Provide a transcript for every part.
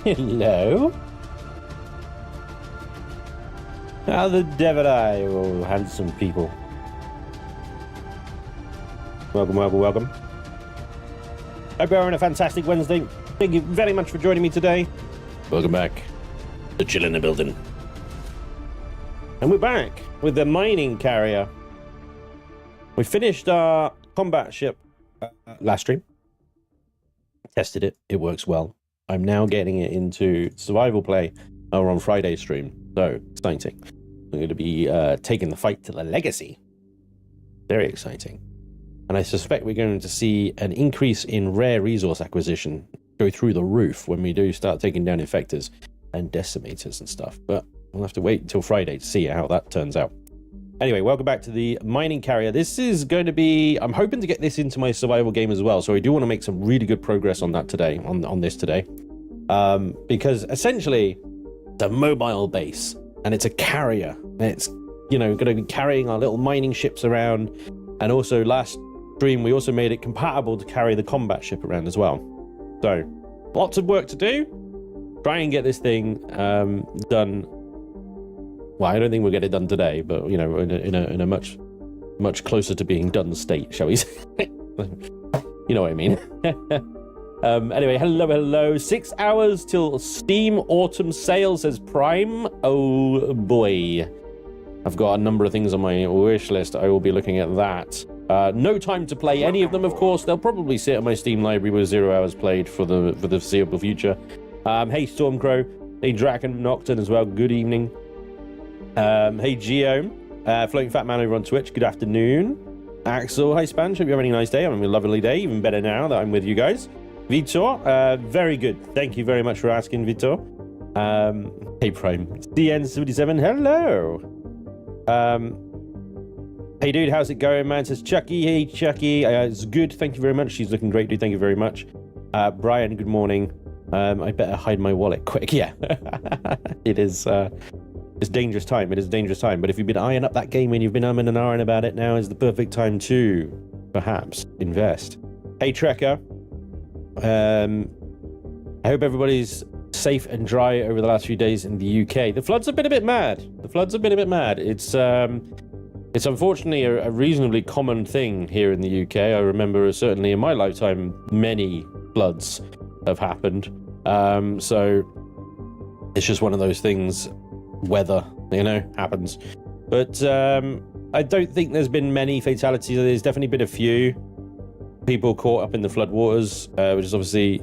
Hello. How the devil are you, oh, handsome people? Welcome, welcome, welcome. Hope you're having a fantastic Wednesday. Thank you very much for joining me today. Welcome back to Chillin in the Buildin. And we're back with the mining carrier. We finished our combat ship last stream. Tested it. It works well. I'm now getting it into survival play on Friday's stream. So exciting. I'm going to be taking the fight to the legacy. Very exciting. And I suspect we're going to see an increase in rare resource acquisition go through the roof when we do start taking down infectors and decimators and stuff. But we'll have to wait until Friday to see how that turns out. Anyway, welcome back to the mining carrier. This is going to be, I'm hoping to get this into my survival game as well. So I do want to make some really good progress on that today, on this today. Because essentially it's a mobile base and it's a carrier. It's, you know, going to be carrying our little mining ships around. And also last stream, we also made it compatible to carry the combat ship around as well. So lots of work to do. Try and get this thing done. Well, I don't think we'll get it done today, but you know, in a much closer to being done state, shall we say? You know what I mean. Anyway, hello. 6 hours till Steam Autumn Sale, says Prime. Oh boy, I've got a number of things on my wish list. I will be looking at that. No time to play any of them, of course. They'll probably sit on my Steam library with 0 hours played for the foreseeable future. Hey Stormcrow, hey Draken Nocturne as well. Good evening. Hey Geo, Floating Fat Man over on Twitch, good afternoon. Axel, hi Spanj, hope you're having a nice day. I'm having a lovely day, even better now that I'm with you guys. Vitor, very good. Thank you very much for asking, Vitor. Hey Prime, CN77, hello. Hey dude, how's it going, man? Says Chucky. Hey Chucky, it's good, thank you very much. She's looking great, dude, thank you very much. Brian, good morning. I better hide my wallet quick. Yeah, it is. It's dangerous time. It is a dangerous time. But if you've been eyeing up that game and you've been umming and ahhing about it, now is the perfect time to perhaps invest. Hey Trekker, I hope everybody's safe and dry over the last few days in the UK. The floods have been a bit mad. It's unfortunately a reasonably common thing here in the UK. I remember certainly in my lifetime many floods have happened. So it's just one of those things. Weather, you know, happens. But I don't think there's been many fatalities. There's definitely been a few people caught up in the floodwaters, which is obviously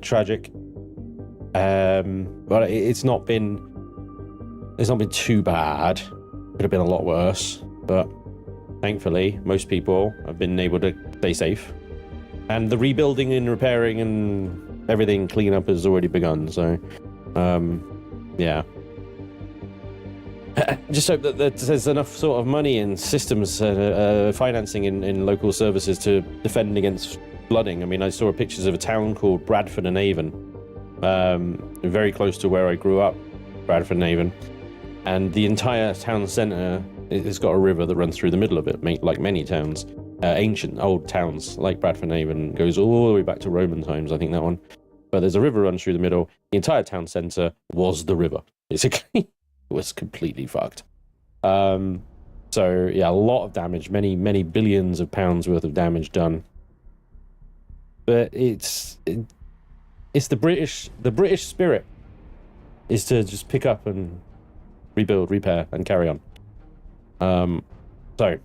tragic. But it's not been too bad. Could have been a lot worse, but thankfully most people have been able to stay safe, and the rebuilding and repairing and everything cleanup has already begun. So yeah, just hope that there's enough sort of money and systems financing in local services to defend against flooding. I mean, I saw pictures of a town called Bradford-on-Avon, very close to where I grew up, Bradford-on-Avon, and the entire town centre has got a river that runs through the middle of it, like many towns. Ancient old towns like Bradford-on-Avon goes all the way back to Roman times, I think that one. But there's a river runs through the middle. The entire town centre was the river, basically. It was completely fucked. So yeah, a lot of damage, many billions of pounds worth of damage done. But it's the British spirit is to just pick up and rebuild, repair, and carry on. So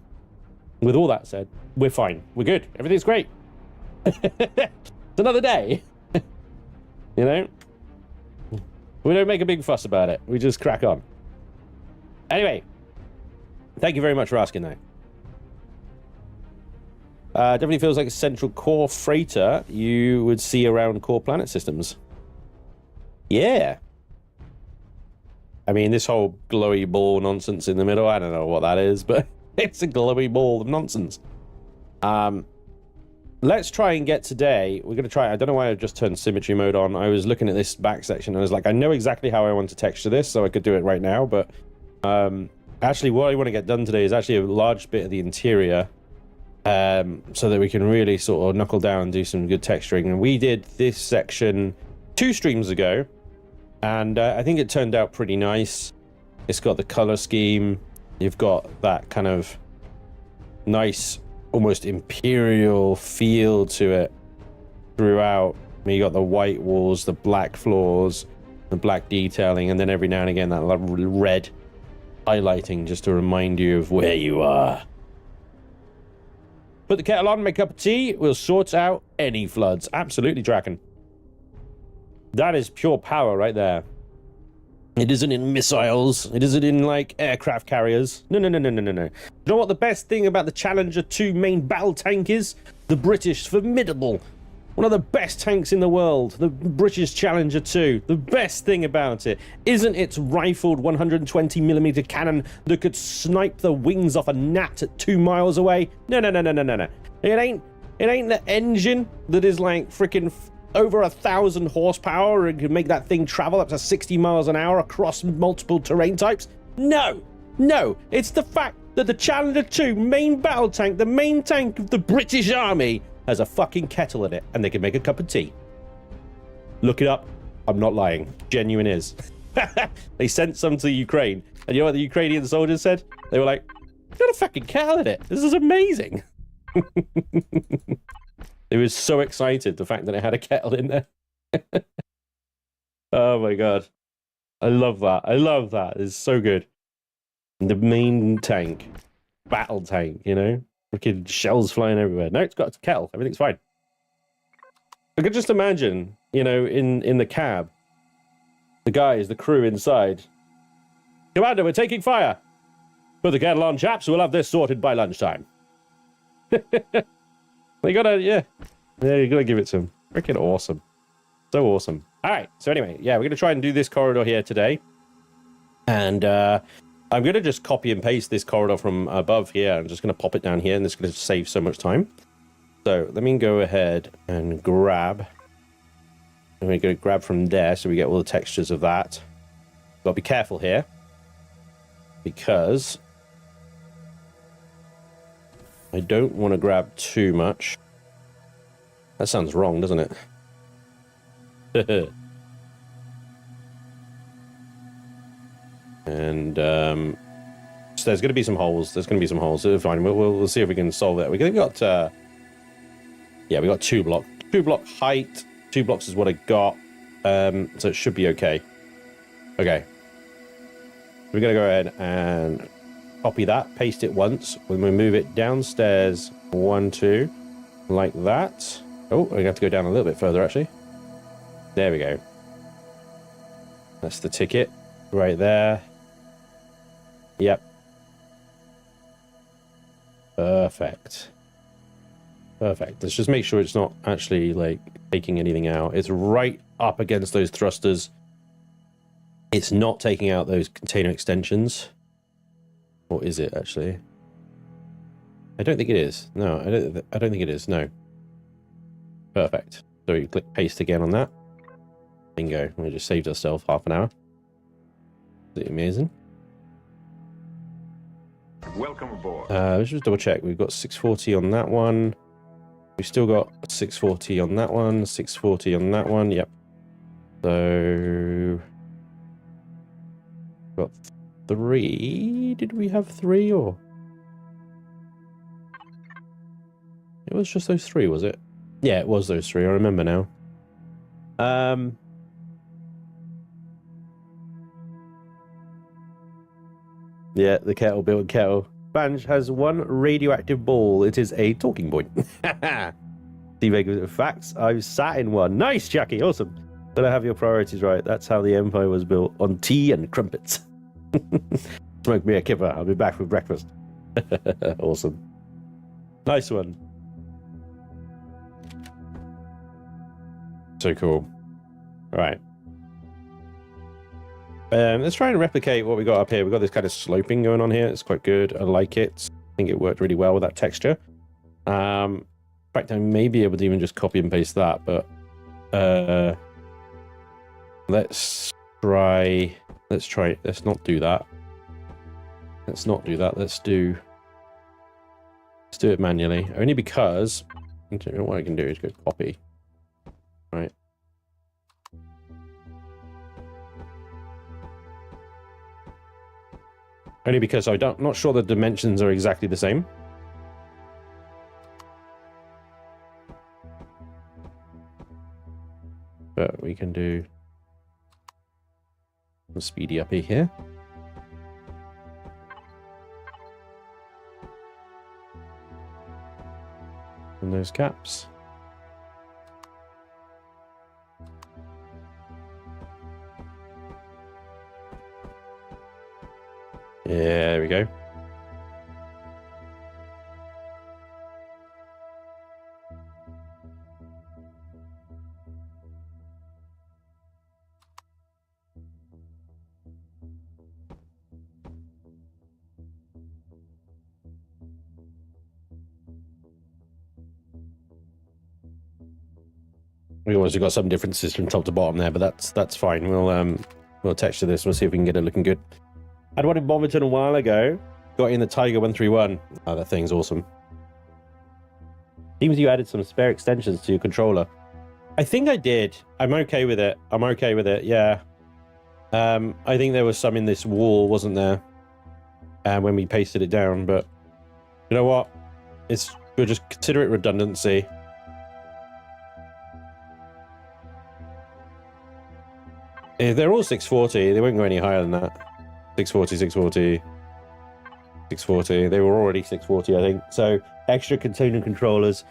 with all that said, we're fine. We're good. Everything's great. It's another day. You know? We don't make a big fuss about it. We just crack on. Anyway, thank you very much for asking that. Definitely feels like a central core freighter you would see around core planet systems. Yeah. I mean, this whole glowy ball nonsense in the middle, I don't know what that is, but it's a glowy ball of nonsense. Let's try and get today. We're going to try. I don't know why I just turned symmetry mode on. I was looking at this back section and I was like, I know exactly how I want to texture this, so I could do it right now. But actually, what I want to get done today is actually a large bit of the interior, so that we can really sort of knuckle down and do some good texturing. And we did this section 2 streams ago, and I think it turned out pretty nice. It's got the color scheme. You've got that kind of nice, almost imperial feel to it throughout. You got the white walls, the black floors, the black detailing, and then every now and again that red highlighting just to remind you of where you are. Put the kettle on, make a cup of tea. We'll sort out any floods. Absolutely, Draken. That is pure power right there. It isn't in missiles. It isn't in, like, aircraft carriers. No. You know what the best thing about the Challenger 2 main battle tank is? The British Formidable. One of the best tanks in the world. The British Challenger 2. The best thing about it isn't its rifled 120mm cannon that could snipe the wings off a gnat at 2 miles away. No. It ain't the engine that is, like, freaking over 1,000 horsepower and can make that thing travel up to 60 miles an hour across multiple terrain types. No, it's the fact that the Challenger 2 main battle tank, the main tank of the British Army, has a fucking kettle in it and they can make a cup of tea. Look it up. I'm not lying. Genuine is. They sent some to Ukraine, and you know what the Ukrainian soldiers said? They were like, "It's got a fucking kettle in it. This is amazing." They were so excited, the fact that it had a kettle in there. Oh my god. I love that. I love that. It's so good. The main tank. Battle tank, you know? Freaking shells flying everywhere. No, it's got a kettle. Everything's fine. I could just imagine, you know, in the cab, the guys, the crew inside. "Commander, we're taking fire. Put the kettle on, chaps. We'll have this sorted by lunchtime." They gotta, yeah, you gotta give it to them. Freaking awesome. So awesome. All right, so anyway, yeah, we're gonna try and do this corridor here today. And I'm gonna just copy and paste this corridor from above here. I'm just gonna pop it down here, and it's gonna save so much time. So let me go ahead and grab. I'm gonna grab from there so we get all the textures of that. Gotta be careful here, because I don't want to grab too much. That sounds wrong, doesn't it? And so there's going to be some holes. There's going to be some holes. So fine. We'll see if we can solve that. We've got yeah, we got 2 block height. 2 blocks is what I got. So it should be okay. Okay. We're going to go ahead and copy that, paste it once. When we move it downstairs, 1, 2, like that. Oh, we have to go down a little bit further, actually. There we go. That's the ticket right there. Yep. Perfect. Let's just make sure it's not actually, like, taking anything out. It's right up against those thrusters. It's not taking out those container extensions. Or is it actually? I don't think it is. No, I don't think it is. No. Perfect. So you click paste again on that. Bingo. We just saved ourselves half an hour. Pretty amazing. Welcome aboard. Let's just double check. We've got 640 on that one. We've still got 640 on that one. 640 on that one. Yep. So got 3. Did we have 3 or? It was just those 3, was it? Yeah, it was those 3. I remember now. Yeah, the kettle built kettle. Spanj has 1 radioactive ball. It is a talking point. Sony Vegas facts. I've sat in one. Nice, Jackie. Awesome. But I have your priorities right. That's how the empire was built, on tea and crumpets. Smoke me a kipper. I'll be back for breakfast. Awesome. Nice one. So cool. All right. Let's try and replicate what we got up here. We've got this kind of sloping going on here. It's quite good. I like it. I think it worked really well with that texture. In fact, I may be able to even just copy and paste that, but let's not do that. Let's do it manually. Only because what I can do is go copy. Right. Only because I'm not sure the dimensions are exactly the same. But we can do a speedy uppy here. And those caps. Yeah, there we go. We obviously got some differences from top to bottom there, but that's fine. We'll texture this. We'll see if we can get it looking good. I'd wanted Boverton a while ago. Got in the Tiger 131. Oh, that thing's awesome. Seems you added some spare extensions to your controller. I think I did. I'm okay with it. I'm okay with it. Yeah. I think there was some in this wall, wasn't there? When we pasted it down, but you know what? We'll just consider it redundancy. If they're all 640, they won't go any higher than that. 640, 640, 640. They were already 640, I think. So extra container controllers.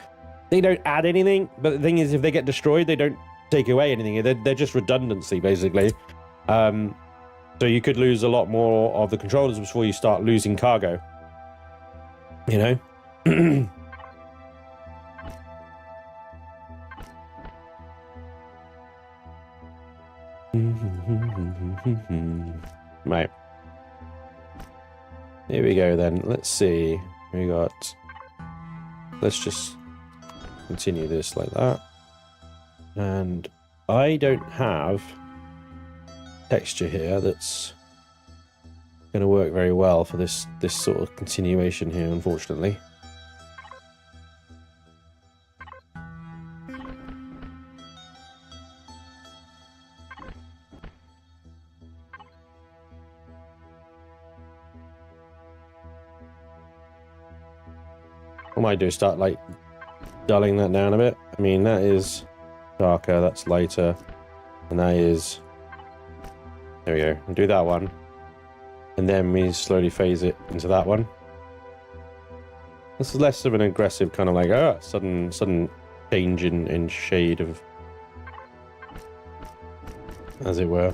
They don't add anything, but the thing is, if they get destroyed, they don't take away anything. They're just redundancy, basically. So you could lose a lot more of the controllers before you start losing cargo. You know? Right. Here we go then. Let's see. Let's just continue this like that. And I don't have texture here that's going to work very well for this sort of continuation here, unfortunately. What I might do is start like dulling that down a bit. I mean, that is darker, that's lighter, and that is, there we go. We'll do that one, and then we slowly phase it into that one. This is less of an aggressive kind of like sudden change in shade of, as it were.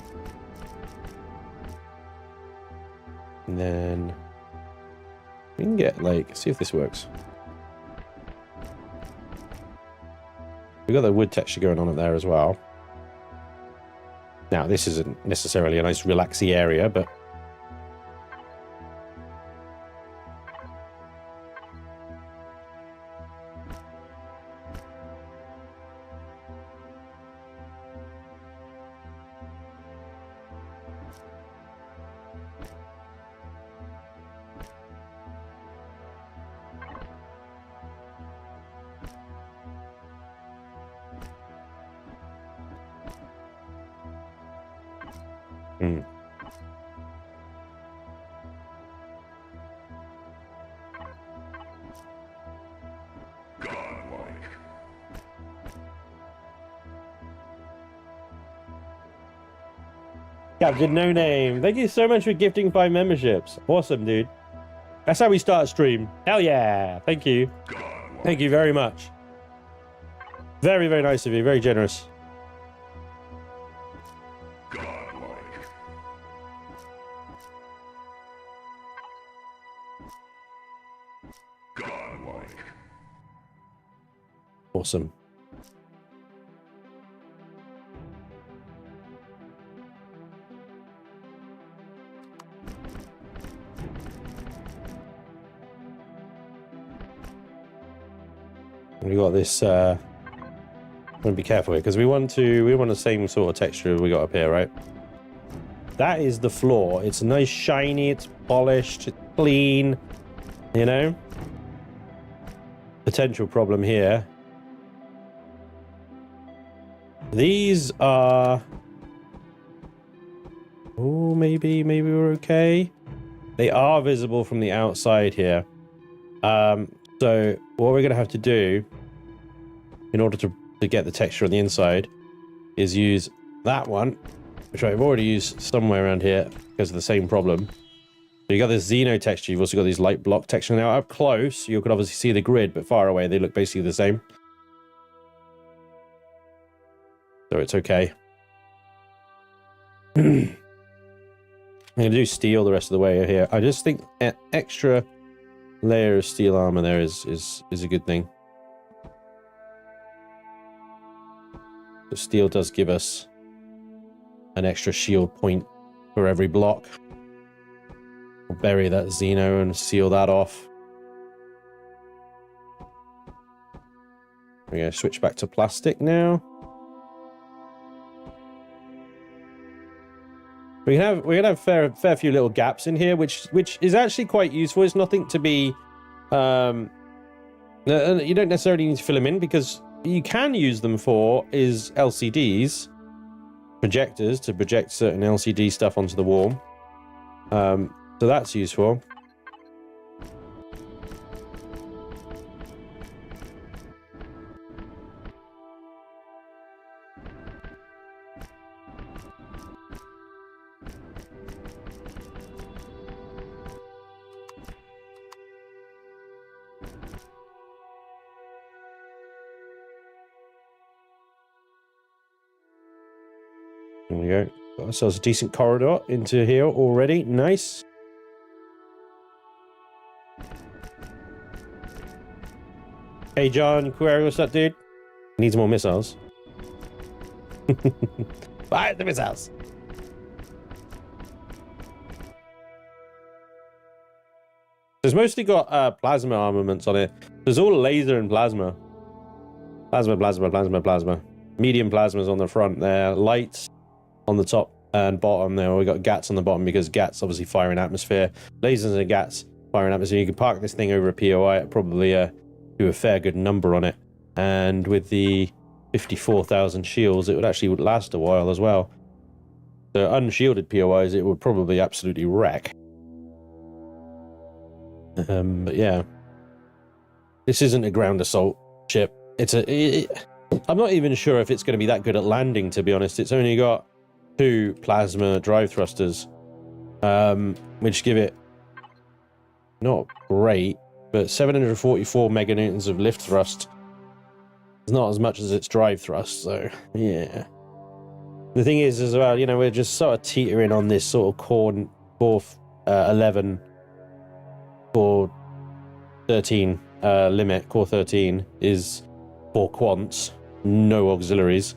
And then we can get like, see if this works. We've got the wood texture going on up there as well. Now, this isn't necessarily a nice relaxy area, but Captain No Name, thank you so much for gifting 5 memberships. Awesome, dude. That's how we start a stream. Hell yeah. Thank you. Thank you very much. Very, very nice of you. Very generous. Awesome. We got this. I'm gonna be careful here because we want the same sort of texture we got up here, right? That is the floor. It's nice, shiny. It's polished. It's clean. You know. Potential problem here. These are. Oh, maybe we're okay. They are visible from the outside here. So what we're going to have to do in order to get the texture on the inside is use that one, which I've already used somewhere around here because of the same problem. So you got this Xeno texture, you've also got these light block texture. Now up close, you could obviously see the grid, but far away, they look basically the same. So it's okay. I'm going to do steel the rest of the way here. I just think an extra layer of steel armor there is a good thing. The steel does give us an extra shield point for every block. We'll bury that Xeno and seal that off. We're going to switch back to plastic now. We're gonna have fair few little gaps in here, which is actually quite useful. It's nothing to be, you don't necessarily need to fill them in, because you can use them for is LCDs, projectors, to project certain LCD stuff onto the wall. So that's useful. There we go. Got ourselves a decent corridor into here already. Nice. Hey, John Query, what's up, dude? Needs more missiles. Fire the missiles. There's mostly got plasma armaments on it. There's all laser and plasma. Plasma. Medium plasmas on the front there. Lights on the top and bottom there. We got GATs on the bottom because GATs obviously fire in atmosphere. Lasers and GATs fire in atmosphere. You can park this thing over a POI. It probably do a fair good number on it. And with the 54,000 shields, it would actually last a while as well. So unshielded POIs, it would probably absolutely wreck. But yeah, this isn't a ground assault ship. I'm not even sure if it's going to be that good at landing, to be honest. It's only got 2 plasma drive thrusters, which give it not great, but 744 meganewtons of lift thrust. It's not as much as its drive thrust, so yeah. The thing is as well, you know, we're just sort of teetering on this sort of core 11, core 13 limit. Core 13 is 4 quants, no auxiliaries.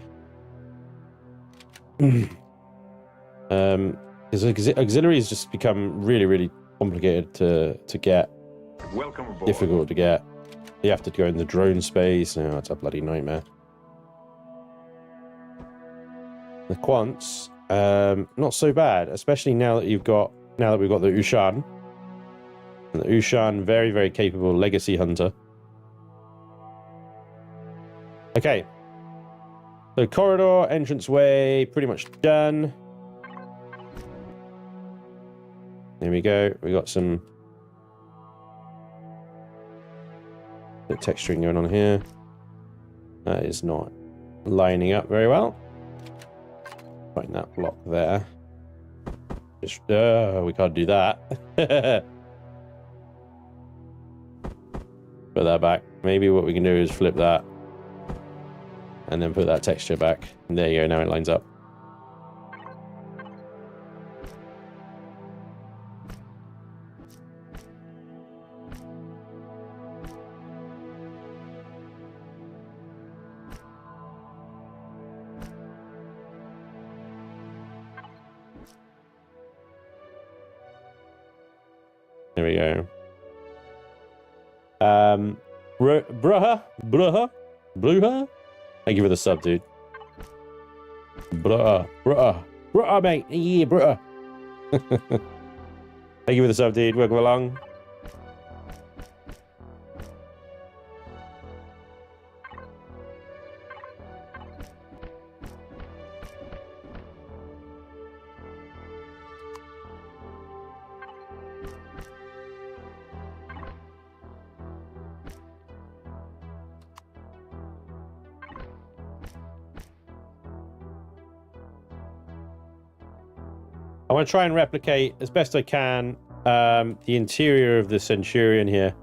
Because auxiliaries just become really complicated to get. Welcome aboard. Difficult to get. You have to go in the drone space. Oh, it's a bloody nightmare. The quants, not so bad, especially now that we've got the Ushan. And the Ushan, very capable legacy hunter. Okay. So corridor, entranceway, pretty much done. There we go. We got some bit of texturing going on here. That is not lining up very well. Find that block there. Just, we can't do that. Put that back. Maybe what we can do is flip that and then put that texture back. And there you go. Now it lines up. There we go. Bruh. Thank you for the sub, dude. Bruh, mate. Yeah, bruh. Thank you for the sub, dude. Welcome along. I want to try and replicate as best I can the interior of the Centurion here.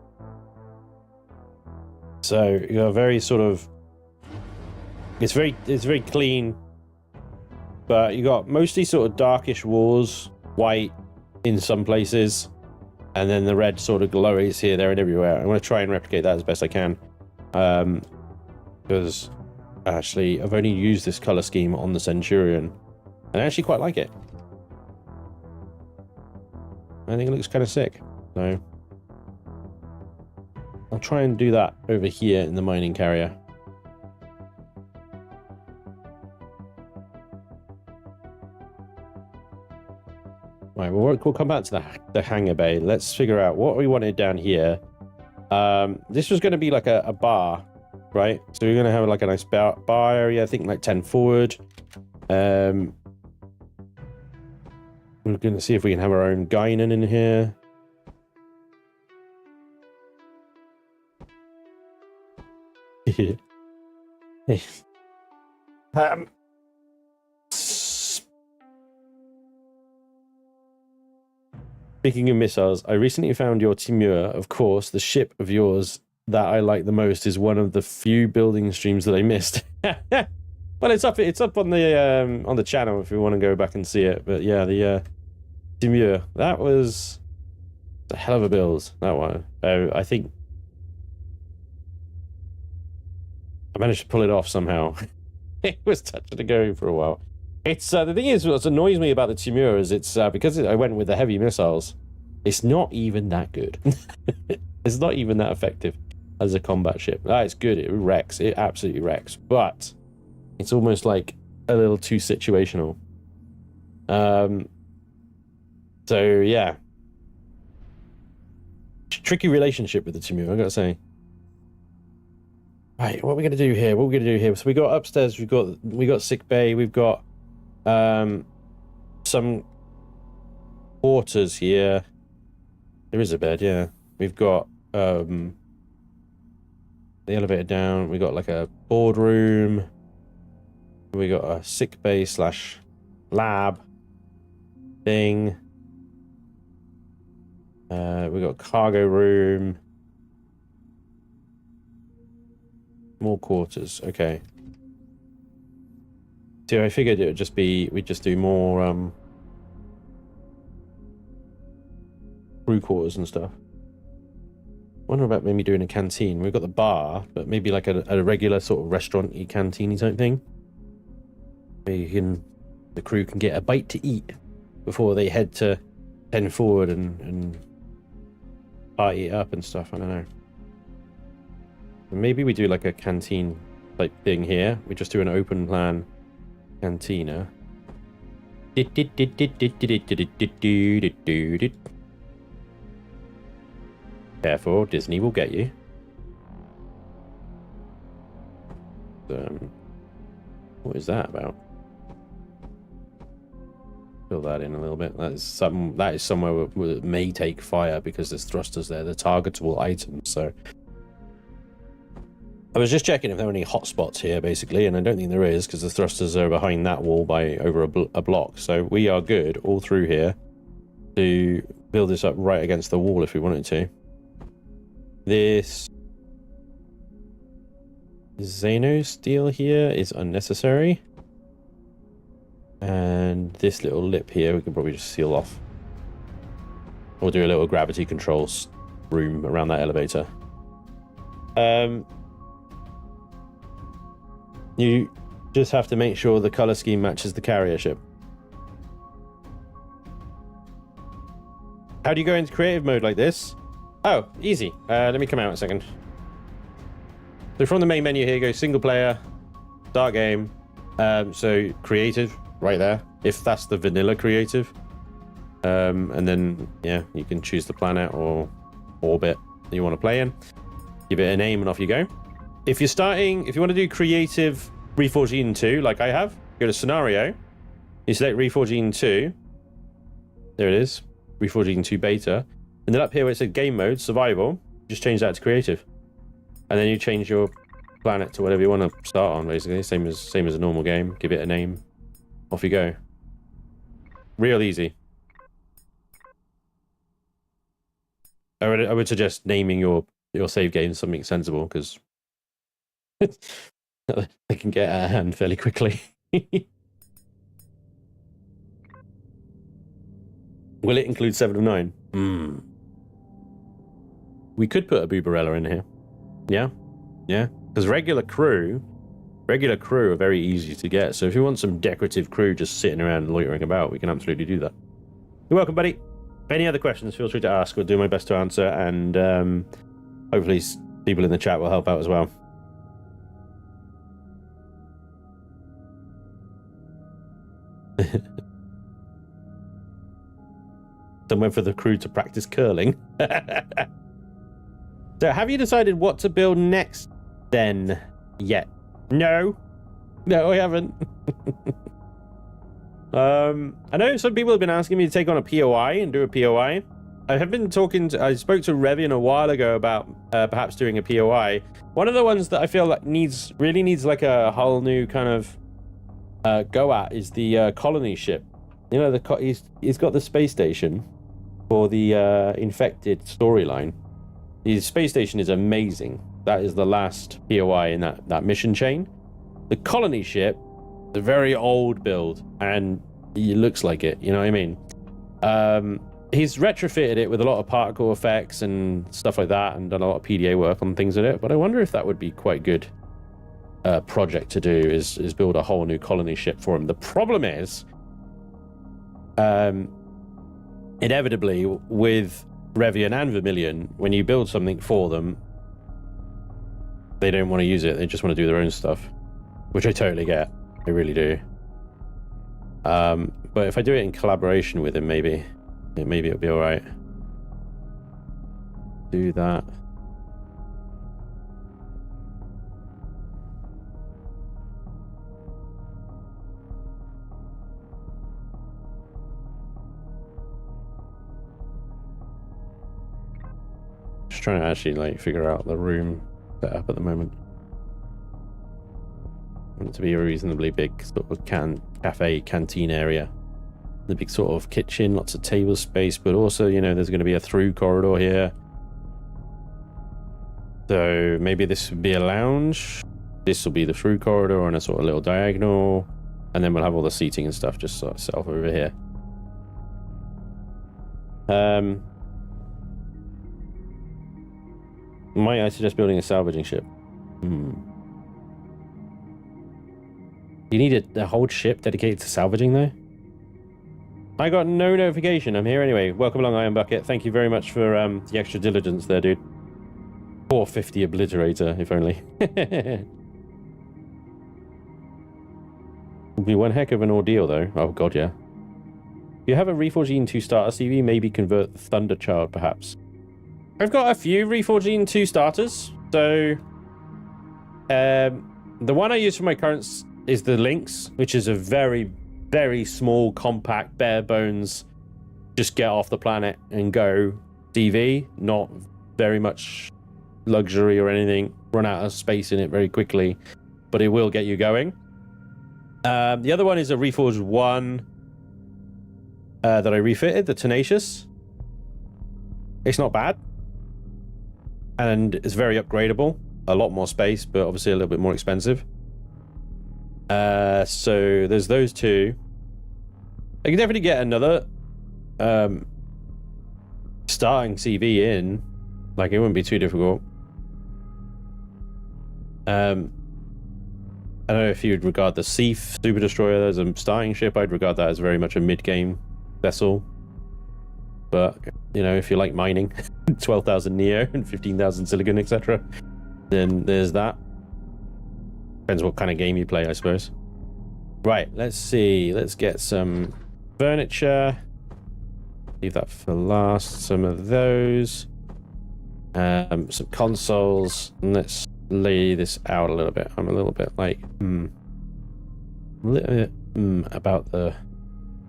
So you got a very sort of, it's very clean, but you got mostly sort of darkish walls, white in some places, and then the red sort of glories here, there, and everywhere. I want to try and replicate that as best I can, because actually I've only used this color scheme on the Centurion, and I actually quite like it. I think it looks kind of sick. So I'll try and do that over here in the mining carrier. Right, we'll come back to the hangar bay. Let's figure out what we wanted down here. This was going to be like a bar, right? So we're going to have like a nice bar area, I think like 10 forward. We're going to see if we can have our own Guinan in here. Speaking of missiles, I recently found your Timur. Of course, the ship of yours that I like the most is one of the few building streams that I missed. Well, it's up on the channel if you want to go back and see it. But yeah, the Timur, that was a hell of a build. That one, I think I managed to pull it off somehow. It was touching and going for a while. It's the thing is, what annoys me about the Timur is it's because I went with the heavy missiles. It's not even that good. It's not even that effective as a combat ship. It's good. It wrecks. It absolutely wrecks. But it's almost like a little too situational. So yeah, tricky relationship with the Timur, I gotta say. Right, what are we gonna do here? So we got upstairs. We got sick bay. We've got some quarters here. There is a bed, yeah. We've got the elevator down. We got like a boardroom. We got a sick bay slash lab thing. We got cargo room. More quarters. Okay. So I figured it would just be, we'd just do more crew quarters and stuff. Wonder about maybe doing a canteen. We've got the bar, but maybe like a regular sort of restaurant-y, canteen-y type thing. Where the crew can get a bite to eat before they head to 10 forward and party it up and stuff. I don't know. Maybe we do like a canteen type thing here. We just do an open plan cantina. Careful, Disney will get you. What is that about? Fill that in a little bit. That is somewhere where it may take fire because there's thrusters there. They're targetable items, so I was just checking if there were any hotspots here, basically, and I don't think there is because the thrusters are behind that wall by over a block. So we are good all through here to build this up right against the wall if we wanted to. This Xeno steel here is unnecessary. And this little lip here we can probably just seal off. We'll do a little gravity controls room around that elevator. You just have to make sure the color scheme matches the carrier ship. How do you go into creative mode like this? Oh, easy. Let me come out a second. So from the main menu here, go single player, start game. So creative, right there, if that's the vanilla creative. And then, yeah, you can choose the planet or orbit that you want to play in. Give it a name and off you go. If you want to do creative Reforged Eden 2, like I have, go to scenario, you select Reforged Eden 2. There it is, Reforged Eden 2 beta. And then up here where it said game mode, survival, just change that to creative. And then you change your planet to whatever you want to start on, basically. Same as a normal game. Give it a name. Off you go. Real easy. I would suggest naming your save games something sensible, because they can get out of hand fairly quickly. Will it include 7 of 9? We could put a Boobarella in here. Yeah, yeah. Because regular crew are very easy to get. So if you want some decorative crew just sitting around and loitering about, we can absolutely do that. You're welcome, buddy. Any other questions, feel free to ask. We'll do my best to answer, and hopefully people in the chat will help out as well. Somewhere for the crew to practice curling. So have you decided what to build next then yet? No, I haven't. I know some people have been asking me to take on a POI and do a POI. I spoke to Revian a while ago about perhaps doing a POI. One of the ones that I feel like really needs like a whole new kind of go at is the colony ship. You know, he's got the space station for the infected storyline. The space station is amazing. That is the last POI in that mission chain. The colony ship, a very old build, and it looks like it, you know what I mean? He's retrofitted it with a lot of particle effects and stuff like that, and done a lot of PDA work on things in it, but I wonder if that would be quite good project to do, is build a whole new colony ship for him. The problem is, inevitably, with Revian and Vermilion, when you build something for them, they don't want to use it, they just want to do their own stuff, which I totally get. I really do. But if I do it in collaboration with him, maybe it'll be all right. Do that. Just trying to actually like figure out the room setup at the moment. I want it to be a reasonably big sort of cafe canteen area. The big sort of kitchen, lots of table space, but also, you know, there's going to be a through corridor here. So maybe this would be a lounge. This will be the through corridor and a sort of little diagonal, and then we'll have all the seating and stuff just sort of set off over here. Might I suggest building a salvaging ship? You need a whole ship dedicated to salvaging, though? I got no notification. I'm here anyway. Welcome along, Iron Bucket. Thank you very much for the extra diligence there, dude. 450 obliterator, if only. Would be one heck of an ordeal, though. Oh, God, yeah. If you have a Reforged 2 starter CV, maybe convert the Thunderchild, perhaps. I've got a few Reforged 2 starters. So, the one I use for my current is the Lynx, which is a very, very small, compact, bare bones, just get off the planet and go CV. Not very much luxury or anything. Run out of space in it very quickly, but it will get you going. The other one is a Reforged 1 that I refitted, the Tenacious. It's not bad, and it's very upgradable. A lot more space, but obviously a little bit more expensive. So there's those two. I can definitely get another starting CV in. Like, it wouldn't be too difficult. I don't know if you'd regard the Seaf Super Destroyer as a starting ship. I'd regard that as very much a mid-game vessel. But, you know, if you like mining, 12,000 Neo and 15,000 Silicon, etc., then there's that. Depends what kind of game you play, I suppose. Right, let's see. Let's get some furniture. Leave that for last. Some of those. Some consoles. And let's lay this out a little bit. I'm a little bit like, about the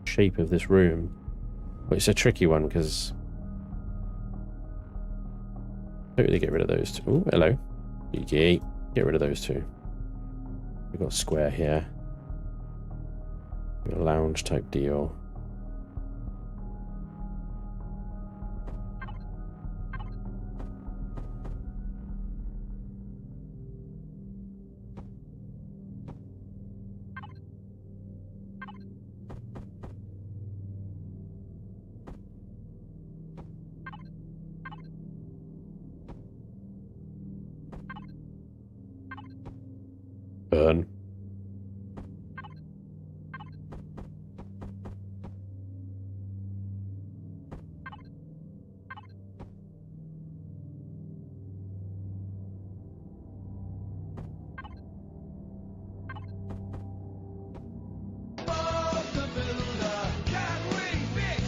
shape of this room. But it's a tricky one because totally get rid of those two. Oh, hello. Okay. Get rid of those two. We've got a square here. A lounge type deal. Burn.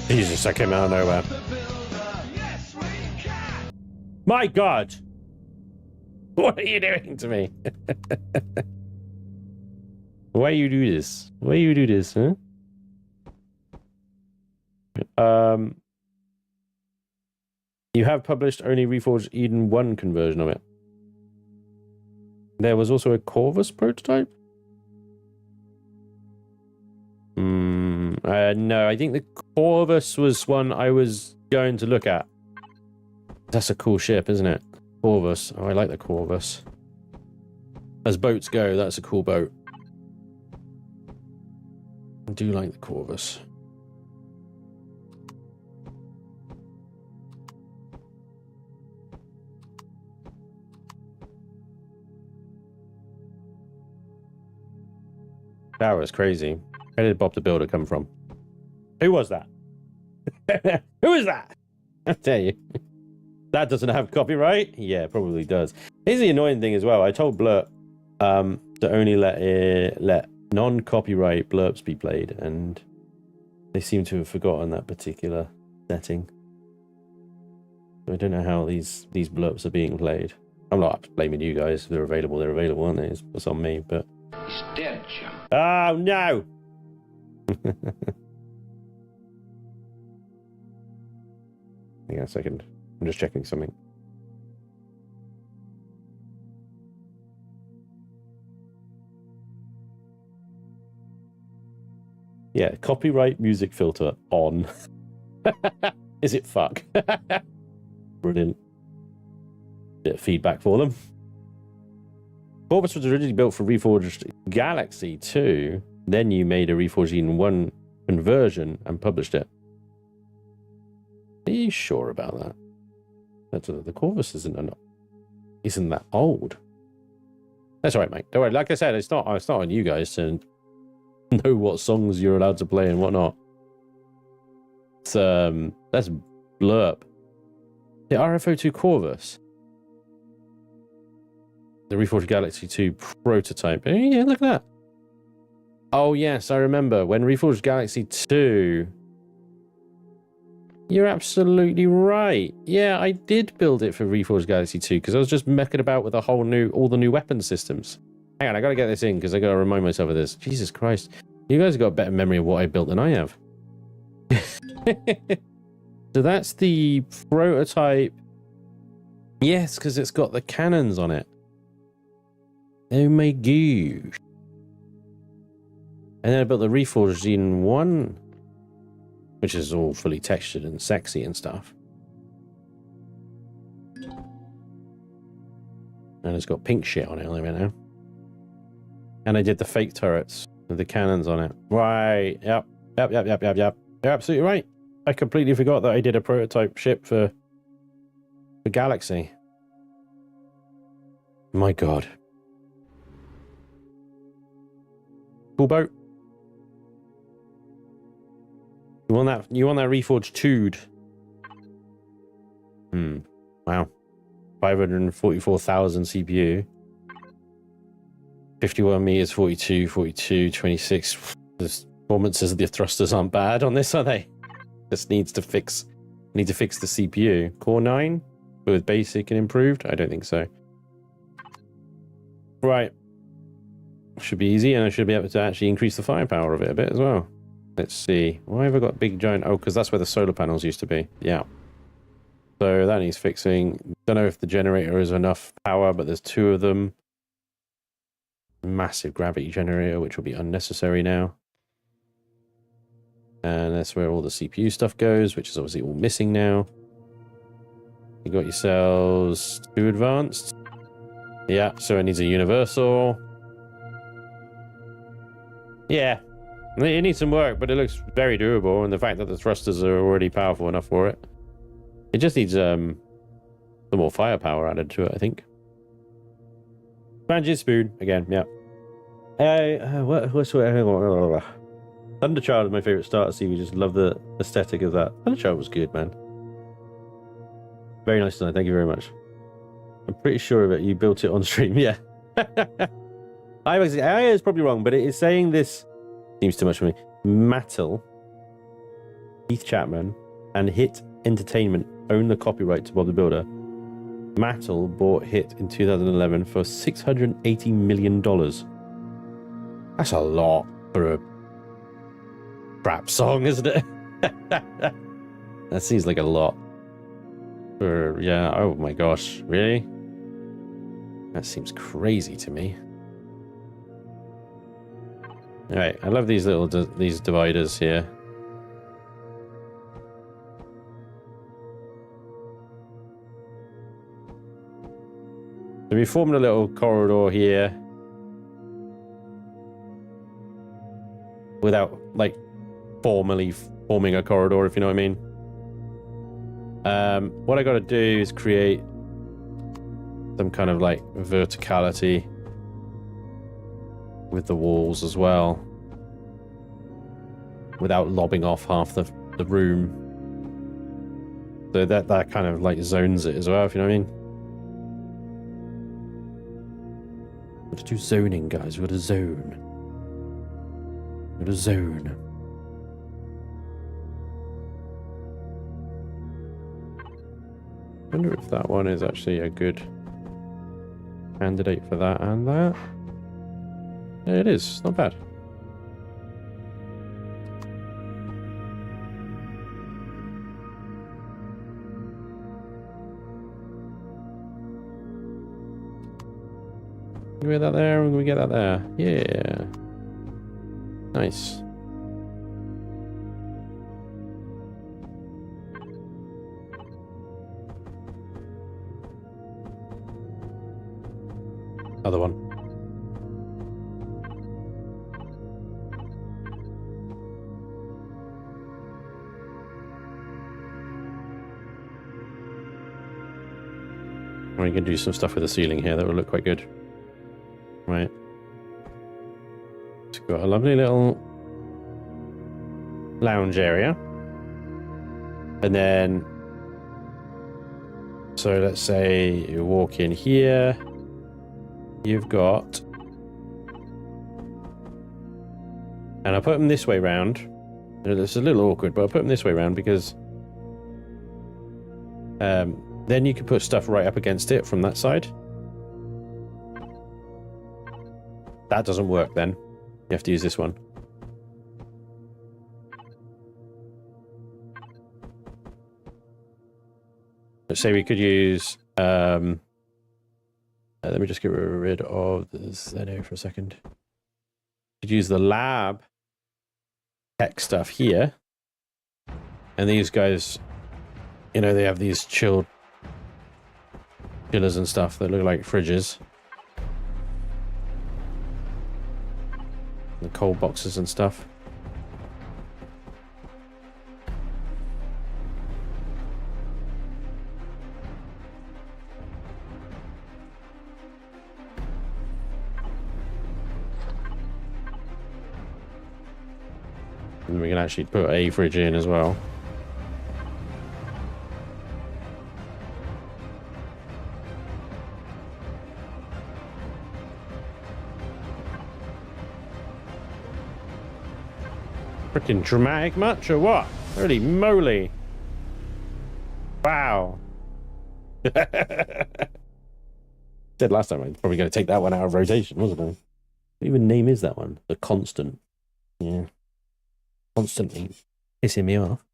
Jesus, I came out of nowhere. My God! What are you doing to me? Why you do this? Why you do this, huh? You have published only Reforged Eden 1 conversion of it. There was also a Corvus prototype? No, I think the Corvus was one I was going to look at. That's a cool ship, isn't it? Corvus. Oh, I like the Corvus. As boats go, that's a cool boat. I do like the Corvus. That was crazy. Where did Bob the Builder come from? Who was that? Who is that? I tell you. That doesn't have copyright? Yeah, it probably does. Here's the annoying thing as well. I told Blurp to only let non-copyright blurps be played, and they seem to have forgotten that particular setting. So I don't know how these blurps are being played. I'm not blaming you guys. If they're available, aren't they? It's on me, but... He's dead, Jim. Oh, no! Hang on a second. I'm just checking something. Yeah, copyright music filter on. Is it fuck? Brilliant. Bit of feedback for them. Corvus was originally built for Reforged Galaxy 2. Then you made a Reforged Eden 1 conversion and published it. Are you sure about that? The Corvus isn't that old. That's all right, mate. Don't worry. Like I said, it's not on you guys to know what songs you're allowed to play and whatnot. It's that's Blurp. The RFO2 Corvus. The Reforged Galaxy 2 prototype. Oh, yeah, look at that. Oh, yes, I remember. When Reforged Galaxy 2... You're absolutely right. Yeah, I did build it for Reforged Galaxy 2 because I was just mecking about with all the new weapon systems. Hang on, I gotta get this in because I gotta remind myself of this. Jesus Christ. You guys have got a better memory of what I built than I have. So that's the prototype. Yes, because it's got the cannons on it. Oh my gosh. And then I built the Reforged Eden 1, which is all fully textured and sexy and stuff. And it's got pink shit on it right now. And I did the fake turrets with the cannons on it. Right, yep. You're absolutely right. I completely forgot that I did a prototype ship for Galaxy. My God. Cool boat. You want that Reforged 2'd? Wow. 544,000 CPU. 51 meters, 42, 26. The performances of the thrusters aren't bad on this, are they? Just need to fix the CPU. Core 9 with basic and improved? I don't think so. Right. Should be easy, and I should be able to actually increase the firepower of it a bit as well. Let's see. Why have I got big giant... Oh, because that's where the solar panels used to be. Yeah. So that needs fixing. Don't know if the generator is enough power, but there's 2 of them. Massive gravity generator, which will be unnecessary now. And that's where all the CPU stuff goes, which is obviously all missing now. You got yourselves 2 advanced. Yeah, so it needs a universal. Yeah. It needs some work, but it looks very doable, and the fact that the thrusters are already powerful enough for it. It just needs some more firepower added to it, I think. Spanj's spoon, again, yeah. What's Thunderchild is my favorite starter series. Just love the aesthetic of that. Thunderchild was good, man. Very nice design. Thank you very much. I'm pretty sure of it. You built it on stream. Yeah. I is probably wrong, but it is saying this seems too much for me. Mattel, Keith Chapman, and Hit Entertainment own the copyright to Bob the Builder. Mattel bought Hit in 2011 for $680 million. That's a lot for a rap song, isn't it? That seems like a lot. For, yeah, oh my gosh, really? That seems crazy to me. Alright, I love these little these dividers here. So we formed a little corridor here without, like, formally forming a corridor, if you know what I mean. What I got to do is create some kind of, like, verticality with the walls as well, without lobbing off half the room. So that kind of, like, zones it as well, if you know what I mean. Let's do zoning, guys. We've got a zone. We've got a zone. I wonder if that one is actually a good candidate for that and that. Yeah, it is. Not bad. Can we get that there? Can we get that there? Yeah. Nice. Other one. We can do some stuff with the ceiling here that will look quite good. Right. It's got a lovely little lounge area. And then, so let's say you walk in here. You've got, and I put them this way round. It's a little awkward, but I put them this way round because then you can put stuff right up against it from that side. That doesn't work then. You have to use this one. Let's say we could use... let me just get rid of this there for a second. Could use the lab tech stuff here. And these guys, you know, they have these chillers and stuff that look like fridges. The cold boxes and stuff. And we can actually put a fridge in as well. Freaking dramatic much or what? Holy moly. Wow. Said last time I was probably going to take that one out of rotation, wasn't I? What even name is that one? The Constant. Yeah. Constantly pissing me off.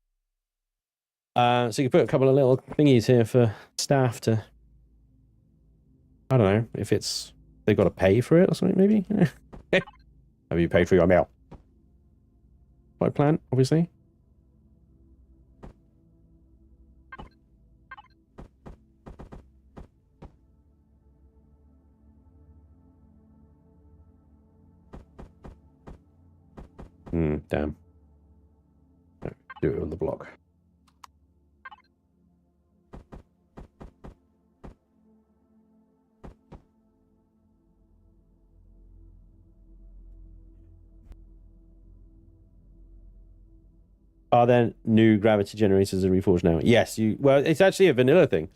So you can put a couple of little thingies here for staff to, I don't know, if it's, they've got to pay for it or something maybe? Have you paid for your meal? By plan, obviously. Damn. No, do it on the block. Are there new gravity generators in Reforged now? Yes, well, it's actually a vanilla thing.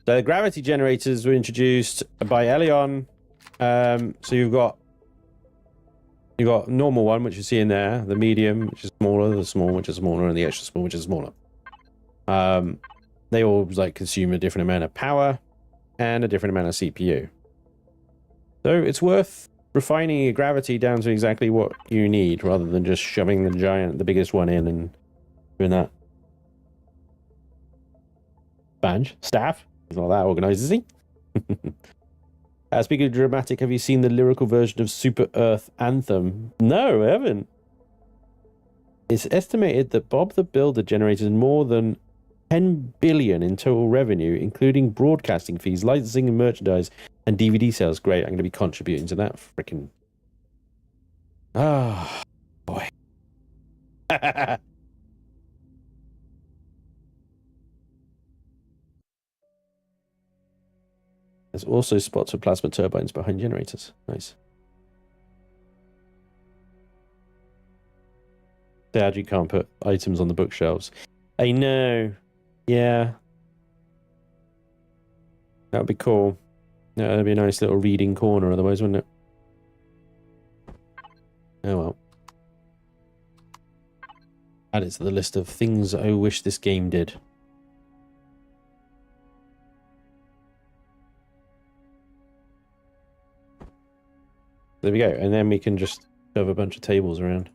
The gravity generators were introduced by Elion. So you've got normal one, which you see in there, the medium, which is smaller, the small, which is smaller, and the extra small, which is smaller. They all like consume a different amount of power and a different amount of CPU. So it's worth refining your gravity down to exactly what you need, rather than just shoving the biggest one in and doing that. Spanj, staff. He's not that organized, is he? Speaking of dramatic, have you seen the lyrical version of Super Earth Anthem? No, I haven't. It's estimated that Bob the Builder generated more than 10 billion in total revenue, including broadcasting fees, licensing and merchandise, and DVD sales. Great, I'm going to be contributing to that freaking... Ah, boy. There's also spots for plasma turbines behind generators. Nice. Sad you can't put items on the bookshelves. I know. Yeah. That would be cool. That would be a nice little reading corner otherwise, wouldn't it? Oh well. Add it to the list of things I wish this game did. There we go, and then we can just shove a bunch of tables around.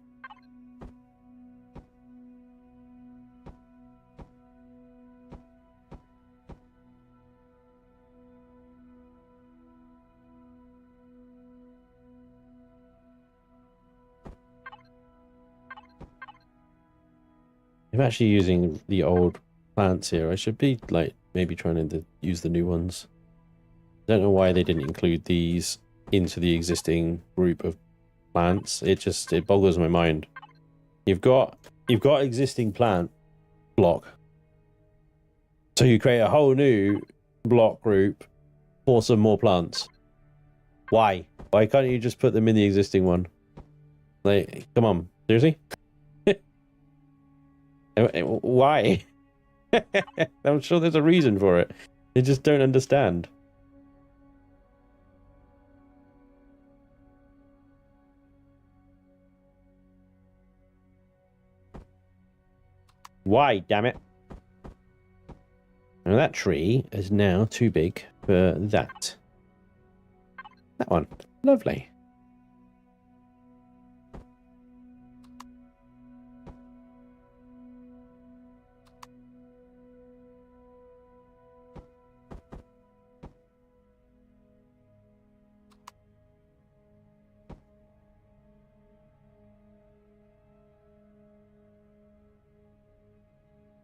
I'm actually using the old plants here. I should be like maybe trying to use the new ones. Don't know why they didn't include these into the existing group of plants. It boggles my mind. You've got existing plant block, so you create a whole new block group for some more plants. Why can't you just put them in the existing one? Like, come on, seriously? Why? I'm sure there's a reason for it. I just don't understand. Why, damn it? Now that tree is now too big for that. That one. Lovely.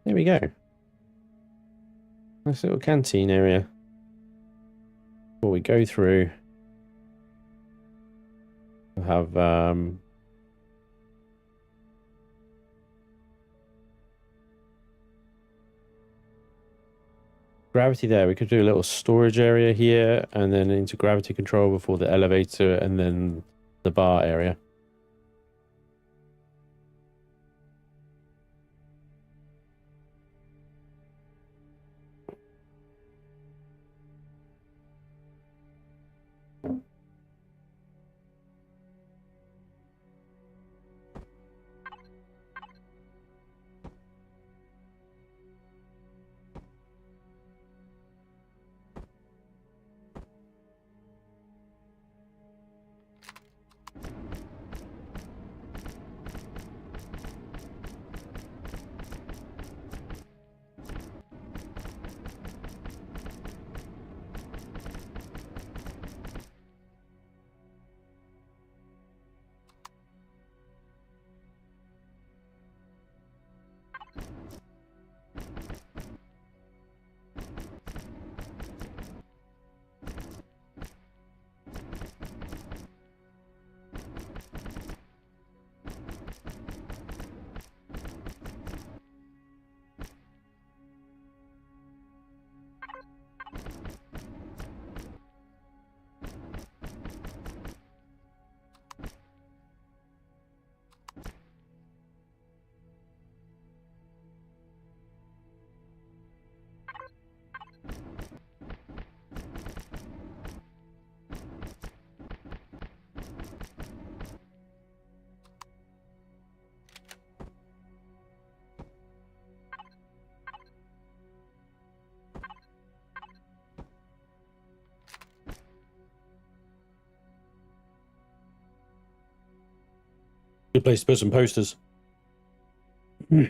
There we go. Nice little canteen area. Before we go through, we'll have gravity there. We could do a little storage area here, and then into gravity control before the elevator, and then the bar area. Good place to put some posters. Hmm.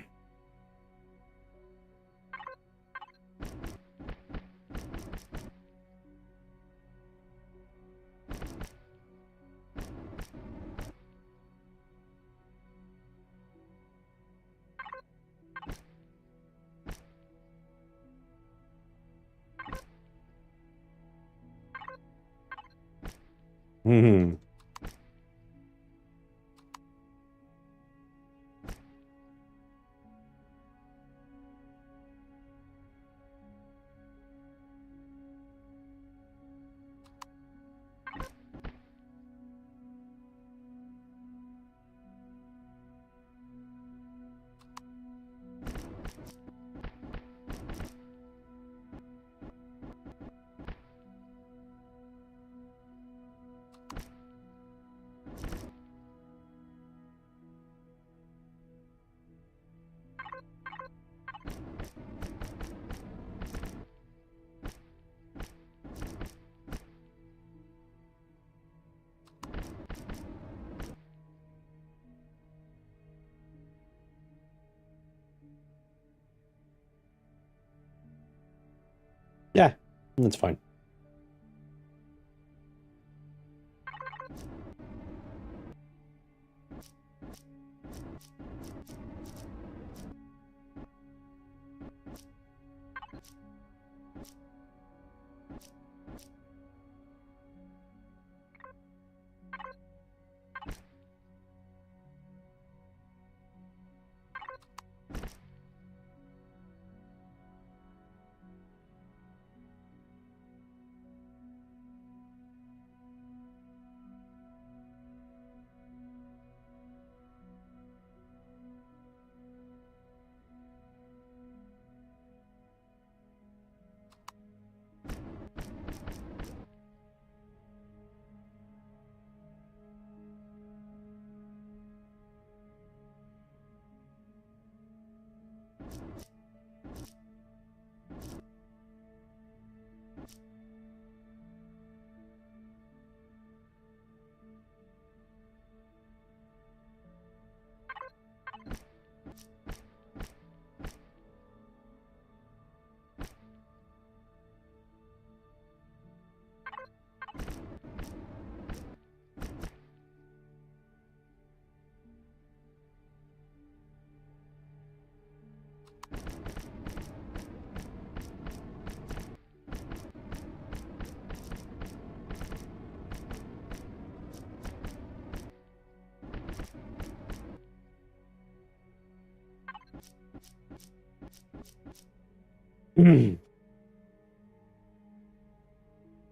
Yeah, that's fine.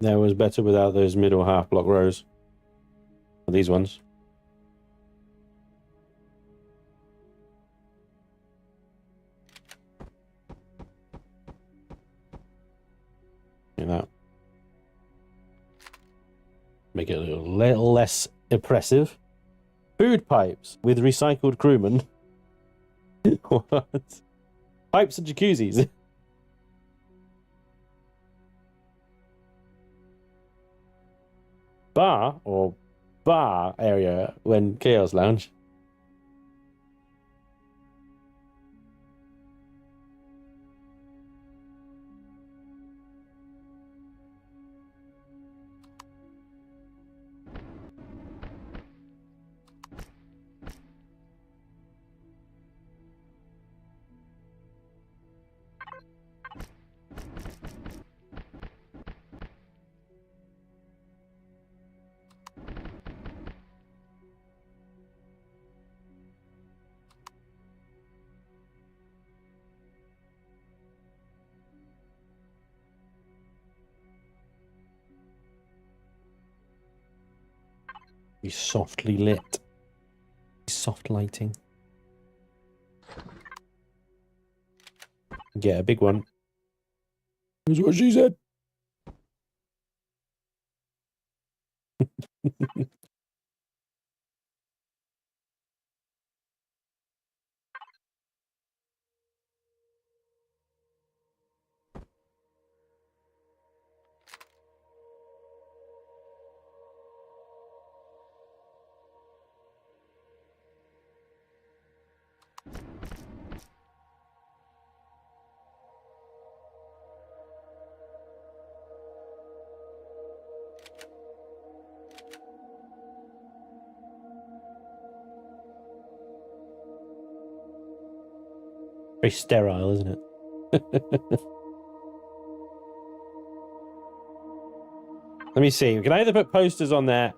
That was better without those middle half block rows. These ones. Like that. Make it a little less oppressive. Food pipes with recycled crewmen. What? Pipes and jacuzzis. Bar or bar area when Chaos Lounge. Be softly lit. Soft lighting. Get a big one. That's what she said. Very sterile, isn't it? Let me see. We can either put posters on there.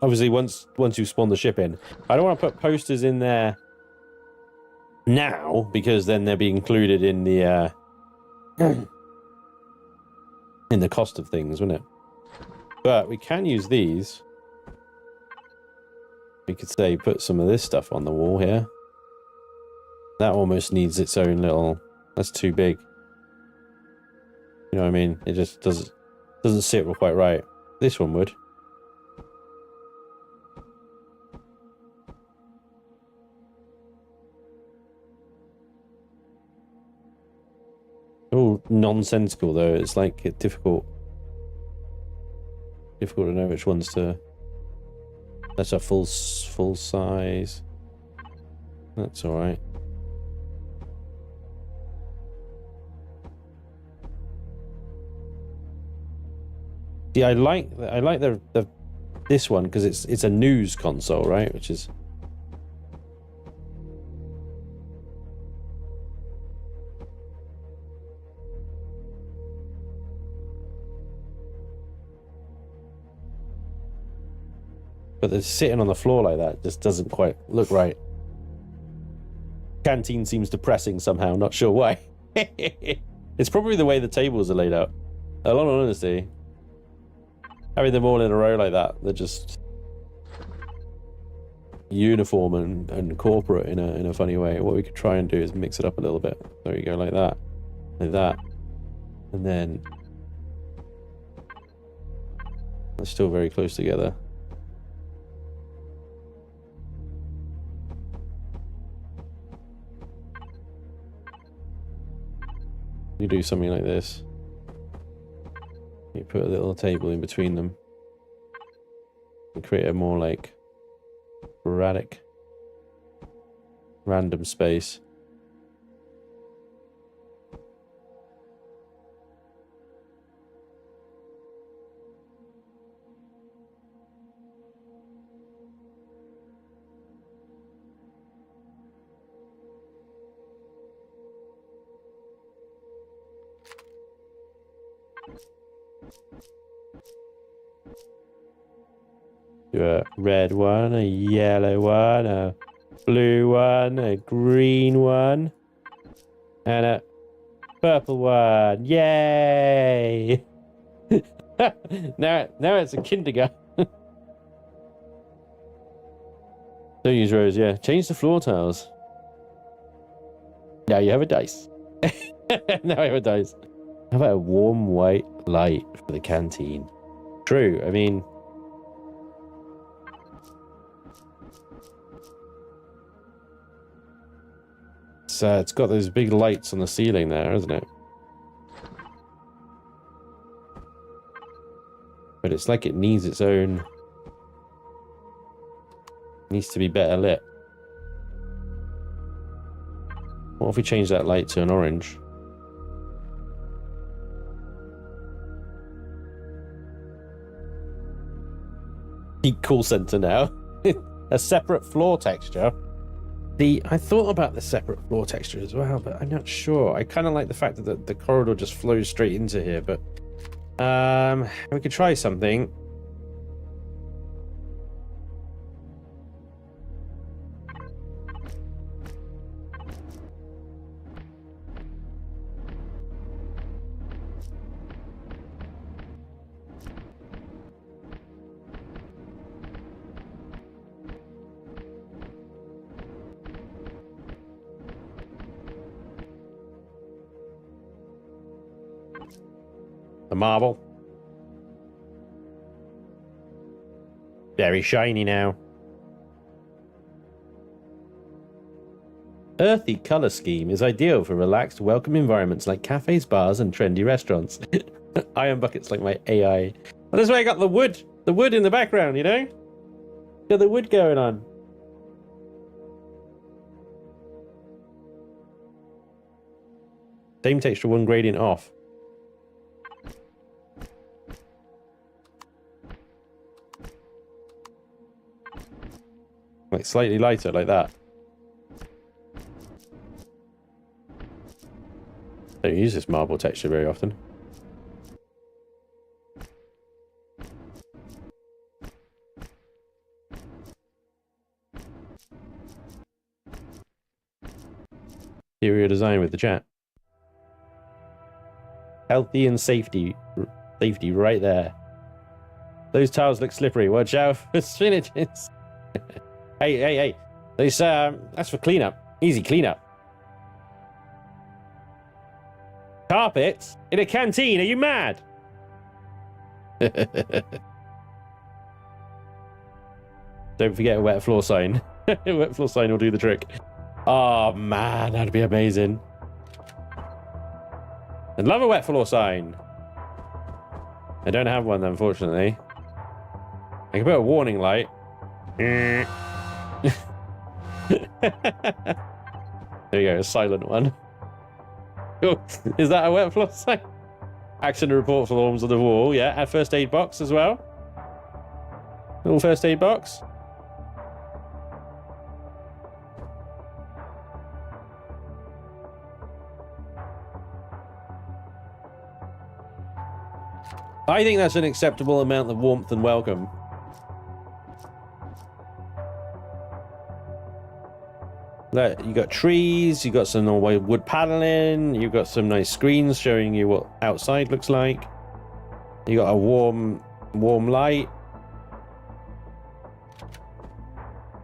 Obviously, once you spawn the ship in, I don't want to put posters in there now because then they'll be included in the cost of things, wouldn't it? But we can use these. We could say put some of this stuff on the wall here. That almost needs its own little... That's too big. You know what I mean? It just doesn't sit quite right. This one would. All nonsensical though. It's like difficult to know which ones to. That's a full size. That's all right. Yeah, I like the this one because it's a news console, right? Which is. But they're sitting on the floor like that just doesn't quite look right. Canteen seems depressing somehow, not sure why. It's probably the way the tables are laid out. A lot of honesty. Having them all in a row like that, they're just uniform and corporate in a funny way. What we could try and do is mix it up a little bit. There you go, like that. And then they're still very close together. You do something like this. You put a little table in between them and create a more like sporadic, random space. Do a red one, a yellow one, a blue one, a green one, and a purple one. Yay! now it's a kindergarten. Don't use rows, yeah. Change the floor tiles. Now you have a dice. Now I have a dice. How about a warm white light for the canteen? True, I mean... it's got those big lights on the ceiling there, isn't it? But it's like it needs its own... needs to be better lit. What if we change that light to an orange? Call center now. A separate floor texture. I thought about the separate floor texture as well, but I'm not sure. I kind of like the fact that the corridor just flows straight into here, but we could try something. The marble. Very shiny now. Earthy color scheme is ideal for relaxed, welcome environments like cafes, bars, and trendy restaurants. Iron buckets like my AI. Well, that's why I got the wood in the background, you know? Got the wood going on. Same texture, one gradient off. Like slightly lighter, like that. don't use this marble texture very often. Interior design with the chat. Healthy and safety right there. Those tiles look slippery. Watch out for spinaches. hey. Those, that's for cleanup. Easy cleanup. Carpets in a canteen. Are you mad? Don't forget a wet floor sign. A wet floor sign will do the trick. Oh man, that'd be amazing. I'd love a wet floor sign. I don't have one, unfortunately. I can put a warning light. There you go, a silent one. Is that a wet floor sign? Action report forms on the wall. Yeah, a first aid box as well. Little first aid box. I think that's an acceptable amount of warmth and welcome. You got trees, you got some wood paneling, you got some nice screens showing you what outside looks like. You got a warm light.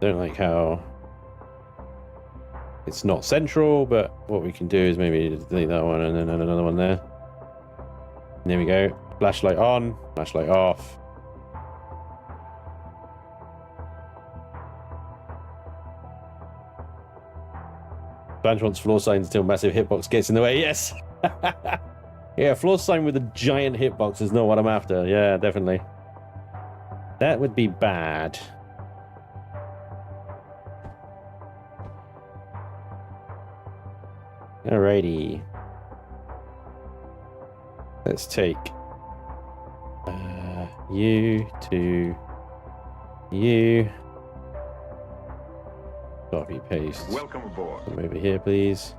Don't like how it's not central, but what we can do is maybe delete that one and then another one there. And there we go. Flashlight on, flashlight off. Spanj wants floor signs until massive hitbox gets in the way. Yes. Yeah, floor sign with a giant hitbox is not what I'm after. Yeah, definitely. That would be bad. Alrighty. Let's take you to you. Copy paste. Welcome aboard. Come over here, please.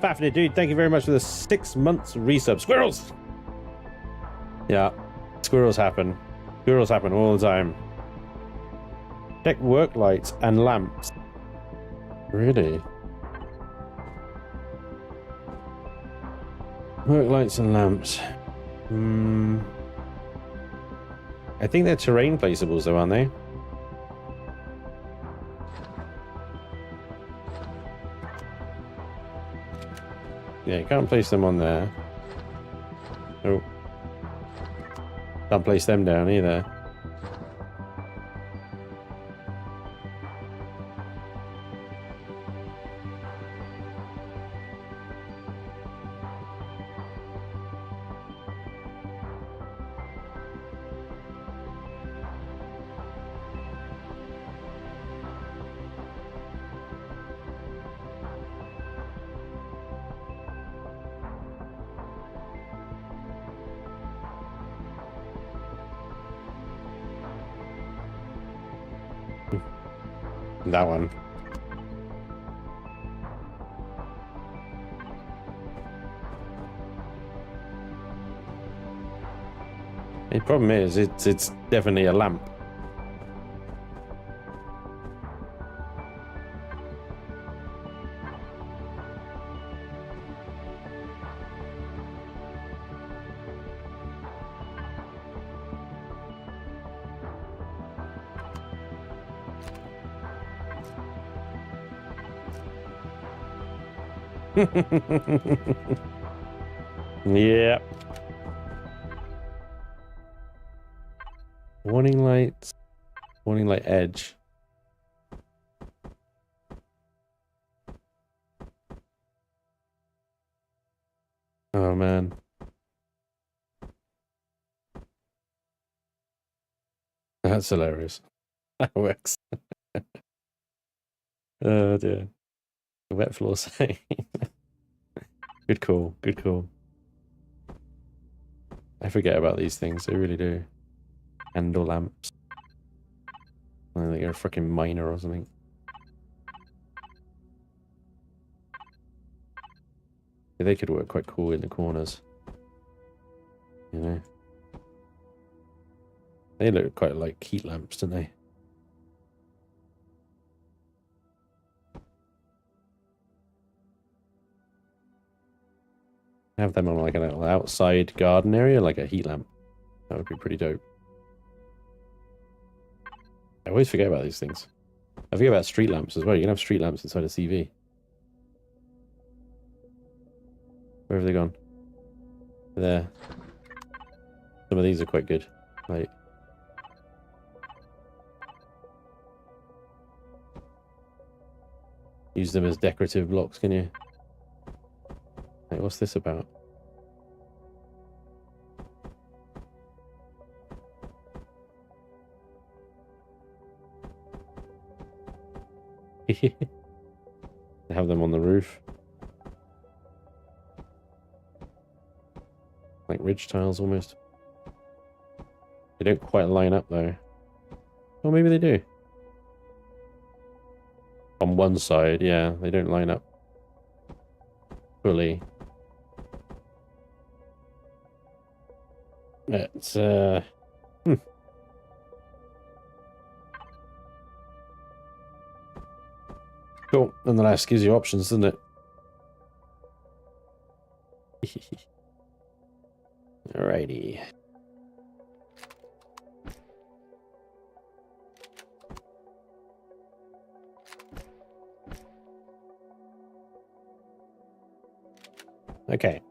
Fafnir, dude, thank you very much for the 6 months resub. Squirrels! Yeah, squirrels happen. Squirrels happen all the time. Check work lights and lamps. Really? Work lights and lamps. I think they're terrain placeables though, aren't they? Yeah, you can't place them on there. Oh. Can't place them down either. That one. The problem is, it's definitely a lamp. Yeah. Warning lights. Warning light edge. Oh man. That's hilarious. That works. Oh dear. The wet floor saying. Good call. Good call. I forget about these things. I really do. Candle lamps. I think you're a freaking miner or something. Yeah, they could work quite cool in the corners. You know? They look quite like heat lamps, don't they? Have them on like an outside garden area, like a heat lamp. That would be pretty dope. I always forget about these things. I forget about street lamps as well. You can have street lamps inside a TV. Where have they gone? There. Some of these are quite good. Like, use them as decorative blocks, can you? Like, what's this about? Have them on the roof. Like ridge tiles almost. They don't quite line up though. Or maybe they do. On one side, yeah, they don't line up fully. It's Cool. Nonetheless, gives you options, doesn't it? Alrighty. Okay.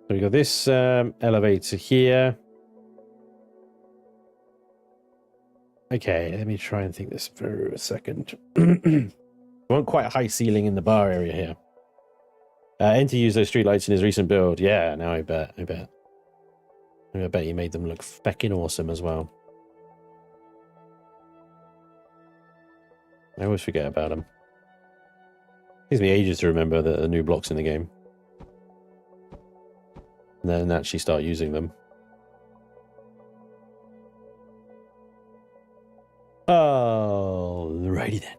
So we got this elevator here. Okay, let me try and think this for a second. I want quite a high ceiling in the bar area here. Enter used those streetlights in his recent build. Yeah, now I bet. I bet he made them look feckin' awesome as well. I always forget about them. It takes me ages to remember the new blocks in the game. And then actually start using them. Oh, righty then.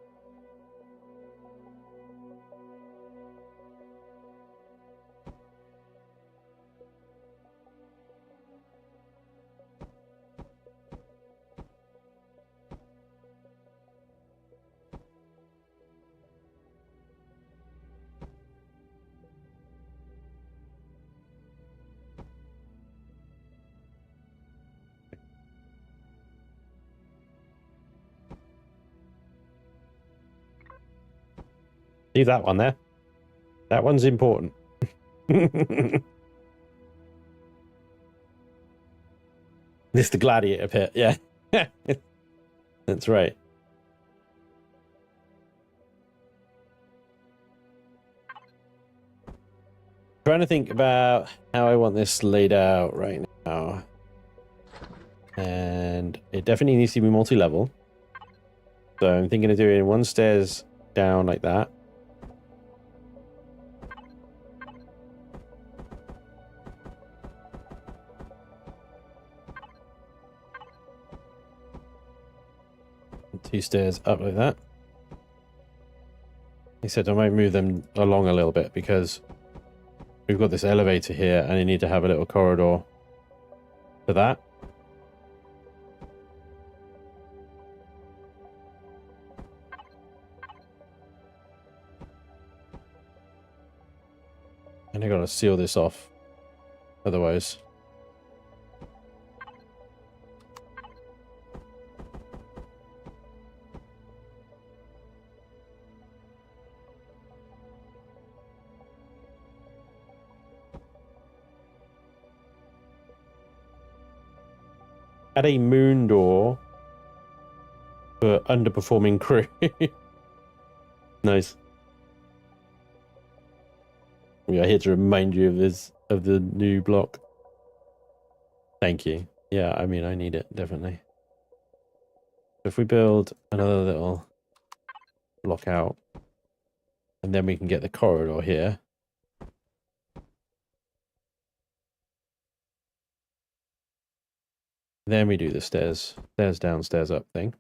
Leave that one there. That one's important. This is the gladiator pit, yeah. That's right. Trying to think about how I want this laid out right now. And it definitely needs to be multi-level. So I'm thinking of doing one stairs down like that. 2 stairs up like that. He said I might move them along a little bit because we've got this elevator here and you need to have a little corridor for that. And I gotta seal this off, otherwise. Add a moon door for underperforming crew. Nice. We are here to remind you of this, of the new block. Thank you. Yeah, I mean, I need it, definitely. If we build another little block out, and then we can get the corridor here. Then we do the stairs down, stairs up thing.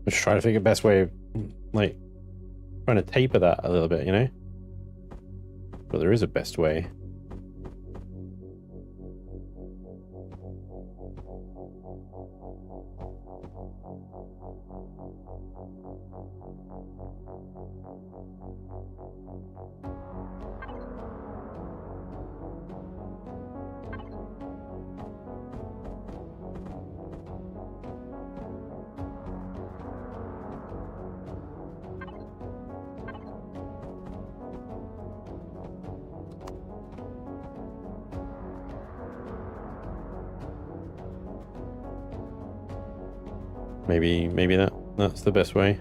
Just trying to figure the best way of, like, trying to taper that a little bit, you know? But there is a best way. Maybe that's the best way.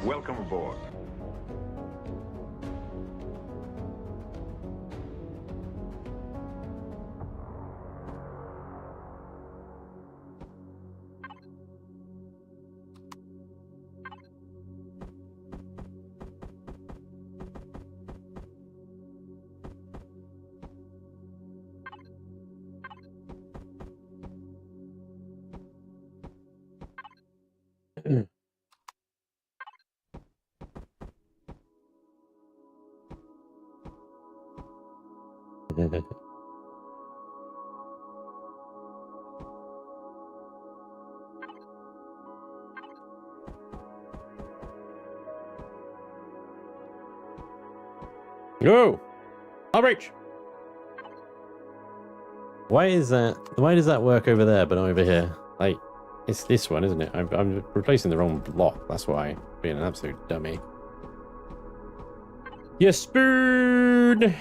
Welcome aboard. Go! I'll reach! Why is that? Why does that work over there but not over here? Like, it's this one, isn't it? I'm replacing the wrong block. That's why. Being an absolute dummy. Yes, spoon!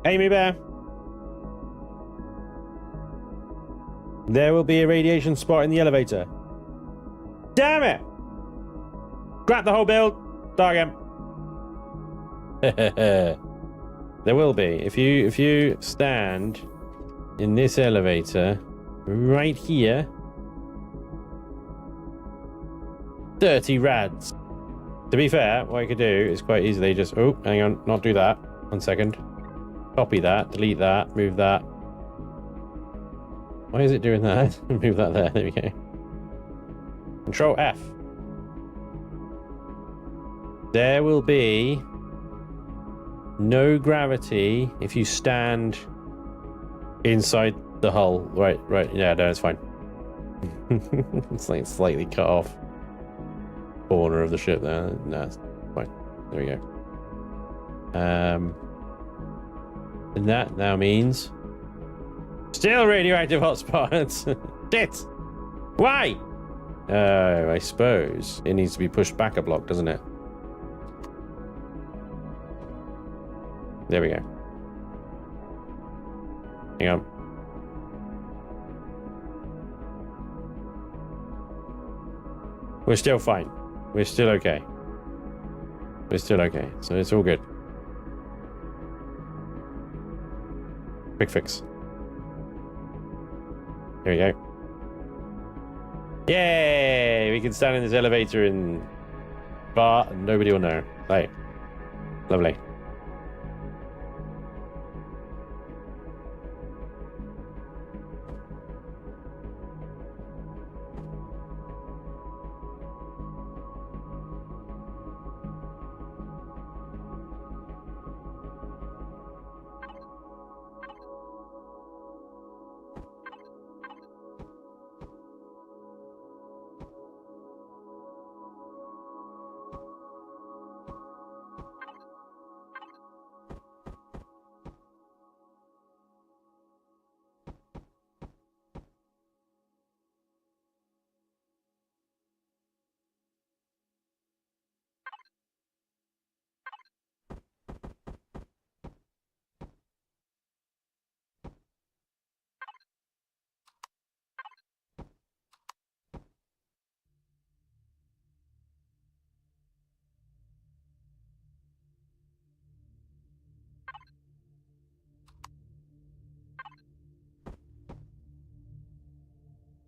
Amy Bear. There will be a radiation spot in the elevator. Damn it! Scrap the whole build. Start again. There will be. If you stand in this elevator right here. 30 rads. To be fair, what I could do is quite easily just... Oh, hang on. Not do that. 1 second. Copy that. Delete that. Move that. Why is it doing that? Move that there. There we go. Control F. There will be no gravity if you stand inside the hull. Right. Yeah, no, it's fine. It's like slightly cut off corner of the ship there. No, it's fine. There we go. And that now means still radioactive hotspots. Shit! Why? I suppose it needs to be pushed back a block, doesn't it? There we go. Hang on. We're still fine. We're still okay. We're still okay. So it's all good. Quick fix. There we go. Yay! We can stand in this elevator in bar and nobody will know. Right. Lovely.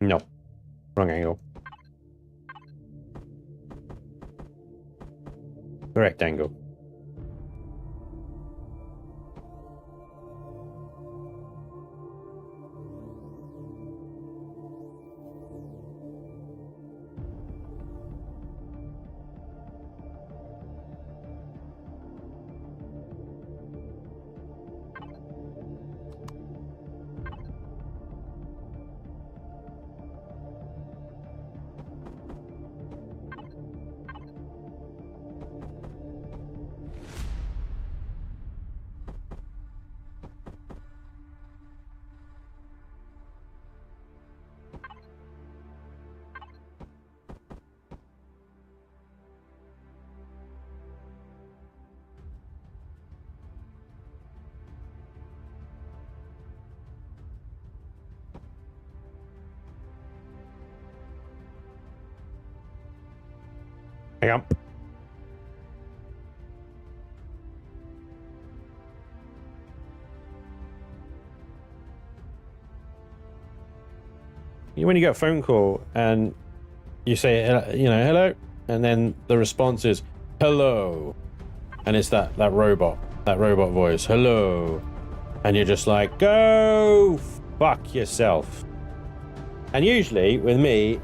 No. Wrong angle. Correct angle. Hang on. When you get a phone call and you say, you know, hello, and then the response is hello, and it's that robot voice, hello, and you're just like, go fuck yourself. And usually with me,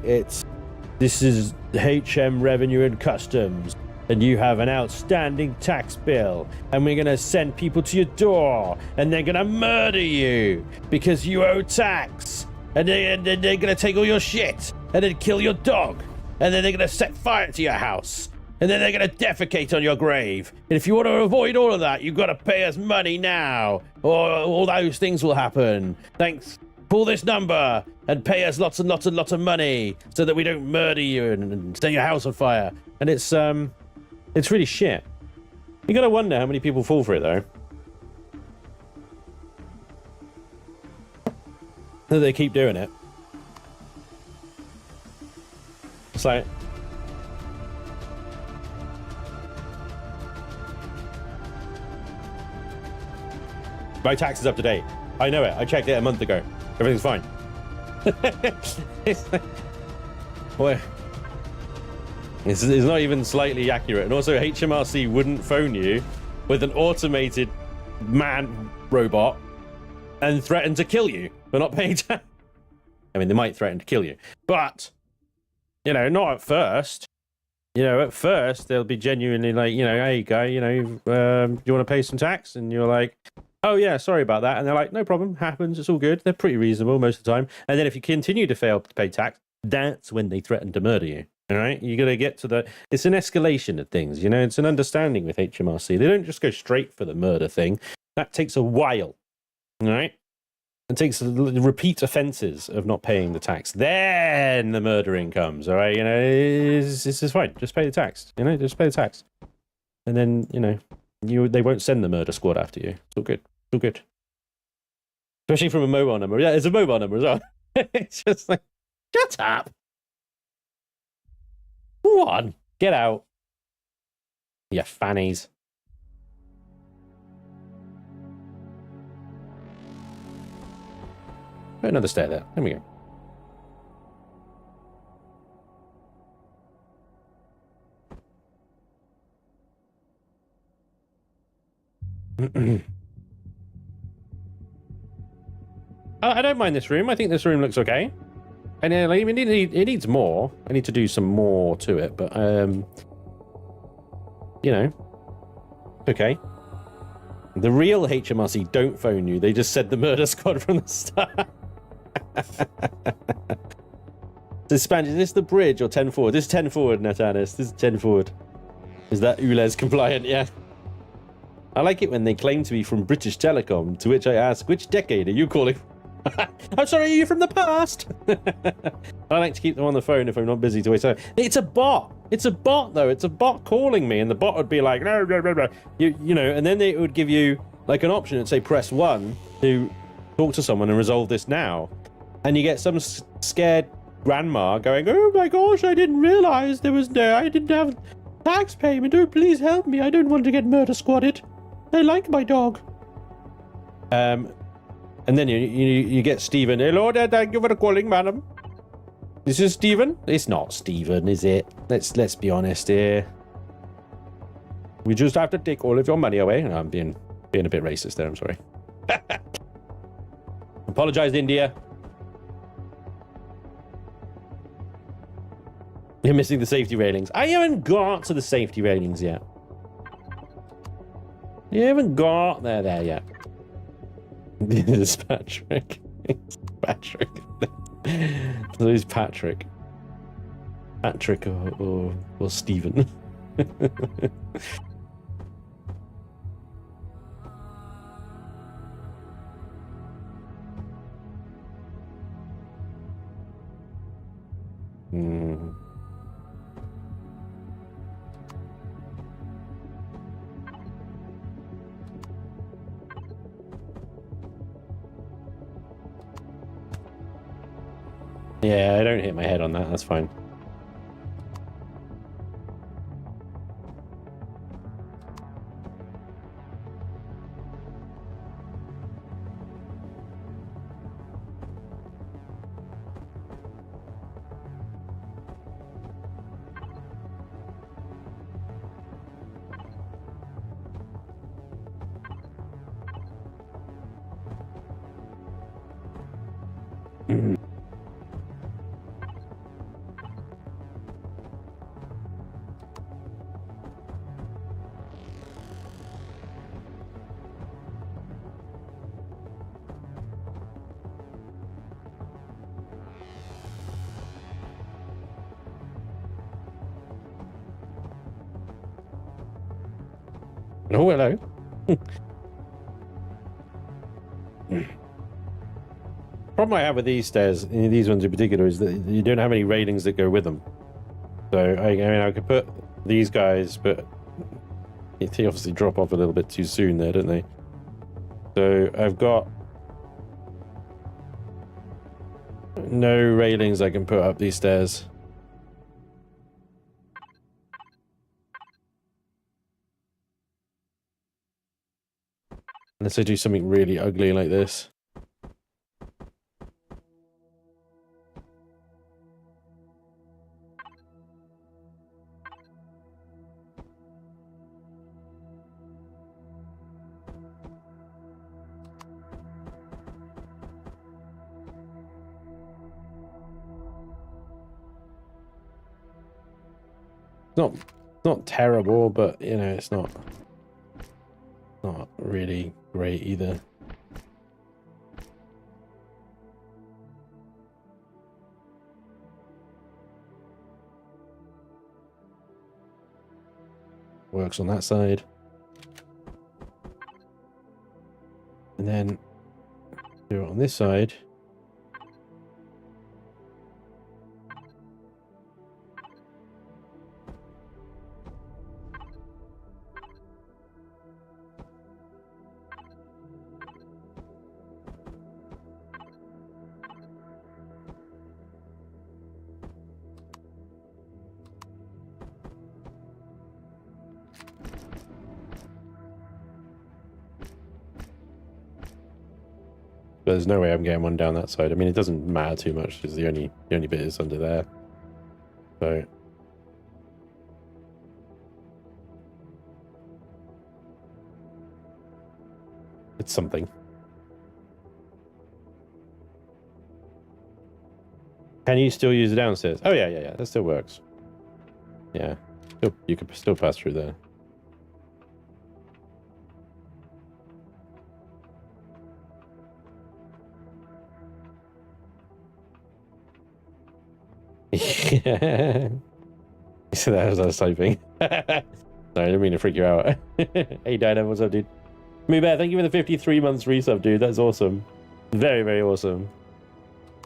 this is HM Revenue and Customs, and you have an outstanding tax bill, and we're gonna send people to your door, and they're gonna murder you because you owe tax. And they're gonna take all your shit, and then kill your dog, and then they're gonna set fire to your house, and then they're gonna defecate on your grave. And if you want to avoid all of that, you've got to pay us money now, or all those things will happen. Thanks. Call this number and pay us lots and lots and lots of money so that we don't murder you and set your house on fire. And it's really shit. You gotta wonder how many people fall for it though. They keep doing it. It's like, my tax is up to date. I know it. I checked it a month ago. Everything's fine. Well, it's not even slightly accurate. And also, HMRC wouldn't phone you with an automated man robot and threaten to kill you for not paying tax. I mean, they might threaten to kill you, but, you know, not at first. You know, at first, they'll be genuinely like, you know, hey, guy, you know, do you want to pay some tax? And you're like, oh, yeah, sorry about that. And they're like, no problem, happens, it's all good. They're pretty reasonable most of the time. And then if you continue to fail to pay tax, that's when they threaten to murder you. All right, you got to get to it's an escalation of things, you know, it's an understanding with HMRC. They don't just go straight for the murder thing. That takes a while. All right, it takes repeat offenses of not paying the tax. Then the murdering comes. All right, you know, this is fine. Just pay the tax. You know, just pay the tax, and then you know, they won't send the murder squad after you. It's all good. It's all good. Especially from a mobile number. Yeah, it's a mobile number as well. It's just like, shut up. Go on, get out. You fannies. Put another stair there. There we go. I don't mind this room. I think this room looks okay. And like, it needs more. I need to do some more to it, but you know, okay. The real HMRC don't phone you. They just said the murder squad from the start. So Spanj, is this the bridge or 10 forward? This is 10 forward, Natanis. This is 10 forward. Is that ULEZ compliant? Yeah. I like it when they claim to be from British Telecom, to which I ask, which decade are you calling? I'm sorry, are you from the past? I like to keep them on the phone if I'm not busy to waste time. It's a bot. It's a bot, though. It's a bot calling me, and the bot would be like, no, no, no, no. You know, and then it would give you like an option and say, press 1 to talk to someone and resolve this now. And you get some scared grandma going, oh my gosh, I didn't realize I didn't have tax payment. Oh, please help me. I don't want to get murder squadded. I like my dog. And then you get Stephen. Hello there, thank you for calling, madam. This is Stephen? It's not Stephen, is it? Let's be honest here. We just have to take all of your money away. No, I'm being a bit racist there, I'm sorry. Apologize, India. You're missing the safety railings. I haven't got to the safety railings yet. You haven't got there yet. This is Patrick. It's Patrick. So who's Patrick? Patrick or Stephen. Yeah, I don't hit my head on that. That's fine. Oh, hello. Problem I have with these stairs, these ones in particular, is that you don't have any railings that go with them. So I mean, I could put these guys, but they obviously drop off a little bit too soon there, don't they? So I've got no railings I can put up these stairs. Unless I do something really ugly like this. Not terrible, but you know, it's not really great either. Works on that side. And then do it on this side. But there's no way I'm getting one down that side. I mean, it doesn't matter too much because the only bit is under there. So it's something. Can you still use the downstairs? Oh yeah, that still works. Yeah, you could still pass through there. Yeah. So that was I was typing. Sorry, I didn't mean to freak you out. Hey Dino, what's up, dude? Bear, thank you for the 53 months resub, dude. That's awesome. Very, very awesome.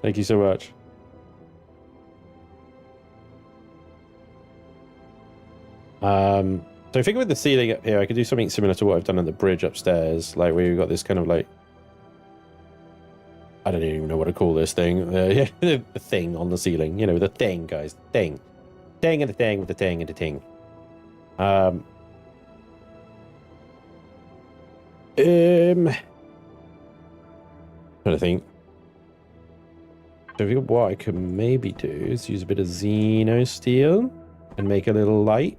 Thank you so much. So I figure with the ceiling up here, I could do something similar to what I've done on the bridge upstairs, like where you've got this kind of like, I don't even know what to call this thing. The thing on the ceiling, you know, the thing, guys, the thing. Thing and the thing with the thing and the thing. Trying to think. So what I could maybe do is use a bit of Xeno steel and make a little light.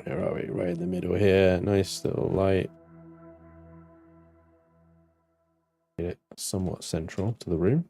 Where are we? Right in the middle here. Nice little light. Get it somewhat central to the room.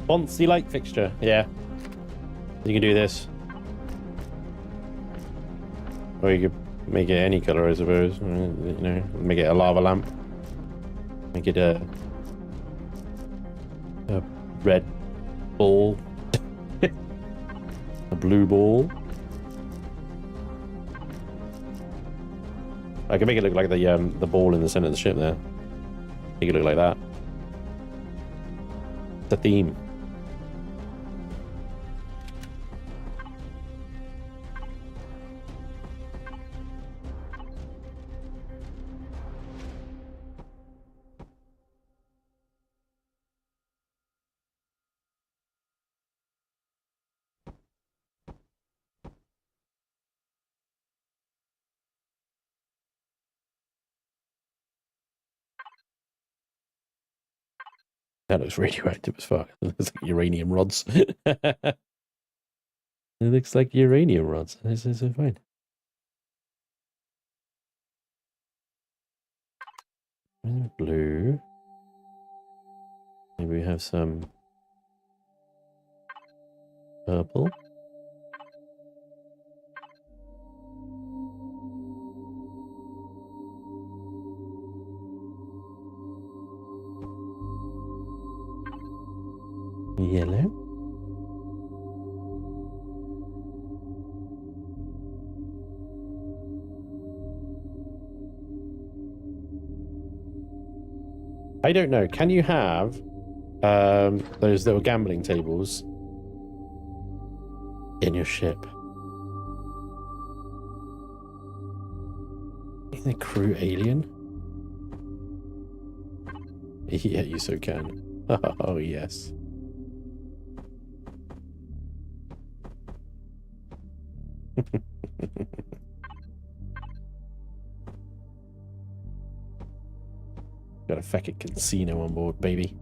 Fancy light fixture. Yeah. You can do this. Or you could make it any color, I suppose. You know, make it a lava lamp. Make it a red ball. A blue ball. I can make it look like the ball in the center of the ship there. Make it look like that. The theme. That looks radioactive as fuck. It looks like uranium rods. It looks like uranium rods. This is fine. Blue. Maybe we have some purple. Yellow. I don't know. Can you have those little gambling tables in your ship? Is the crew alien? Yeah, you so can. Oh, yes. Got a fucking casino on board, baby.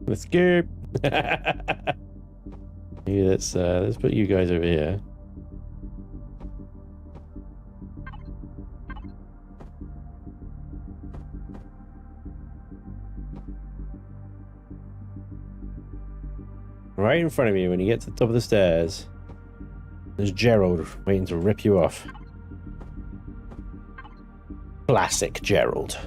Let's go. Yeah, let's put you guys over here. Right in front of you, when you get to the top of the stairs, there's Gerald waiting to rip you off. Classic Gerald.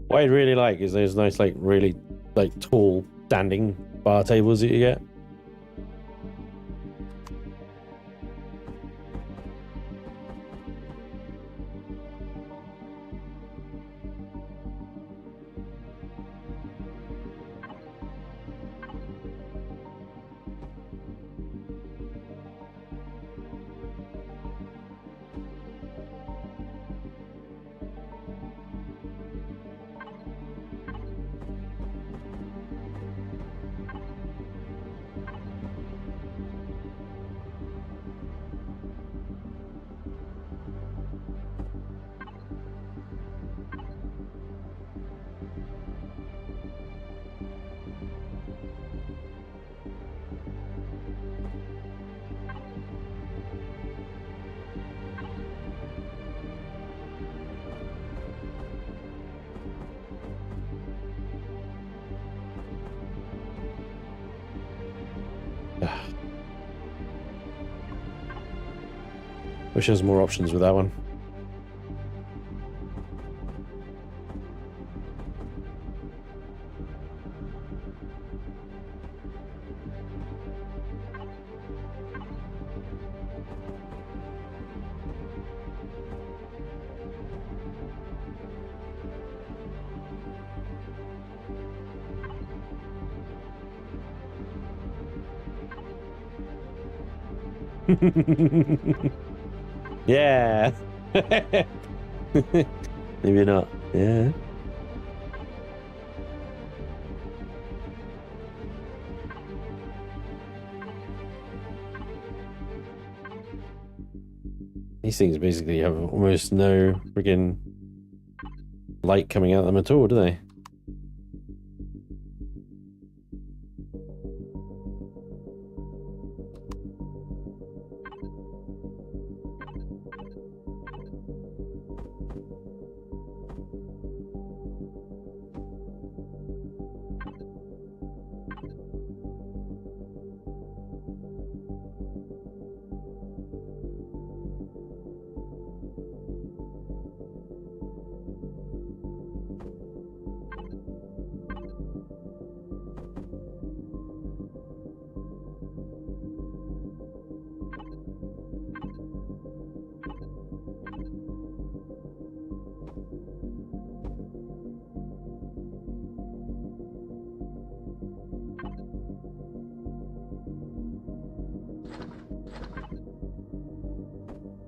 What I really like is those nice, like, really, like, tall, standing bar tables that you get. Wish there was more options with that one. Yeah. Maybe not. Yeah. These things basically have almost no friggin' light coming out of them at all, do they?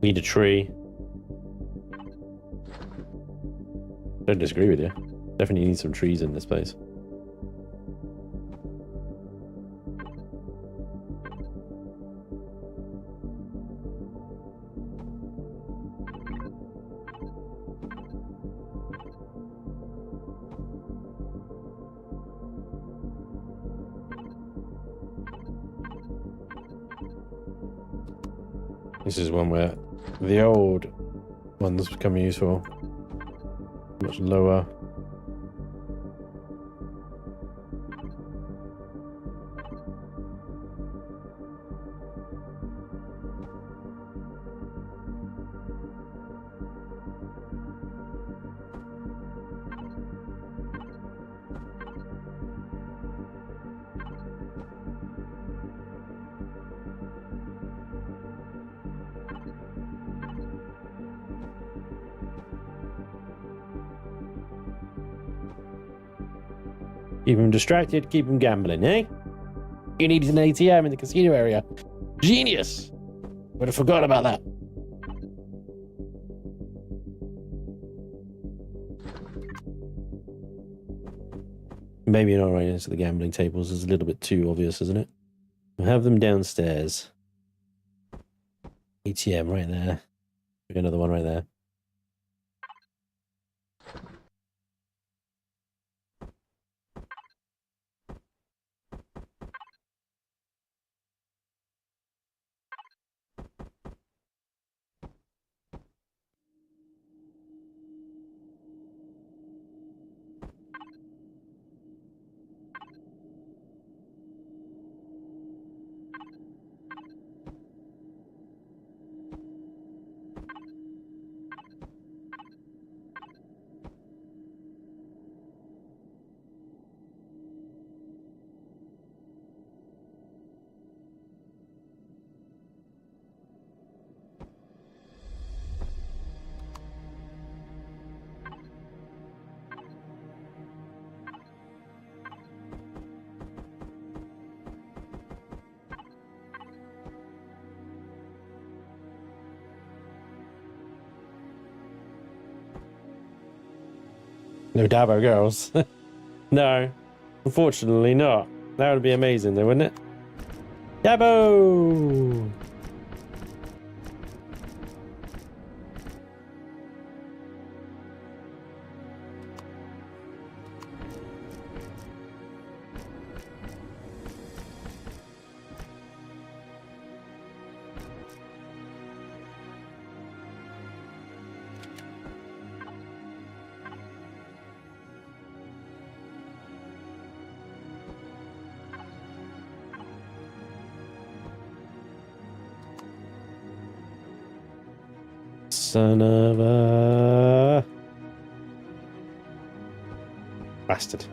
Need a tree. Don't disagree with you. Definitely need some trees in this place. This is one where the old ones become useful. Much lower. Keep them distracted, keep them gambling, eh? You needed an ATM in the casino area. Genius! Would have forgot about that. Maybe not right into the gambling tables is a little bit too obvious, isn't it? We'll have them downstairs. ATM right there. Another one right there. No Dabo girls. No, unfortunately not. That would be amazing though, wouldn't it? Dabo! Son of a bastard.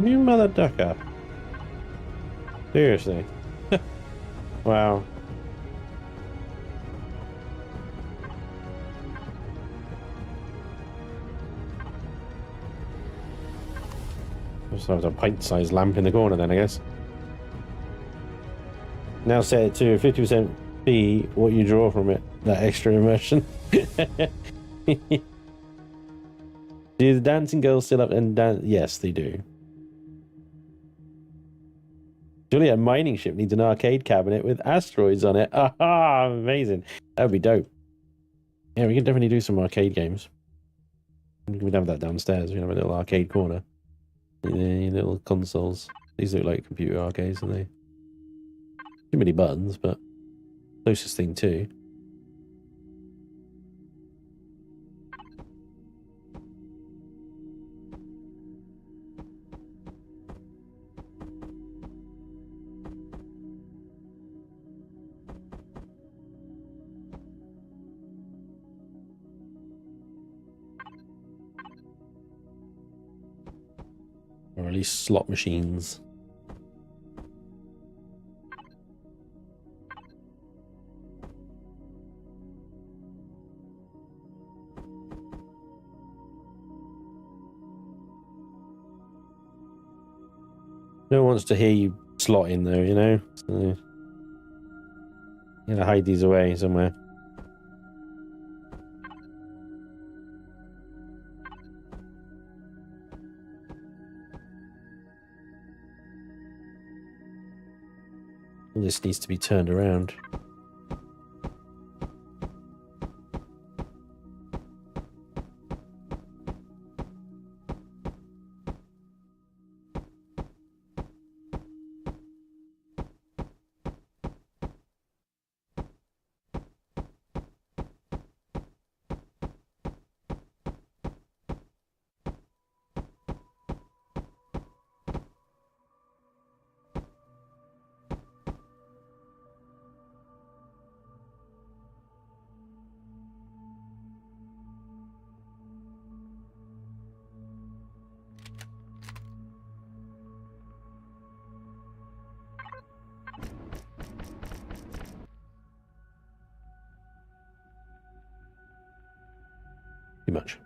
You mother ducker. Seriously. Wow. Just have a pint-sized lamp in the corner then, I guess. Now set it to 50% be what you draw from it. That extra immersion. Do the dancing girls still up and dance? Yes, they do. Surely a mining ship needs an arcade cabinet with asteroids on it. Aha! Amazing. That would be dope. Yeah, we can definitely do some arcade games. We'd have that downstairs. We can have a little arcade corner. Yeah, little consoles. These look like computer arcades, don't they? Too many buttons, but closest thing too. Or at least slot machines. No one wants to hear you slotting though, you know? So, you gotta hide these away somewhere. All this needs to be turned around. Too much.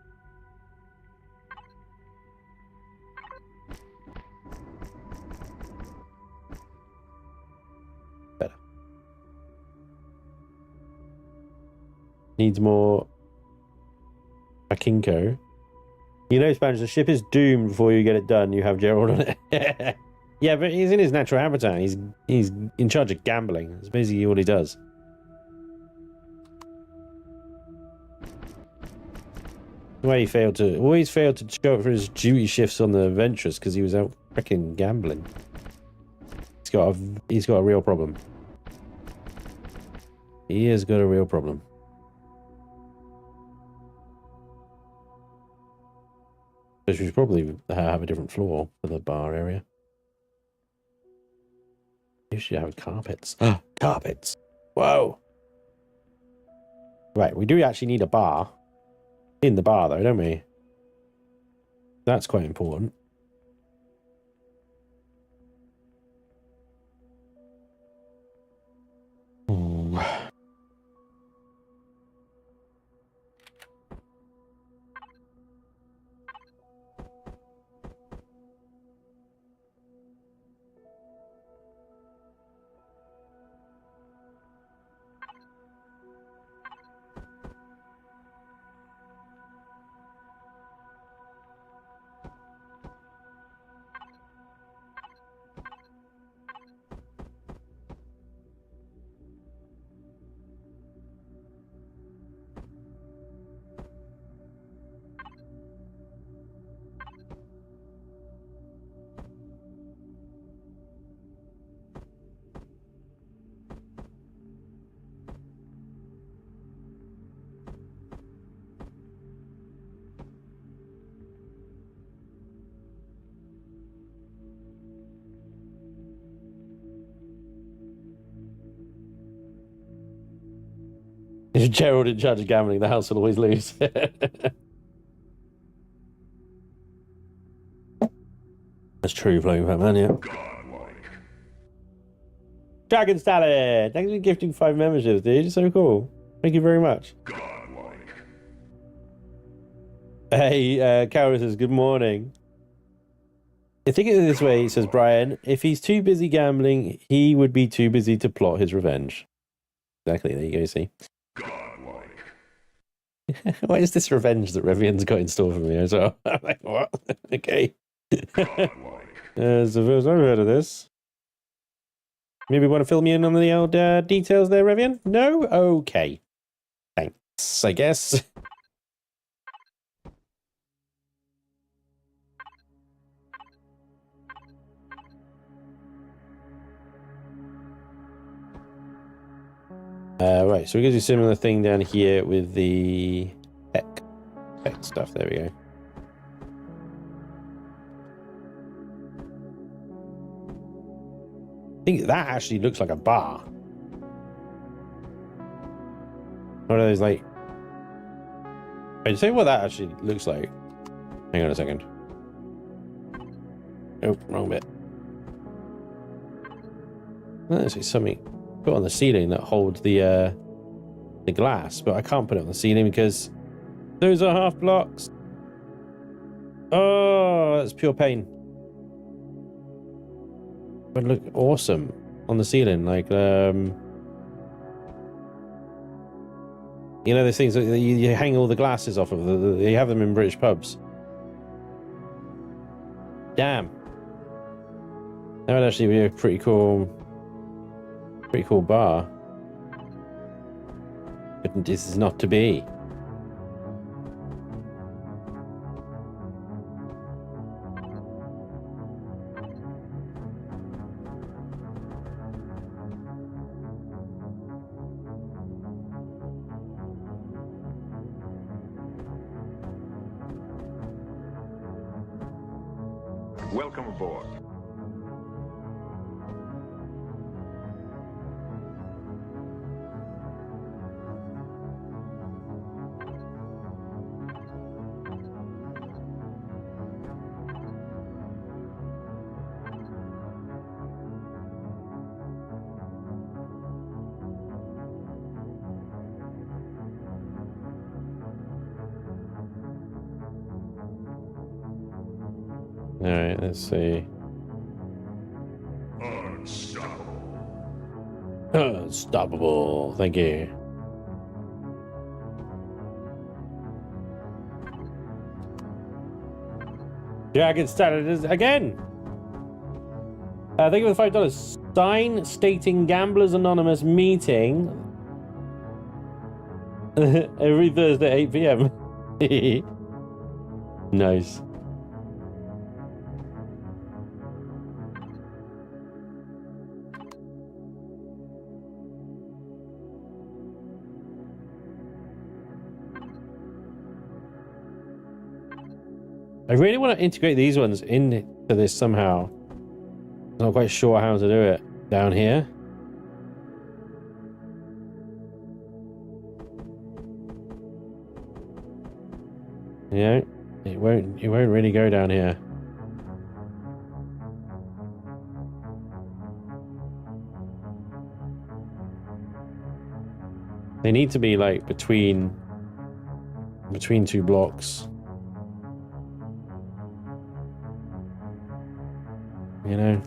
Better. Needs more Akinko. You know, Spanj, the ship is doomed before you get it done. You have Gerald on it. Yeah, but he's in his natural habitat. He's in charge of gambling. That's basically what he does. Why he always failed to show up for his duty shifts on the Ventress because he was out freaking gambling. He's got a real problem. He has got a real problem. So we should probably have a different floor for the bar area. You should have carpets. Carpets. Whoa. Right, we do actually need a bar. In the bar though, don't we? That's quite important. Ooh. If Gerald in charge of gambling, the house will always lose. That's true, Flaming Fat Man, yeah. Dragon Stalin! Thanks for gifting 5 memberships, dude. You're so cool. Thank you very much. Hey, Carol says, good morning. I think it this way, says Brian. If he's too busy gambling, he would be too busy to plot his revenge. Exactly, there you go, see. What is this revenge that Revian's got in store for me as well? I'm like, what? Okay. It's the first I've heard of this. Maybe want to fill me in on the old details there, Revian? No? Okay. Thanks, I guess. Right, so we're going to do a similar thing down here with the tech stuff. There we go. I think that actually looks like a bar. What are those like? Wait, tell you what that actually looks like. Hang on a second. Oh, wrong bit. There's something put on the ceiling that holds the glass, but I can't put it on the ceiling because those are half blocks. Oh, that's pure pain. Would look awesome on the ceiling, like you know those things that you hang all the glasses off of. You have them in British pubs. Damn, that would actually be a pretty cool bar. But this is not to be. Welcome aboard. All right, let's see. Unstoppable. Thank you. Yeah, I get started again. Thank you for the $5. Sign stating Gamblers Anonymous meeting every Thursday at 8 p.m. Nice. I really want to integrate these ones into this somehow. Not quite sure how to do it down here. Yeah, it won't really go down here. They need to be like between two blocks. You know?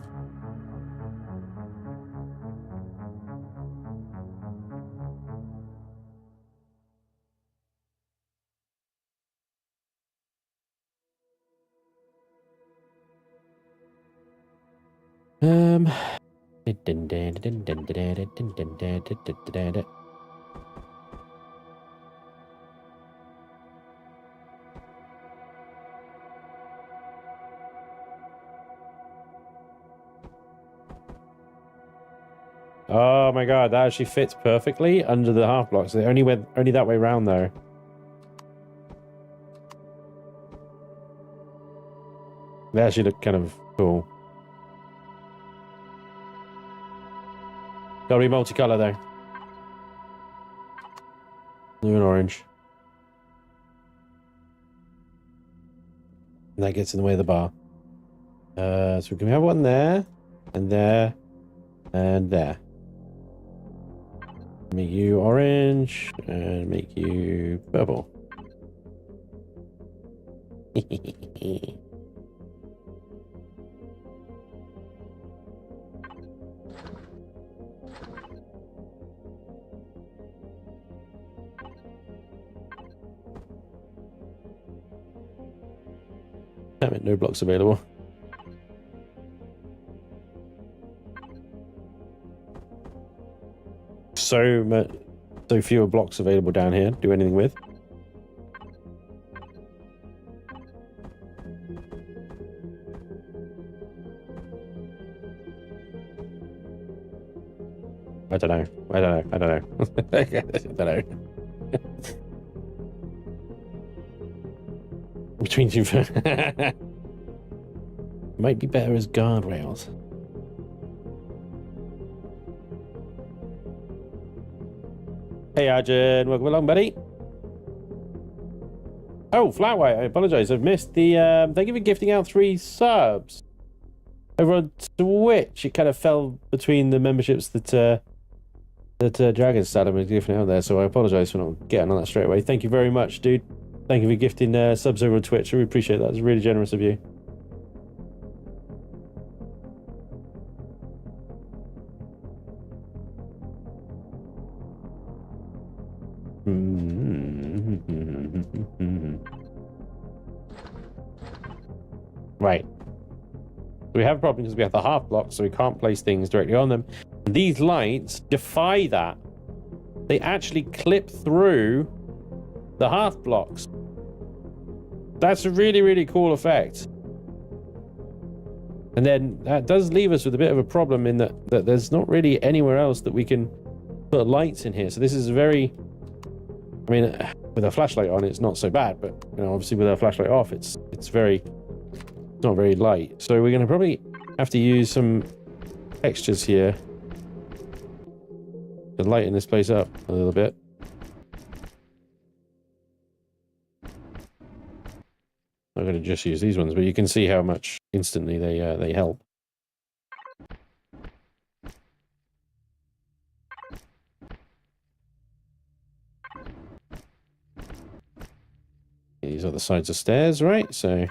Oh my god, that actually fits perfectly under the half blocks. They only went that way around though. They actually look kind of cool. Gotta be multicolor though. Blue and orange. And that gets in the way of the bar. So we can have one there, and there, and there. Make you orange, and make you purple. Damn it, no blocks available. So fewer blocks available down here. Do anything with? I don't know. I don't know. I don't know. Between two... Might be better as guardrails. Hey Arjun, welcome along, buddy. Oh, Flatwhite, I apologize. I've missed the... thank you for gifting out 3 subs. Over on Twitch, it kind of fell between the memberships that Dragon started with gifting out there, so I apologize for not getting on that straight away. Thank you very much, dude. Thank you for gifting subs over on Twitch. I really appreciate that. It's really generous of you. Right. We have a problem because we have the half blocks, so we can't place things directly on them. These lights defy that. They actually clip through the half blocks. That's a really, really cool effect. And then that does leave us with a bit of a problem in that there's not really anywhere else that we can put lights in here. So this is very... I mean, with a flashlight on, it's not so bad, but you know, obviously with our flashlight off, it's not very light. So we're going to probably have to use some textures here to lighten this place up a little bit. I'm going to just use these ones, but you can see how much instantly they help. These are the sides of stairs, right? So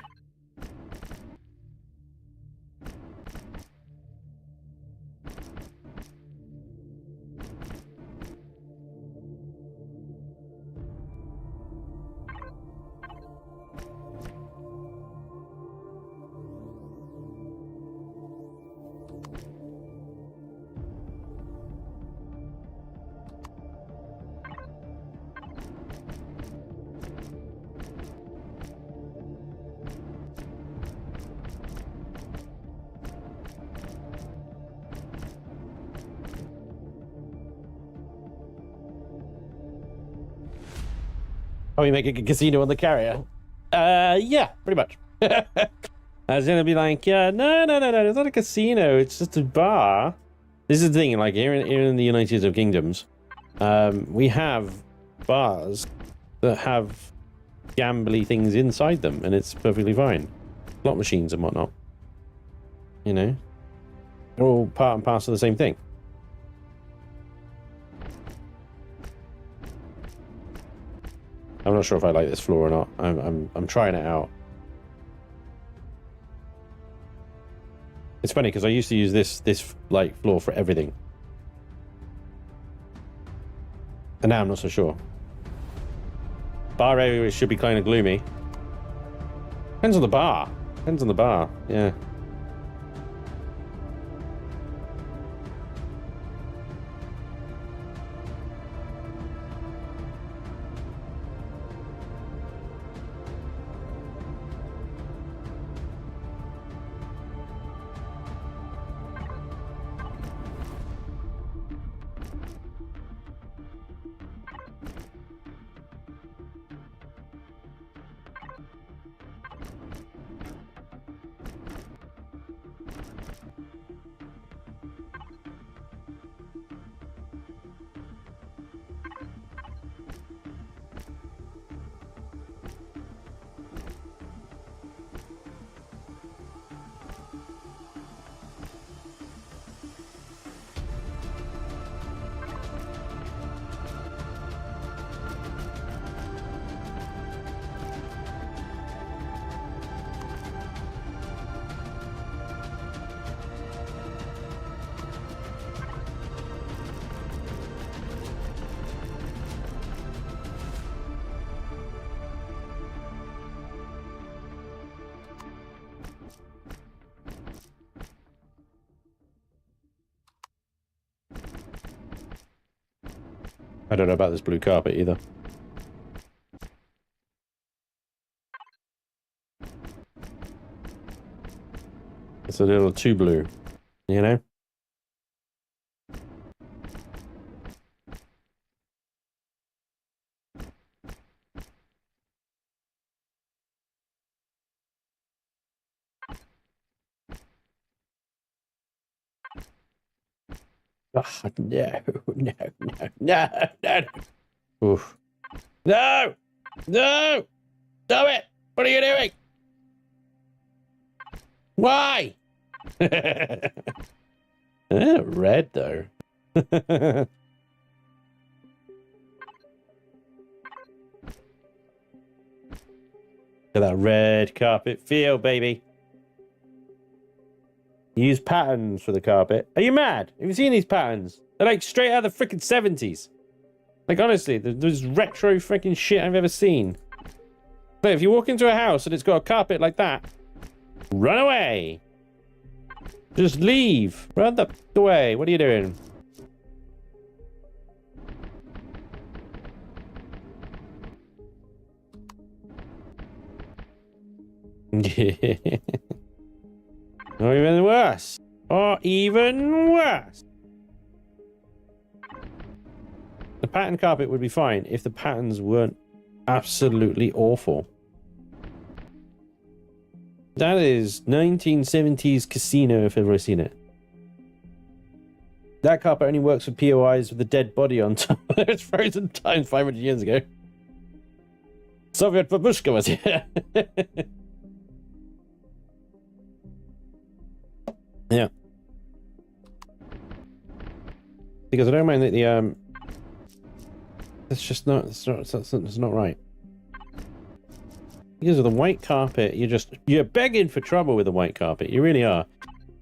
oh, you make a casino on the carrier? Yeah, pretty much. I was gonna be like, yeah, no, it's not a casino, it's just a bar. This is the thing, like, here in the United Kingdoms, we have bars that have gambly things inside them, and it's perfectly fine. Slot machines and whatnot. You know? They're all part and parcel of the same thing. I'm not sure if I like this floor or not. I'm trying it out. It's funny because I used to use this like floor for everything, and now I'm not so sure. Bar area should be kind of gloomy. Depends on the bar. Depends on the bar. Yeah. I don't know about this blue carpet either. It's a little too blue, you know? Oh, no, no, no, no, no. Oof. No! No! Stop it! What are you doing? Why? Red, though. Look at that red carpet feel, baby. Use patterns for the carpet. Are you mad? Have you seen these patterns? They're like straight out of the freaking 70s. Like, honestly, there's retro freaking shit I've ever seen. But if you walk into a house and it's got a carpet like that, run away. Just leave. Run the away. What are you doing? Or even worse. Or even worse. The pattern carpet would be fine if the patterns weren't absolutely awful. That is 1970s casino if I've ever seen it. That carpet only works for POIs with a dead body on top. It's frozen time 500 years ago. Soviet babushka was here. Yeah. Because I don't mind that the it's just not it's not right. Because of the white carpet, you're begging for trouble with the white carpet. You really are. I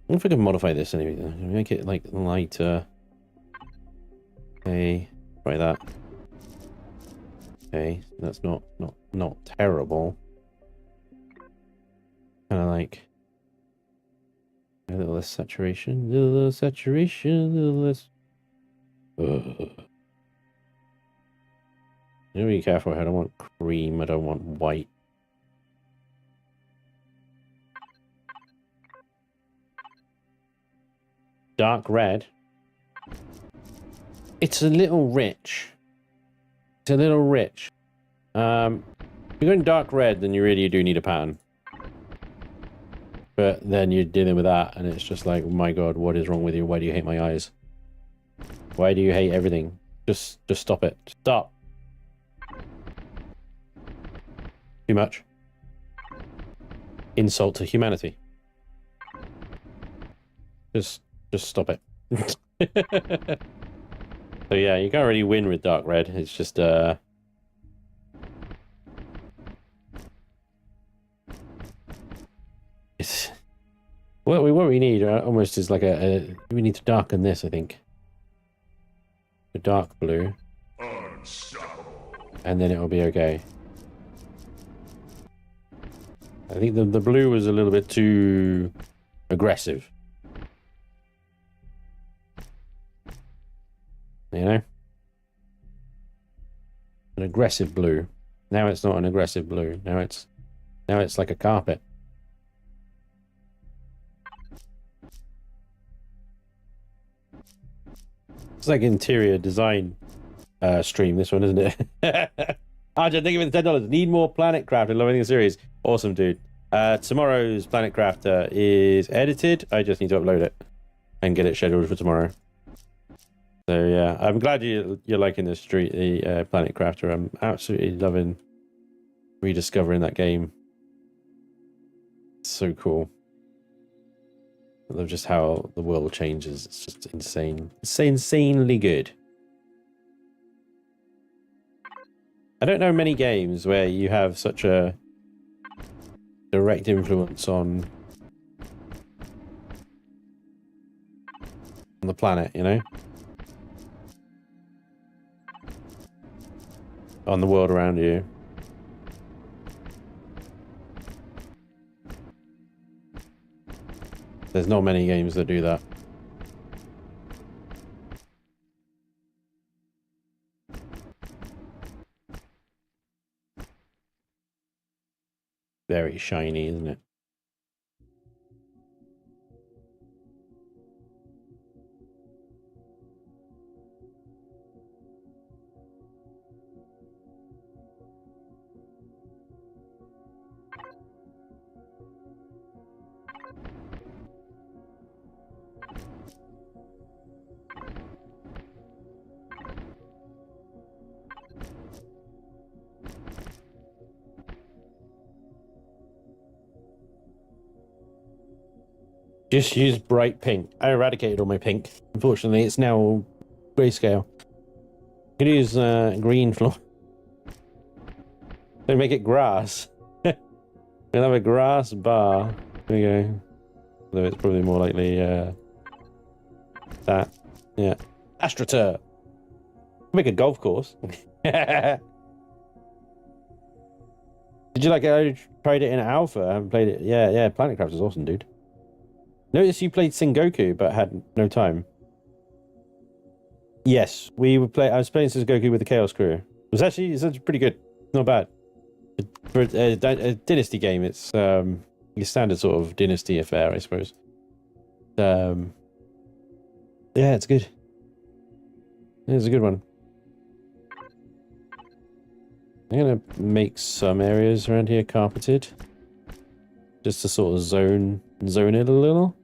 wonder if I can modify this anyway. Make it like lighter. Okay, try that. Okay, that's not terrible. Kind of like a little less saturation, a little saturation, a little less. You know, be careful. I don't want cream. I don't want white. Dark red. It's a little rich. It's a little rich. If you're going dark red, then you really do need a pattern. But then you're dealing with that, and it's just like, oh my god, what is wrong with you? Why do you hate my eyes? Why do you hate everything? Just stop it. Stop. Too much. Insult to humanity. Just stop it. So yeah, you can't really win with dark red. It's just it's what we need almost is like we need to darken this, I think. A dark blue. And then it'll be okay. I think the blue was a little bit too aggressive. You know? An aggressive blue. Now it's not an aggressive blue. Now it's like a carpet. It's like interior design stream, this one, isn't it? Arjun, thank you for the $10. Need more Planet Craft and loving the series. Awesome, dude. Tomorrow's Planet Crafter is edited. I just need to upload it and get it scheduled for tomorrow. So yeah, I'm glad you're liking this the Planet Crafter. I'm absolutely loving rediscovering that game. It's so cool. I love just how the world changes. It's just insane. It's insanely good. I don't know many games where you have such a direct influence on the planet, you know? On the world around you. There's not many games that do that. very shiny, isn't it? Just use bright pink. I eradicated all my pink. Unfortunately, it's now grayscale. You could use green floor. They make it grass. We'll have a grass bar. There we go. Although it's probably more likely that. Yeah. AstroTurf. Make a golf course. Did you like it? I tried it in alpha. I haven't played it. Yeah. Planetcraft is awesome, dude. Notice you played Sengoku, but had no time. Yes, I was playing Sengoku with the Chaos Crew. It's actually pretty good. Not bad. For a dynasty game, it's your standard sort of dynasty affair, I suppose. Yeah, it's good. It's a good one. I'm gonna make some areas around here carpeted, just to sort of zone it a little.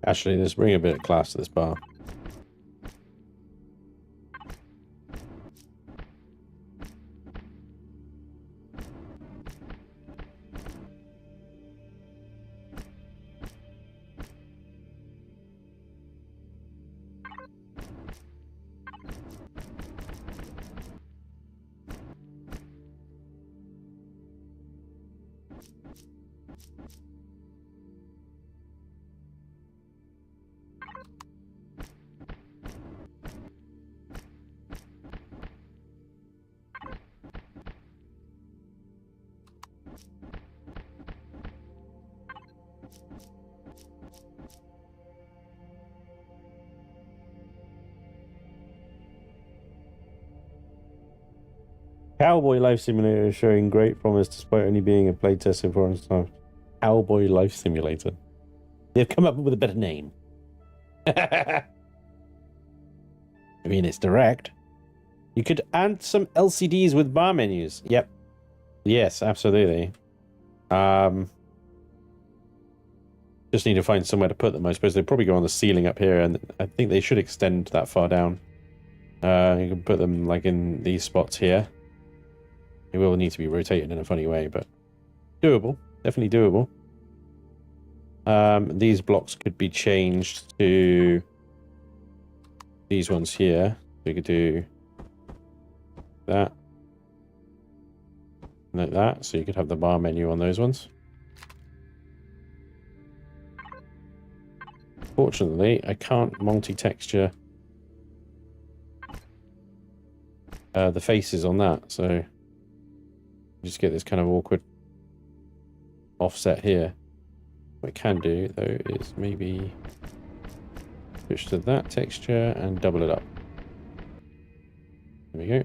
Actually, let's bring a bit of class to this bar. Cowboy Life Simulator is showing great promise despite only being a playtest so far. Cowboy Life Simulator. They've come up with a better name. I mean, it's direct. You could add some LCDs with bar menus. Yep. Yes, absolutely. Just need to find somewhere to put them. I suppose they probably go on the ceiling up here, and I think they should extend that far down. You can put them like in these spots here. It will need to be rotated in a funny way, but doable. Definitely doable. These blocks could be changed to these ones here. We could do that. like that, so you could have the bar menu on those ones. Fortunately, I can't multi-texture the faces on that, so you just get this kind of awkward offset here. What I can do, though, is maybe switch to that texture and double it up. There we go.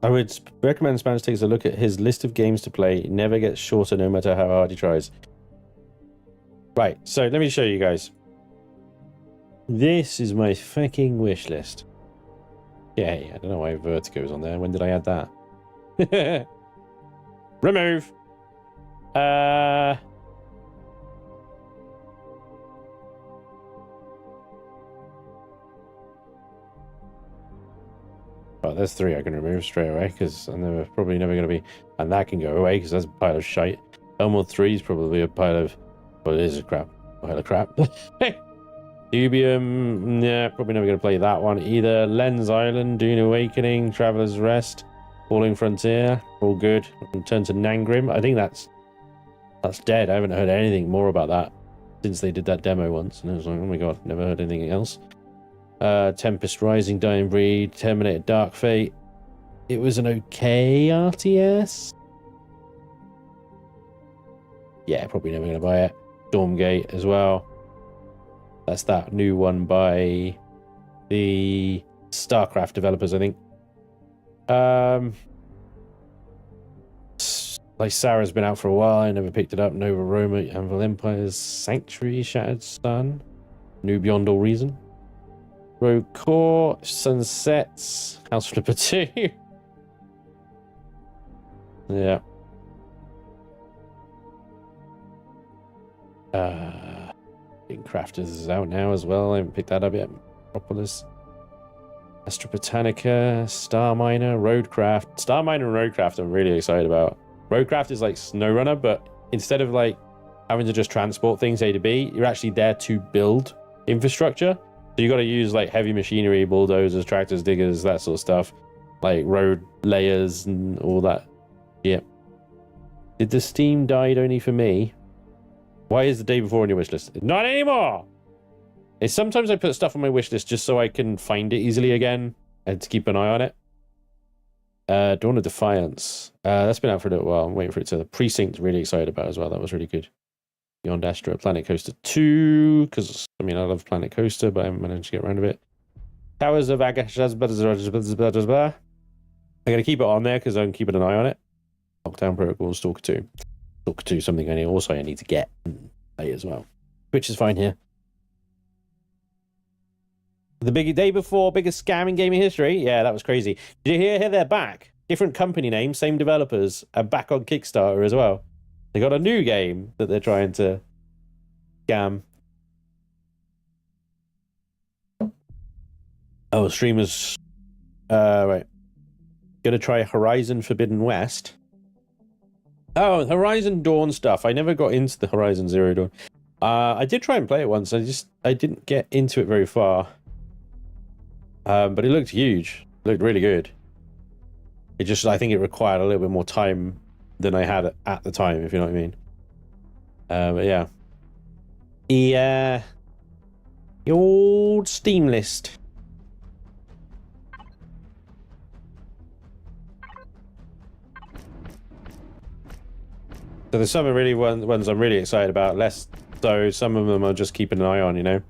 I would recommend Spanj takes a look at his list of games to play. It never gets shorter no matter how hard he tries. Right, so let me show you guys. This is my fucking wish list. Yay, I don't know why Vertigo is on there. When did I add that? Remove. Well, there's 3 I can remove straight away because I'm probably never going to be... And that can go away because that's a pile of shite. Elmwood 3 is probably a pile of... Well, it is a crap. Pile of crap. Dubium... Yeah, probably never going to play that one either. Lens Island, Dune Awakening, Traveler's Rest, Falling Frontier. All good. Turn to Nangrim. I think that's dead. I haven't heard anything more about that since they did that demo once. And I was like, oh my god, never heard anything else. Tempest Rising, Dying Breed, Terminator Dark Fate. It was an okay RTS. Yeah, probably never going to buy it. Stormgate as well. That's that new one by the StarCraft developers, I think. Like Sarah's been out for a while. I never picked it up. Nova Roma, Anvil Empire's Sanctuary, Shattered Sun, New Beyond All Reason, Rogue Core, Sunsets, House Flipper 2. Yeah. Big Crafters is out now as well. I haven't picked that up yet. Metropolis, Astra Botanica, Star Miner, Roadcraft. Star Miner and Roadcraft I'm really excited about. Roadcraft is like SnowRunner, but instead of like having to just transport things A to B, you're actually there to build infrastructure. So you got to use like heavy machinery, bulldozers, tractors, diggers, that sort of stuff, like road layers and all that. Yeah. Did the Steam died only for me? Why is the day before on your wish list? Not anymore! It's sometimes I put stuff on my wish list just so I can find it easily again and to keep an eye on it. Dawn of Defiance. That's been out for a little while. I'm waiting for it to. The Precinct, really excited about as well. That was really good. Beyond Astra, Planet Coaster 2, because, I mean, I love Planet Coaster, but I haven't managed to get around to it. Towers of Agashaz. I gotta keep it on there because I'm keeping an eye on it. Lockdown Protocol, Stalker 2. Stalker 2 something I need to get and play as well. Which is fine here. The big day before, biggest scam in gaming history. Yeah, that was crazy. Did you hear they're back? Different company name, same developers, are back on Kickstarter as well. They got a new game that they're trying to scam. Oh, streamers. Wait. Gonna try Horizon Forbidden West. Oh, Horizon Dawn stuff. I never got into the Horizon Zero Dawn. I did try and play it once. I didn't get into it very far. But it looked huge. It looked really good. I think it required a little bit more time than I had at the time, if you know what I mean. But yeah. The old Steam list. So there's some really ones I'm really excited about, less so some of them are just keeping an eye on, you know.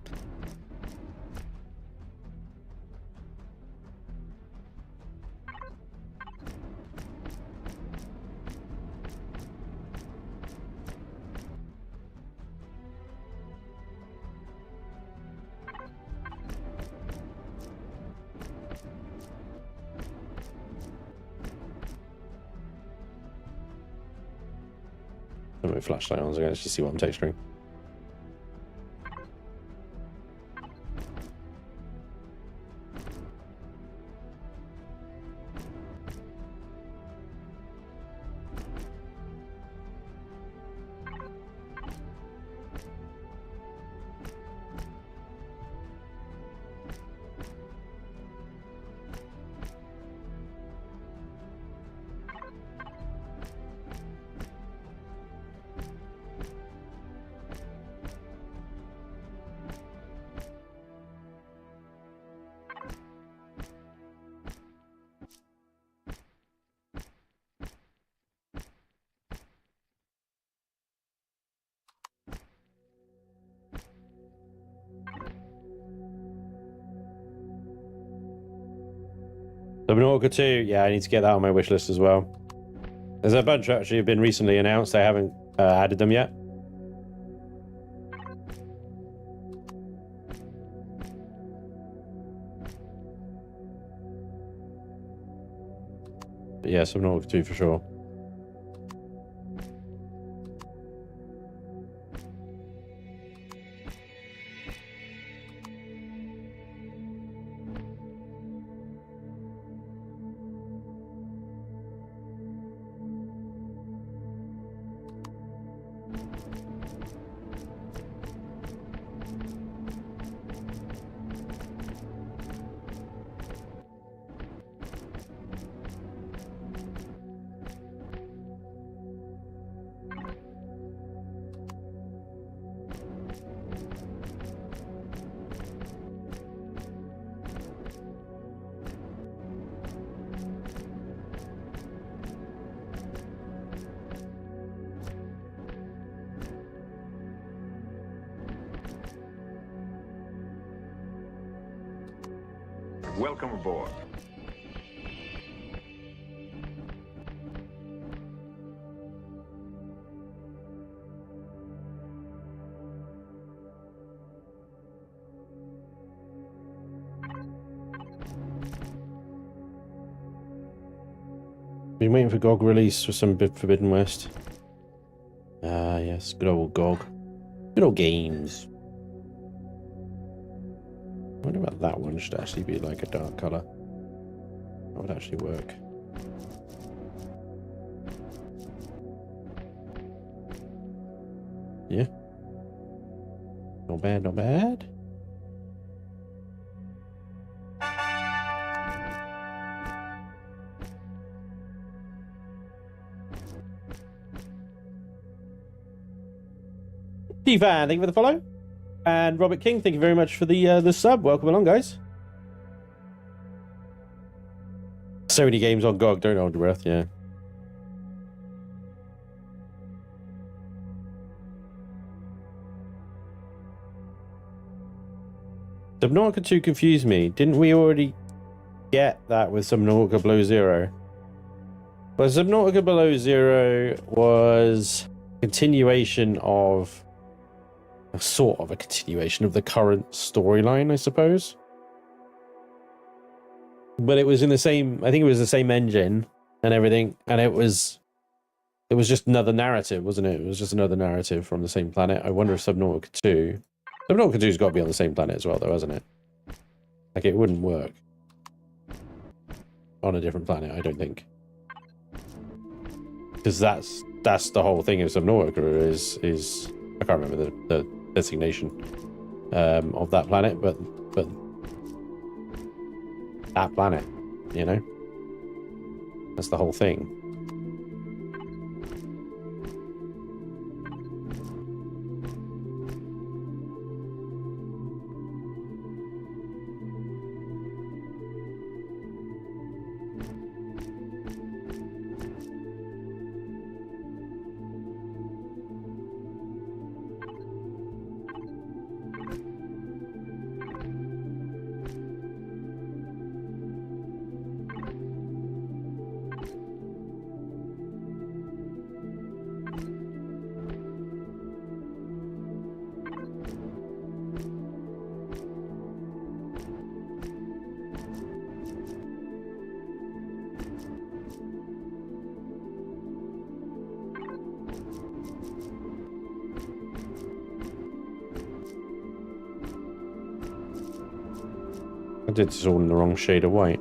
Put my flashlight on so I can actually see what I'm texturing. Subnautica 2, yeah, I need to get that on my wish list as well. There's a bunch actually have been recently announced. I haven't added them yet. But yeah, Subnautica 2 for sure. Welcome aboard. Been waiting for GOG release for some Forbidden West. Ah, yes, good old GOG. Good old games. I wonder about that one should actually be like a dark color. That would actually work. Yeah. Not bad, not bad. D-Fan, thank you for the follow. And Robert King, thank you very much for the sub. Welcome along, guys. So many games on GOG, don't hold your breath, yeah. Subnautica 2 confused me. Didn't we already get that with Subnautica Below Zero? But Subnautica Below Zero was a continuation of... a sort of a continuation of the current storyline, I suppose. But it was in the same... I think it was the same engine and everything. And it was just another narrative, wasn't it? It was just another narrative from the same planet. I wonder if Subnautica 2... Subnautica 2's got to be on the same planet as well, though, hasn't it? Like, it wouldn't work on a different planet, I don't think. Because that's the whole thing of Subnautica is I can't remember the designation of that planet, but that planet, you know? That's the whole thing. I did this all in the wrong shade of white.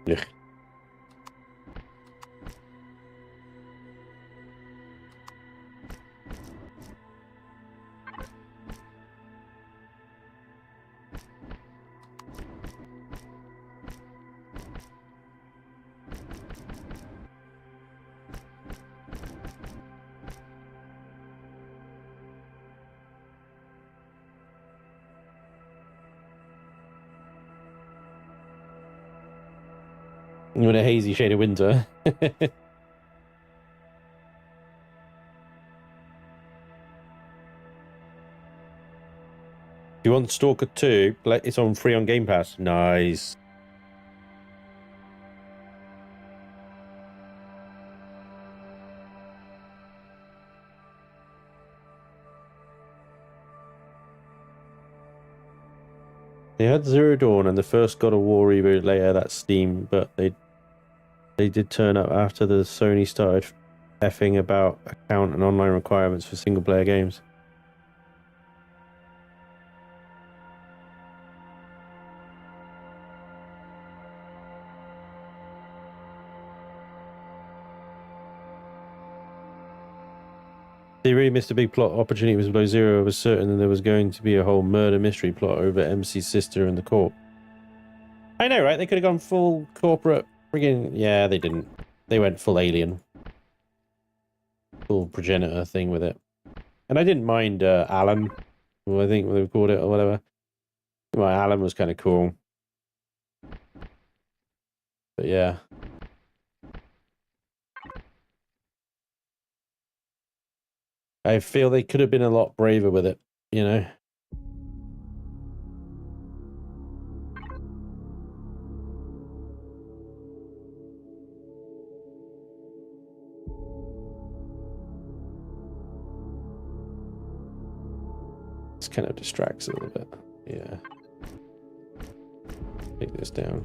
Ugh. With a hazy shade of winter. If you want Stalker 2, it's on free on Game Pass. Nice. They had Zero Dawn and the first God of War reboot later, that's Steam, but they did turn up after the Sony started effing about account and online requirements for single player games. They really missed a big plot opportunity with Below Zero. I was certain that there was going to be a whole murder mystery plot over MC's sister and the corp. I know, right? They could have gone full corporate friggin'... Yeah, they didn't. They went full alien. Full progenitor thing with it. And I didn't mind Alan, who I think they called it, or whatever. Well, Alan was kind of cool. But yeah. I feel they could have been a lot braver with it, you know? This kind of distracts a little bit. Yeah. Take this down.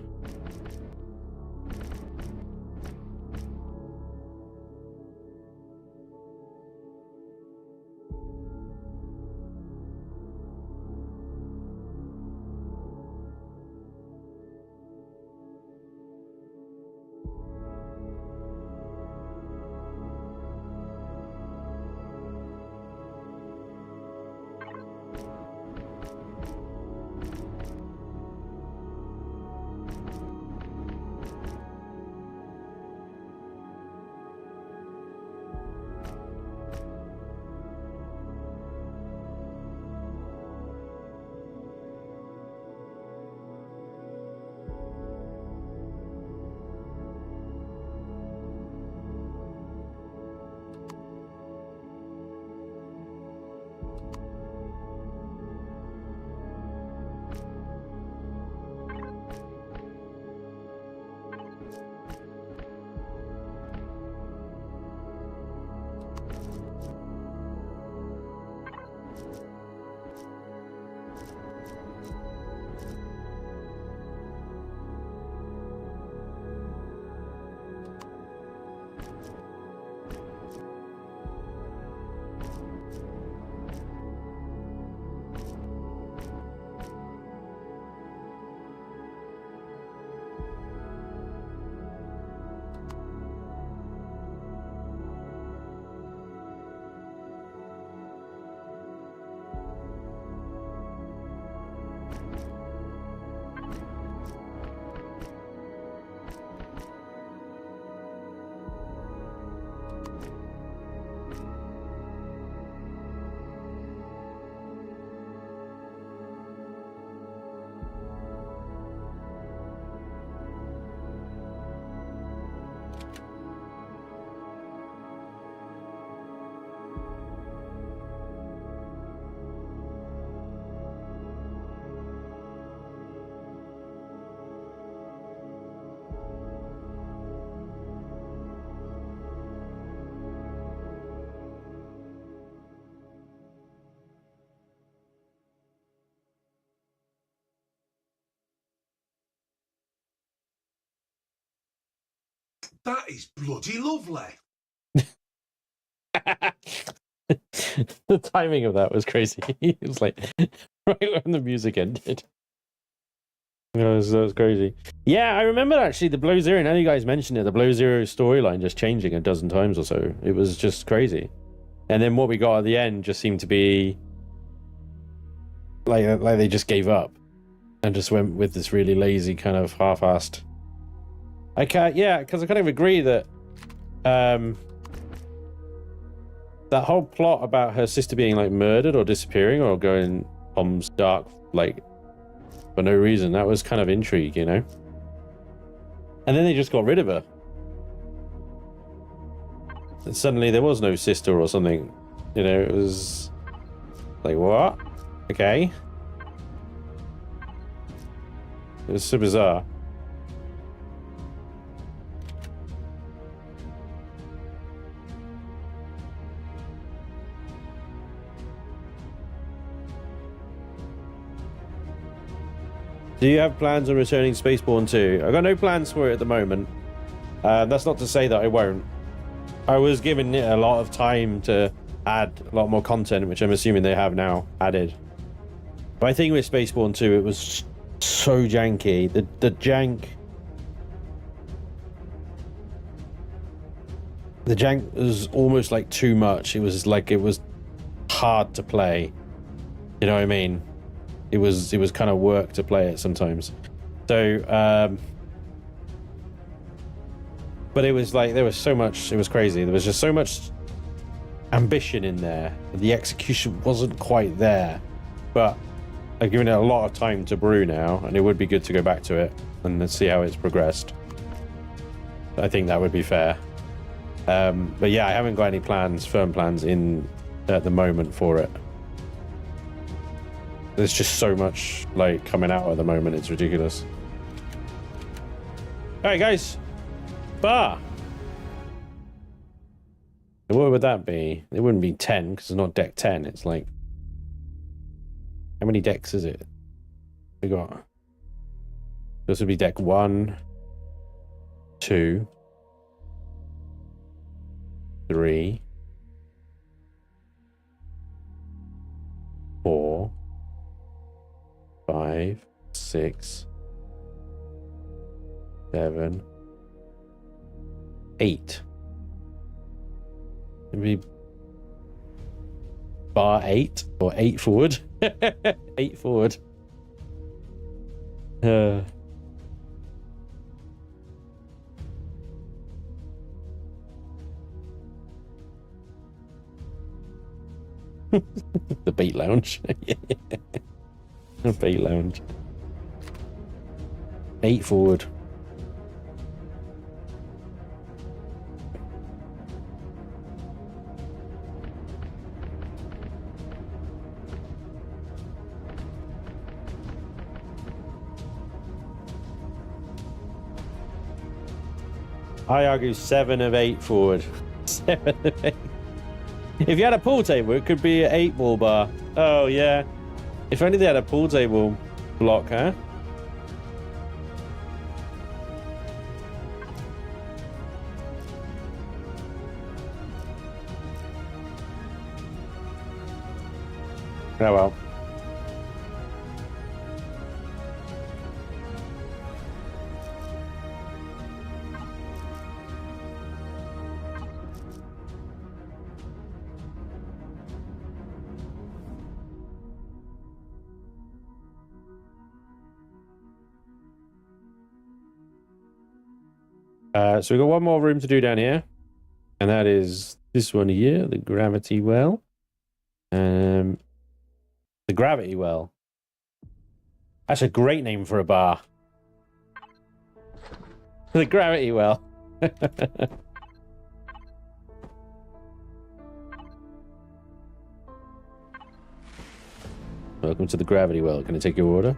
That is bloody lovely. The timing of that was crazy. It was like right when the music ended. That was crazy. Yeah, I remember actually the Below Zero. Now you guys mentioned it, the Below Zero storyline just changing a dozen times or so. It was just crazy. And then what we got at the end just seemed to be like they just gave up and just went with this really lazy kind of half-assed. Yeah, because I kind of agree that that whole plot about her sister being like murdered or disappearing or going Tom's dark like for no reason, that was kind of intrigue, you know? And then they just got rid of her. And suddenly there was no sister or something. You know, it was like, what? Okay. It was so bizarre. Do you have plans on returning Spaceborne 2? I've got no plans for it at the moment. That's not to say that I won't. I was giving it a lot of time to add a lot more content, which I'm assuming they have now added. But I think with Spaceborne 2, it was so janky. The jank... The jank was almost like too much. It was like it was hard to play. You know what I mean? It was kind of work to play it sometimes. So, but it was like there was so much. It was crazy. There was just so much ambition in there. The execution wasn't quite there. But I've given it a lot of time to brew now, and it would be good to go back to it and see how it's progressed. I think that would be fair. But yeah, I haven't got any plans, firm plans in at the moment for it. There's just so much like coming out at the moment, it's ridiculous. Alright guys, bar. What would that be? It wouldn't be 10 because it's not deck 10. It's like, how many decks is it? We got, this would be deck 1, 2, 3, 4, 5, 6, 7, 8. Maybe bar 8 or 8 forward. 8 forward. The bait lounge. The bait lounge. 8 forward. I argue 7 of 8 forward. 7 of 8. If you had a pool table, it could be an 8-ball bar. Oh, yeah. If only they had a pool table block, huh? Oh, well. So we've got one more room to do down here, and that is this one here, the gravity well. The gravity well. That's a great name for a bar. The gravity well. Welcome to the gravity well. Can I take your order?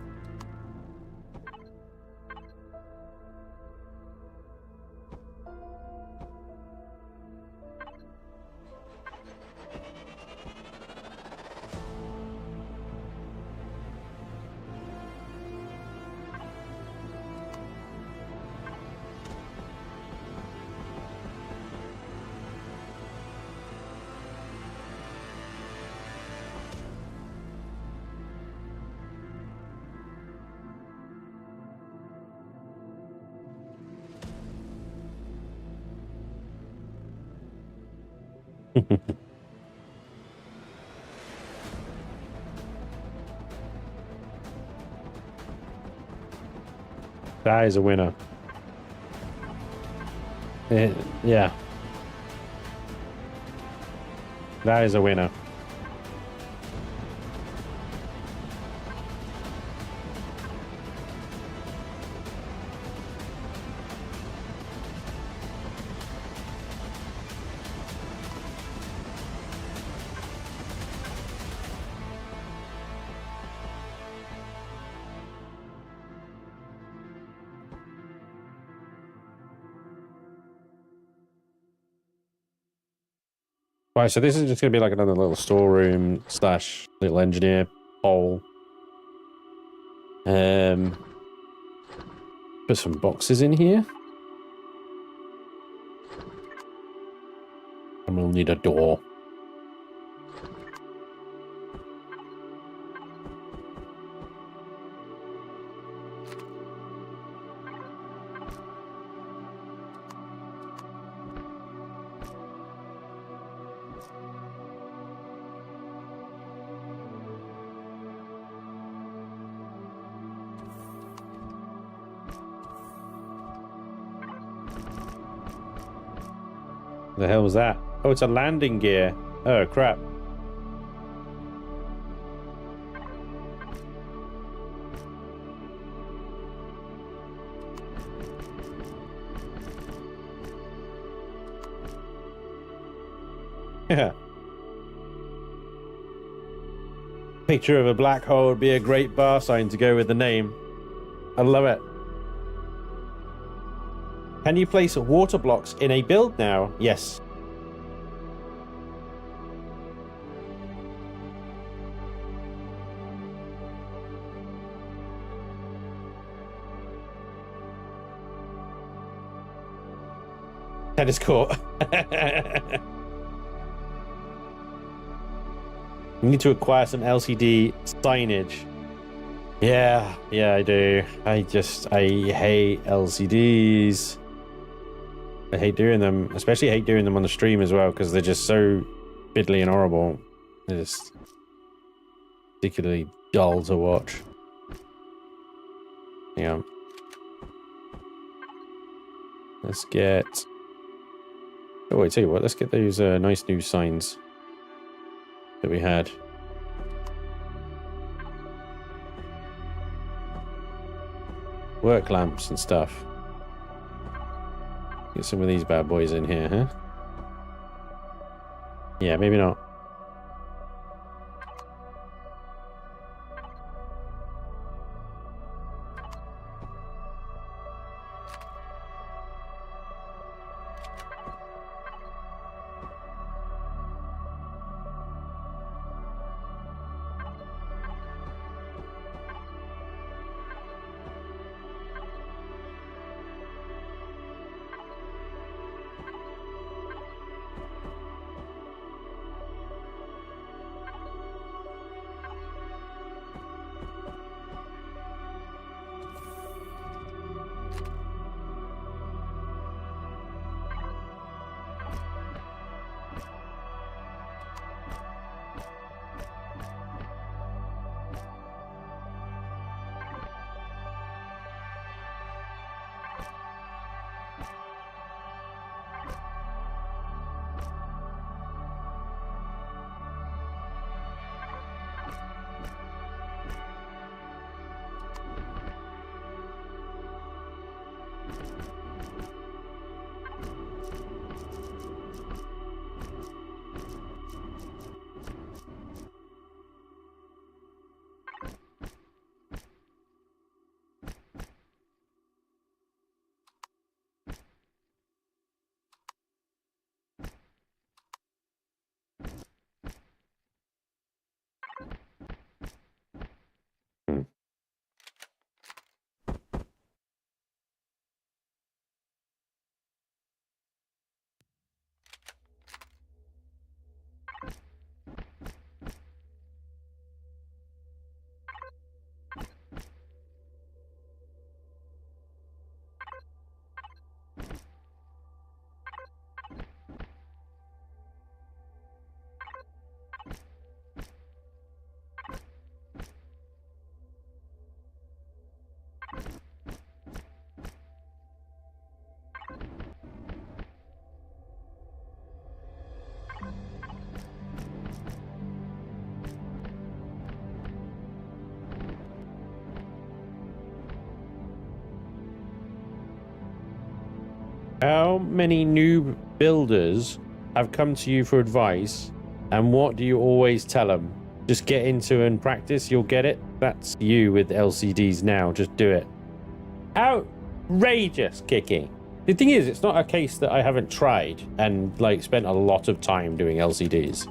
That is a winner. Yeah. That is a winner. Right, so this is just going to be like another little storeroom slash little engineer hole. Put some boxes in here. And we'll need a door. The hell was that? Oh, it's a landing gear. Oh, crap. Yeah. Picture of a black hole would be a great bar sign to go with the name. I love it. Can you place water blocks in a build now? Yes. Tennis court. You need to acquire some LCD signage. Yeah, I do. I hate LCDs. I hate doing them, especially hate doing them on the stream as well, because they're just so fiddly and horrible. They're just particularly dull to watch. Yeah. Let's get... Oh, wait, tell you what, let's get those nice new signs that we had. Work lamps and stuff. Get some of these bad boys in here, huh? Yeah, maybe not. How many new builders have come to you for advice, and what do you always tell them? Just get into and practice, you'll get it. That's you with LCDs now, just do it. Outrageous, Kiki. The thing is, it's not a case that I haven't tried and like spent a lot of time doing LCDs.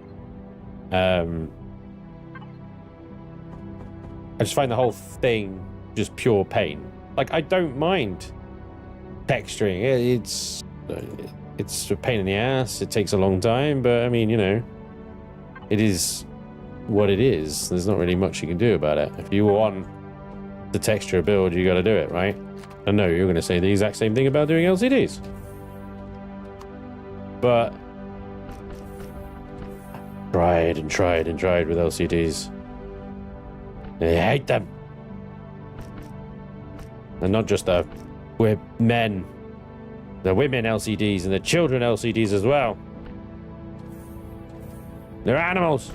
I just find the whole thing just pure pain. Like, I don't mind texturing. It's a pain in the ass. It takes a long time, but I mean, you know, it is what it is. There's not really much you can do about it. If you want the texture build, you got to do it, right? I know you're going to say the exact same thing about doing LCDs, but tried and tried and tried with LCDs. I hate them. And not just we're men, the women LCDs and the children LCDs as well. They're animals.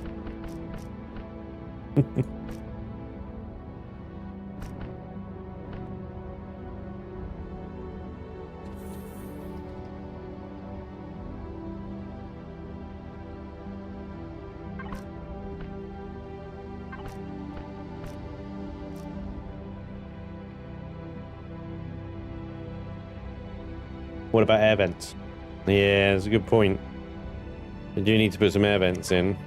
What about air vents? Yeah, that's a good point. I do need to put some air vents in.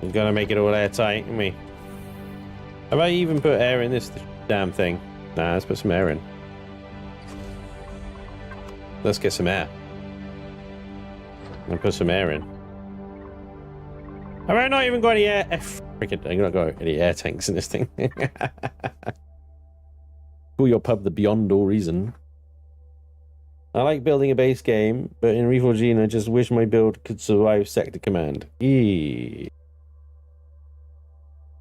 We've got to make it all airtight, haven't we? Have I even put air in this damn thing? Nah, let's put some air in. Let's get some air. And put some air in. Have I not even got any air? Freaking, I'm not got any air tanks in this thing. Call your pub the Beyond All Reason. I like building a base game, but in Reforged, I just wish my build could survive Sector Command. Eee.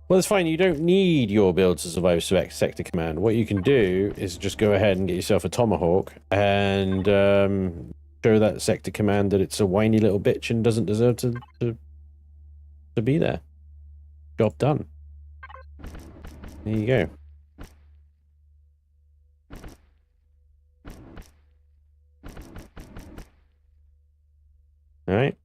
Well, it's fine. You don't need your build to survive Sector Command. What you can do is just go ahead and get yourself a Tomahawk and show that Sector Command that it's a whiny little bitch and doesn't deserve to be there. Job done. There you go. All right.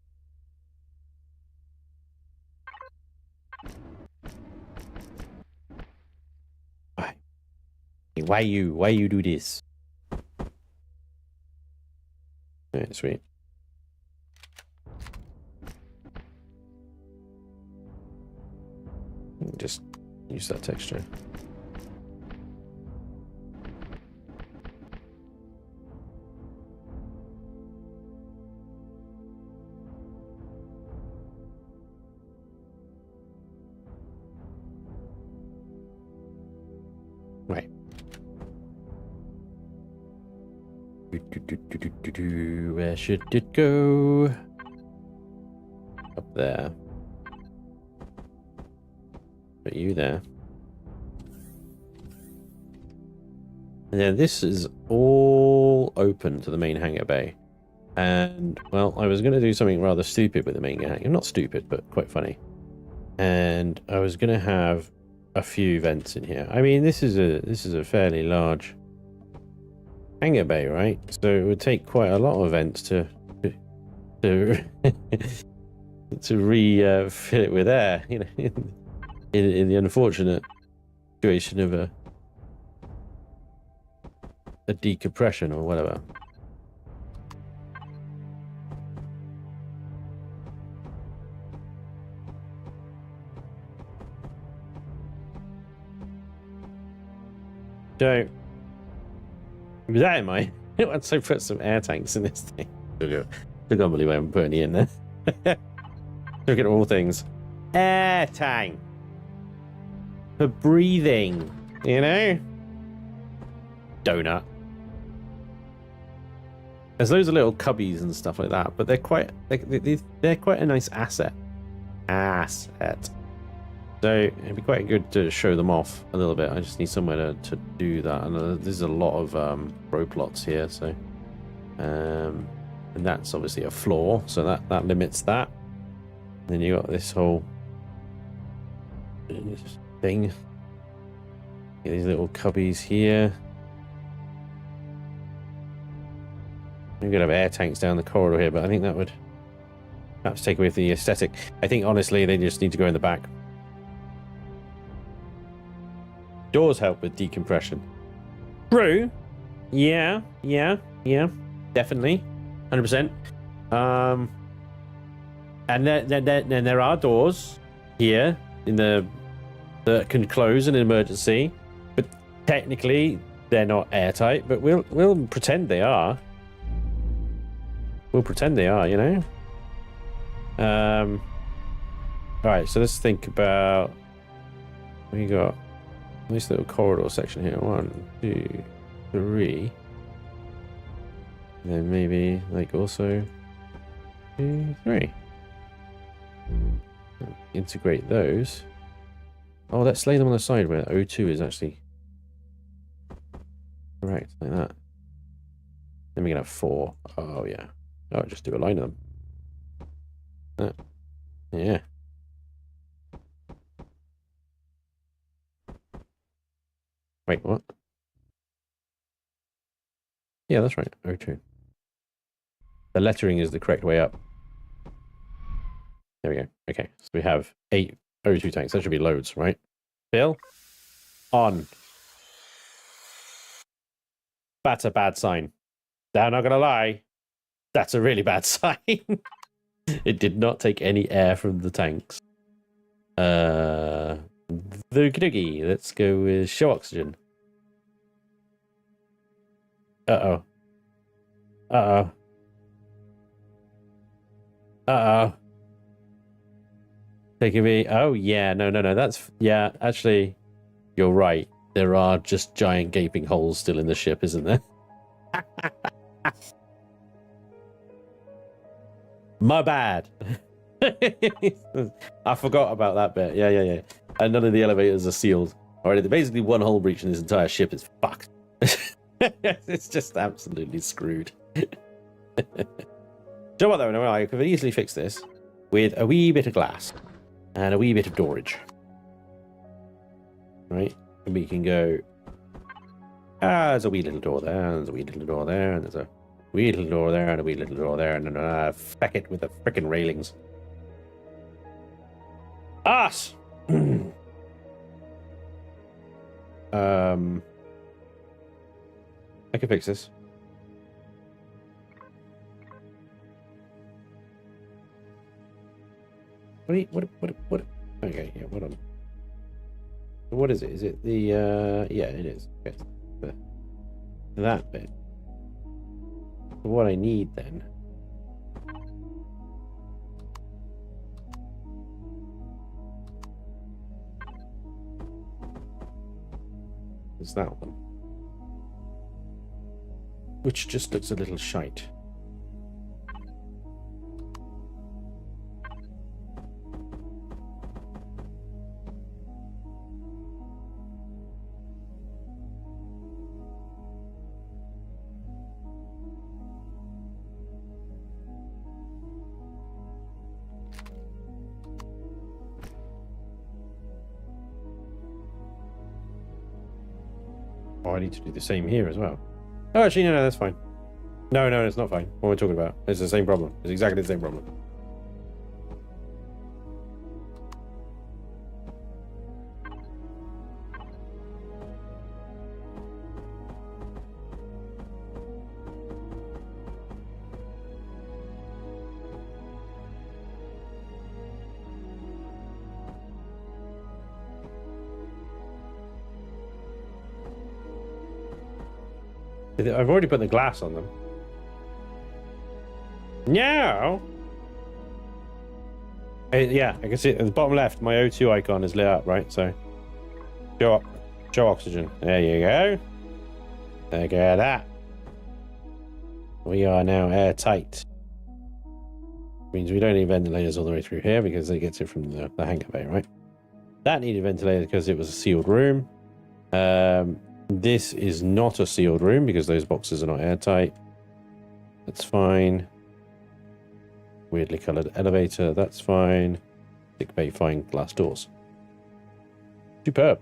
Why you do this? All right, sweet. Just use that texture. Right. Where should it go? Up there. Put you there. And then this is all open to the main hangar bay. And, well, I was going to do something rather stupid with the main hangar. Not stupid, but quite funny. And I was going to have a few vents in here. I mean, this is a fairly large hangar bay, right? So it would take quite a lot of vents to refill it with air, you know, in the unfortunate situation of a decompression or whatever. So, with that in mind, once I put some air tanks in this thing, I can't believe I haven't put any in there. Look at all things. Air tank. For breathing, you know? Donut. There's loads of little cubbies and stuff like that, but they're quite a nice asset. So it'd be quite good to show them off a little bit. I just need somewhere to do that. And there's a lot of row plots here, so and that's obviously a floor, so that limits that. And then you got this whole thing. These little cubbies here. We're gonna have air tanks down the corridor here, but I think that would perhaps take away the aesthetic. I think honestly they just need to go in the back. Doors help with decompression. True. Yeah, definitely. 100%. And then there are doors here that can close in an emergency, but technically they're not airtight. But we'll pretend they are. We'll pretend they are, you know. All right, so let's think about. We got this little corridor section here. 1, 2, 3. And then maybe like also 2, 3. Integrate those. Oh, let's lay them on the side where O2 is actually correct, like that. Then we can have 4. Oh yeah. Oh, just do a line of them. Yeah. Wait, what? Yeah, that's right. O2. The lettering is the correct way up. There we go. Okay, so we have 8 O2 tanks. That should be loads, right? Bill? On. That's a bad sign. I'm not gonna lie. That's a really bad sign. It did not take any air from the tanks. Doogie. Let's go with show oxygen. Uh-oh. Uh-oh. Uh-oh. Taking me. Oh, yeah. No. That's... Yeah, actually, you're right. There are just giant gaping holes still in the ship, isn't there? My bad. I forgot about that bit. Yeah. And none of the elevators are sealed. All right, basically one hole breach in this entire ship is fucked. It's just absolutely screwed. So what though? No, I could easily fix this with a wee bit of glass and a wee bit of storage. Right? And we can go. There's a wee little door there, and there's a wee little door there, and there's a wee little door there, and a wee little door there, and then feck it with the frickin' railings. Us! I can fix this. What? Okay, yeah, what on? What is it? Is it the, yeah, it is. Okay. That bit. What I need then is that one, which just looks a little shite. I need to do the same here as well. Oh, actually, no, that's fine. No, it's not fine. What we're talking about, it's the same problem. It's exactly the same problem. I've already put the glass on them. No! Yeah, I can see it at the bottom left. My O2 icon is lit up, right? So, show oxygen. There you go. Look at that. We are now airtight. Means we don't need ventilators all the way through here because it gets it from the hangar bay, right? That needed ventilators because it was a sealed room. This is not a sealed room because those boxes are not airtight. That's fine. Weirdly colored elevator, that's fine. Sick bay, fine. Glass doors. Superb.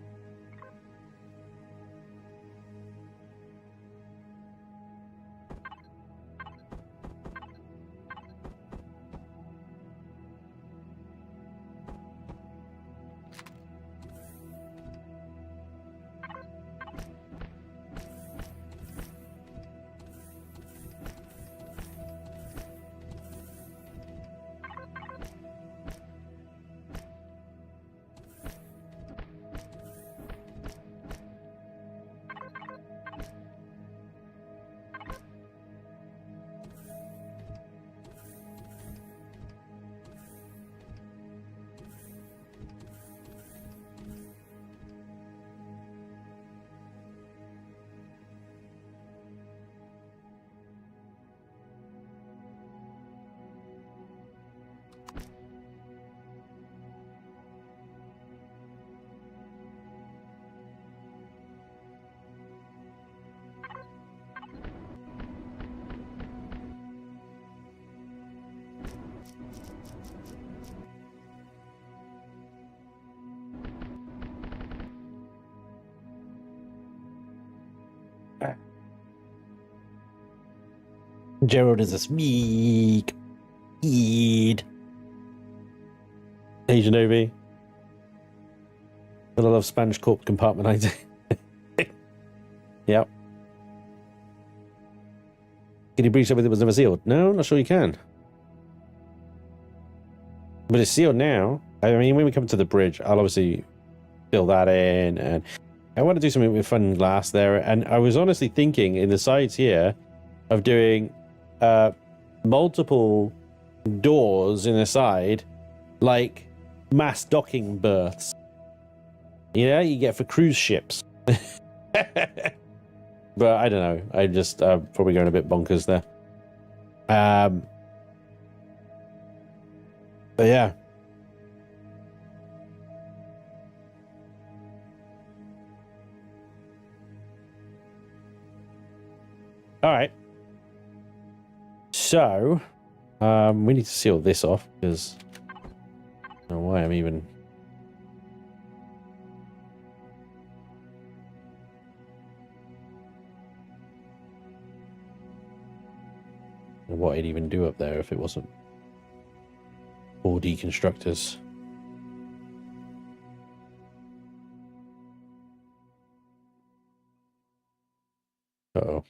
Gerald is a smeek. Eed. Asian OV. But I love Spanj Corp compartmentizing. Yep. Can you breach something that was never sealed? No, I'm not sure you can. But it's sealed now. I mean, when we come to the bridge, I'll obviously fill that in. And I want to do something with fun glass there. And I was honestly thinking in the sides here of doing multiple doors in the side, like mass docking berths. You know, you get for cruise ships. But I don't know. I just probably going a bit bonkers there. But yeah. All right. So, we need to seal this off because I don't know why I'm even. What I'd even do up there if it wasn't for deconstructors. Uh-oh.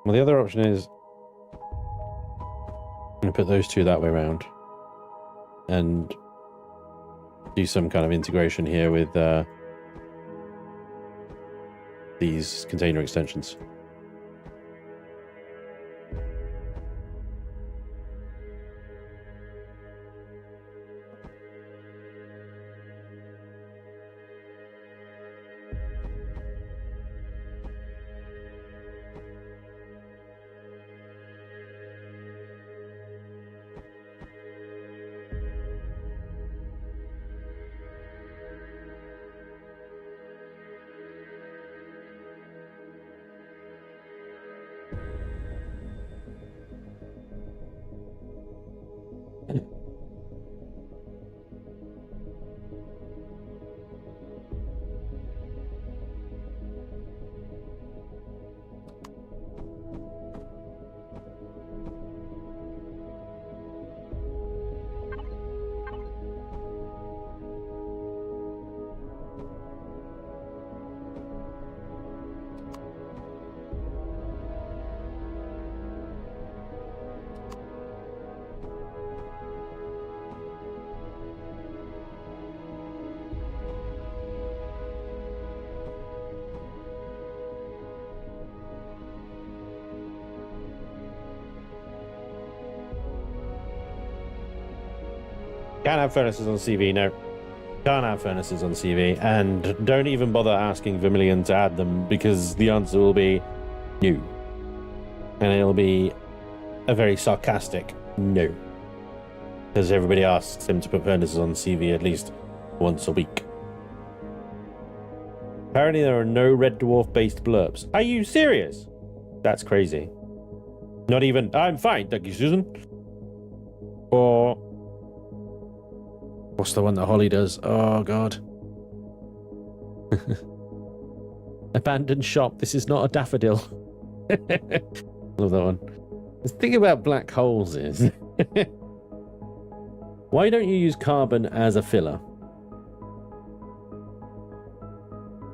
Well, the other option is I'm going to put those two that way around and do some kind of integration here with these container extensions. Can't have furnaces on CV, no. Can't have furnaces on CV, and don't even bother asking Vermilion to add them because the answer will be no. And it'll be a very sarcastic no. Because everybody asks him to put furnaces on CV at least once a week. Apparently there are no Red Dwarf based blurbs. Are you serious? That's crazy. Not even, I'm fine, thank you, Susan. Or what's the one that Holly does? Oh, God. Abandoned shop. This is not a daffodil. Love that one. The thing about black holes is... why don't you use carbon as a filler?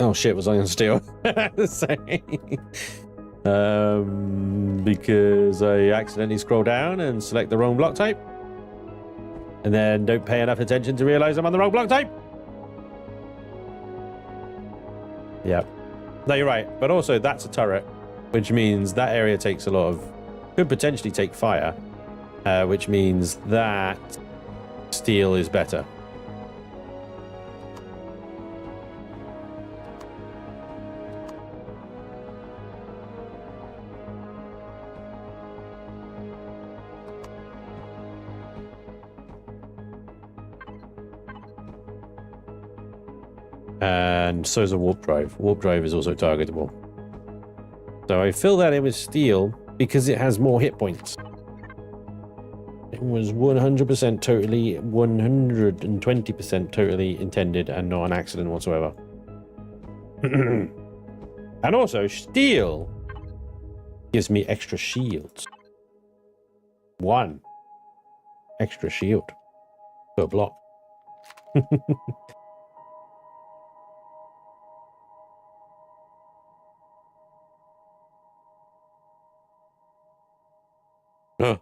Oh, shit, was I on steel? Because I accidentally scroll down and select the wrong block type. And then don't pay enough attention to realize I'm on the wrong block type. Yeah. No, you're right. But also, that's a turret, which means that area takes a lot of... could potentially take fire, which means that steel is better. And so is a warp drive. Warp drive is also targetable. So I fill that in with steel because it has more hit points. It was 100% totally, 120% totally intended and not an accident whatsoever. And also, steel gives me extra shields. 1 extra shield per block. Huh.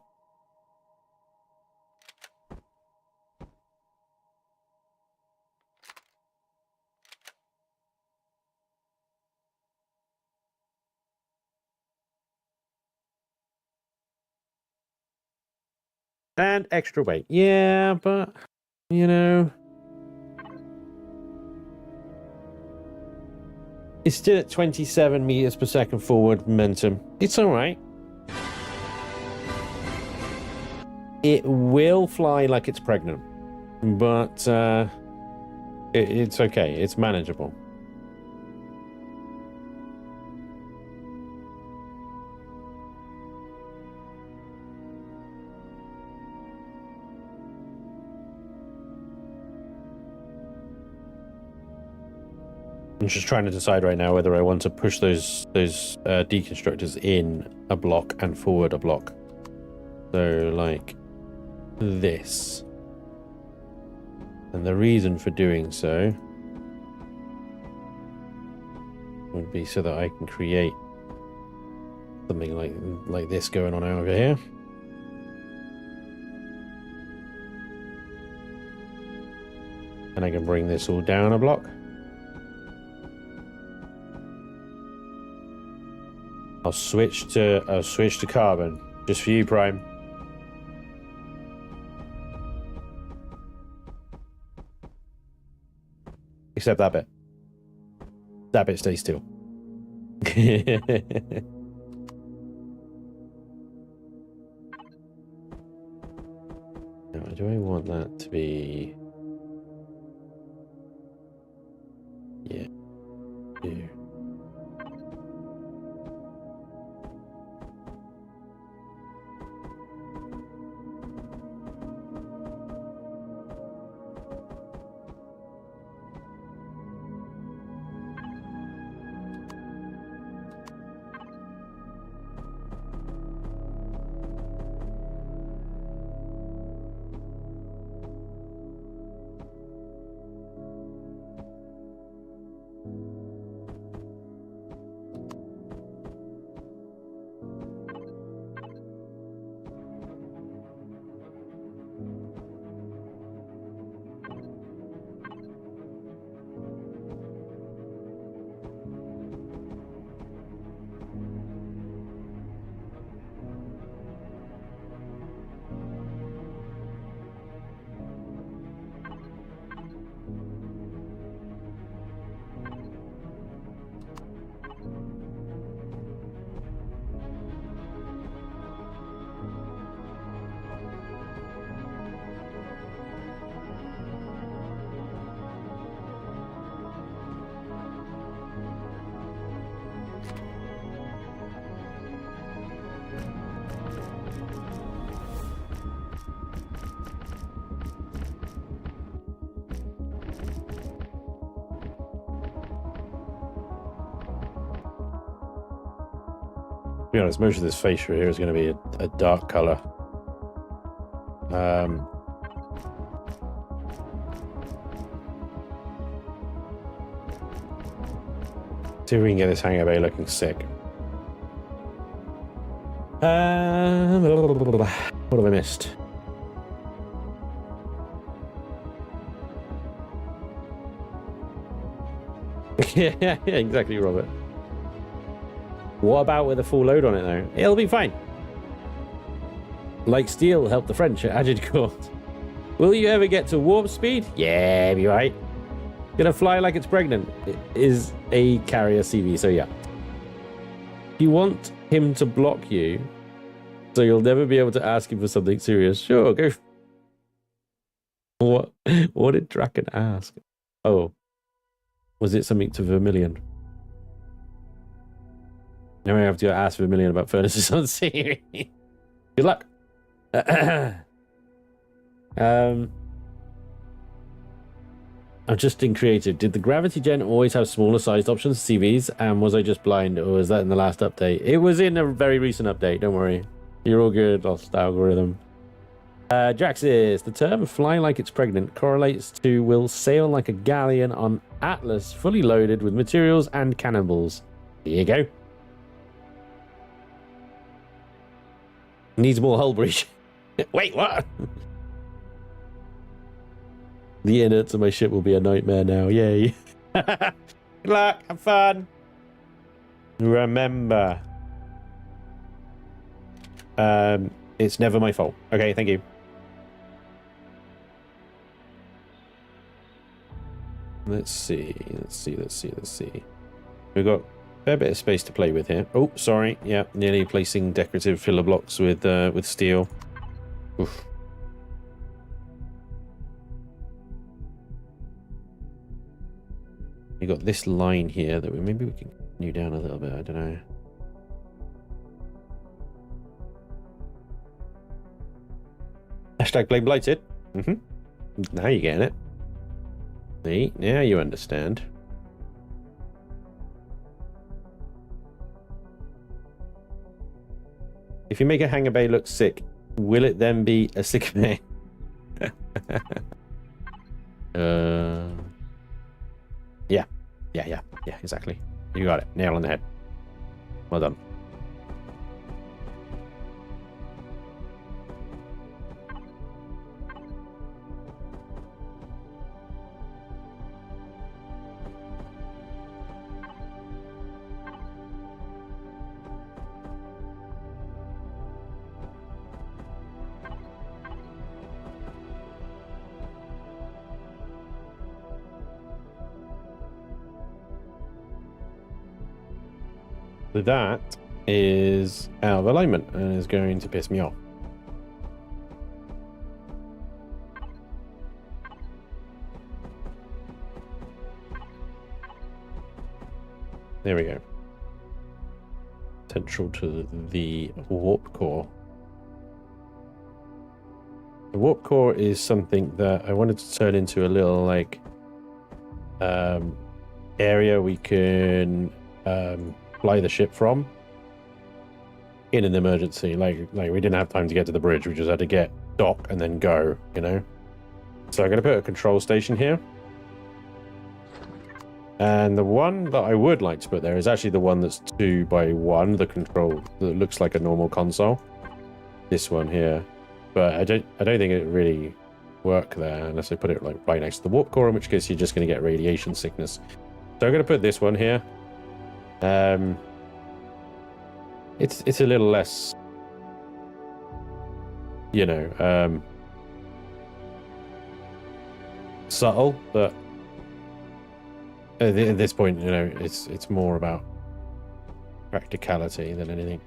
And extra weight. Yeah, but, you know, it's still at 27 meters per second forward momentum. It's all right. It will fly like it's pregnant, but it's okay. It's manageable. I'm just trying to decide right now whether I want to push those deconstructors in a block and forward a block. So like this. And the reason for doing so would be so that I can create something like this going on over here. And I can bring this all down a block. I'll switch to carbon just for you, Prime. Except that bit. That bit stays still. Now, do I want that to be? Yeah. Yeah. To be honest, most of this fascia here is going to be a dark color. See if we can get this hangar bay looking sick. What have I missed? Yeah, exactly, Robert. What about with a full load on it, though? It'll be fine. Like steel helped the French at Agincourt. Will you ever get to warp speed? Yeah, be right. Gonna fly like it's pregnant. It is a carrier CV, so yeah. You want him to block you, so you'll never be able to ask him for something serious. Sure, go. What did Draken ask? Oh. Was it something to Vermilion? Now I have to ask Vermilion about furnaces on Siri. Good luck. I'm just in creative. Did the Gravity Gen always have smaller sized options, CVs? And was I just blind, or was that in the last update? It was in a very recent update, don't worry. You're all good, lost algorithm. Jaxis, the term fly like it's pregnant correlates to will sail like a galleon on Atlas, fully loaded with materials and cannonballs. Here you go. Needs more hull breach. Wait, what? The innards of my ship will be a nightmare now. Yay. Good luck. Have fun. Remember, it's never my fault. Okay, thank you. Let's see. We've got a fair bit of space to play with here. Oh, sorry. Yeah, nearly placing decorative filler blocks with steel. Oof. You got this line here that maybe we can continue down a little bit. I don't know. Hashtag blame blighted. Now you're getting it. See, now you understand. If you make a hangar bay look sick, will it then be a sick bay? Yeah, exactly. You got it. Nail on the head. Well done. So that is out of alignment and is going to piss me off. There we go. Central to the warp core. The warp core is something that I wanted to turn into a little like area we can fly the ship from in an emergency. Like we didn't have time to get to the bridge, we just had to get dock and then go, you know. So I'm going to put a control station here, and the one that I would like to put there is actually the one that's 2x1, the control that looks like a normal console, this one here. But I don't think it really work there unless I put it like right next to the warp core, in which case you're just going to get radiation sickness. So I'm going to put this one here. It's a little less, you know, subtle, but at this point, you know, it's more about practicality than anything,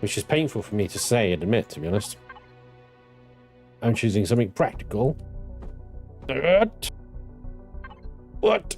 which is painful for me to say and admit, to be honest. I'm choosing something practical. What?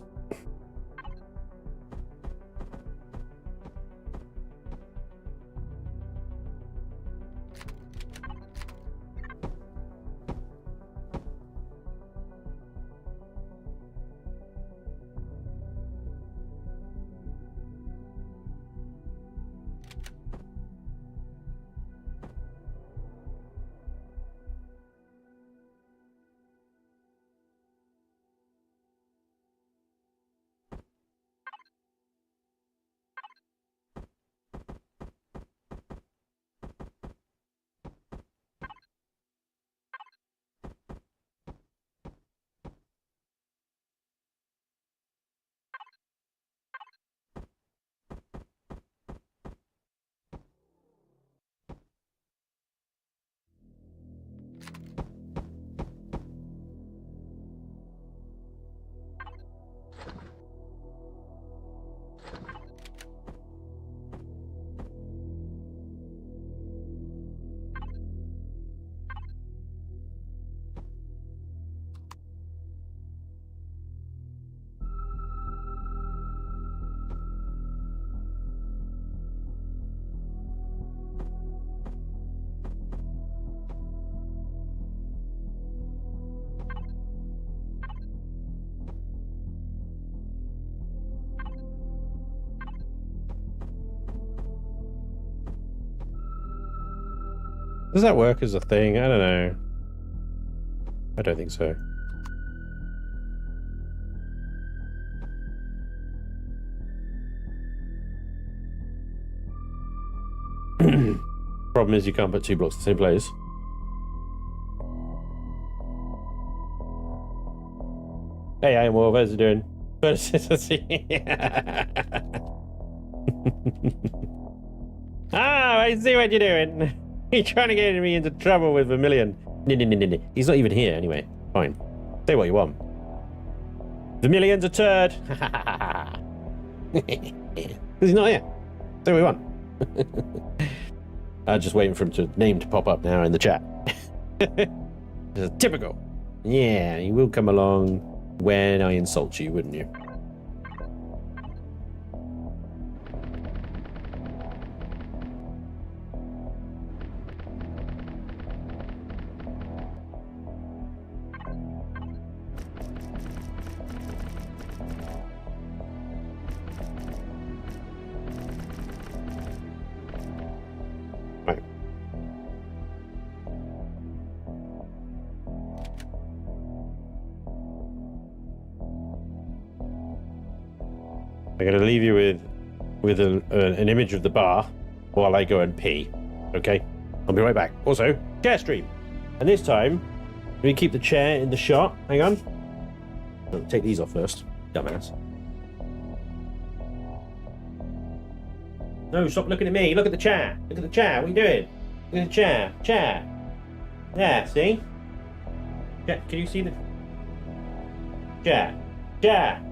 Does that work as a thing? I don't know. I don't think so. Problem is you can't put 2 blocks in the same place. Hey, I am Wolf. How's it doing? Ah, I see what you're doing. You're trying to get me into trouble with Vermilion. No. He's not even here anyway. Fine. Say what you want. Vermilion's a turd. Because he's not here. Say what you want. I'm just waiting for him to name to pop up now in the chat. Typical. Yeah, he will come along when I insult you, wouldn't you? I'm going to leave you with an image of the bar while I go and pee. Okay? I'll be right back. Also, chair stream. And this time, we keep the chair in the shot. Hang on. Oh, take these off first. Dumbass. No, stop looking at me. Look at the chair. Look at the chair. What are you doing? Look at the chair. Chair. There, see? Can you see the chair? Chair.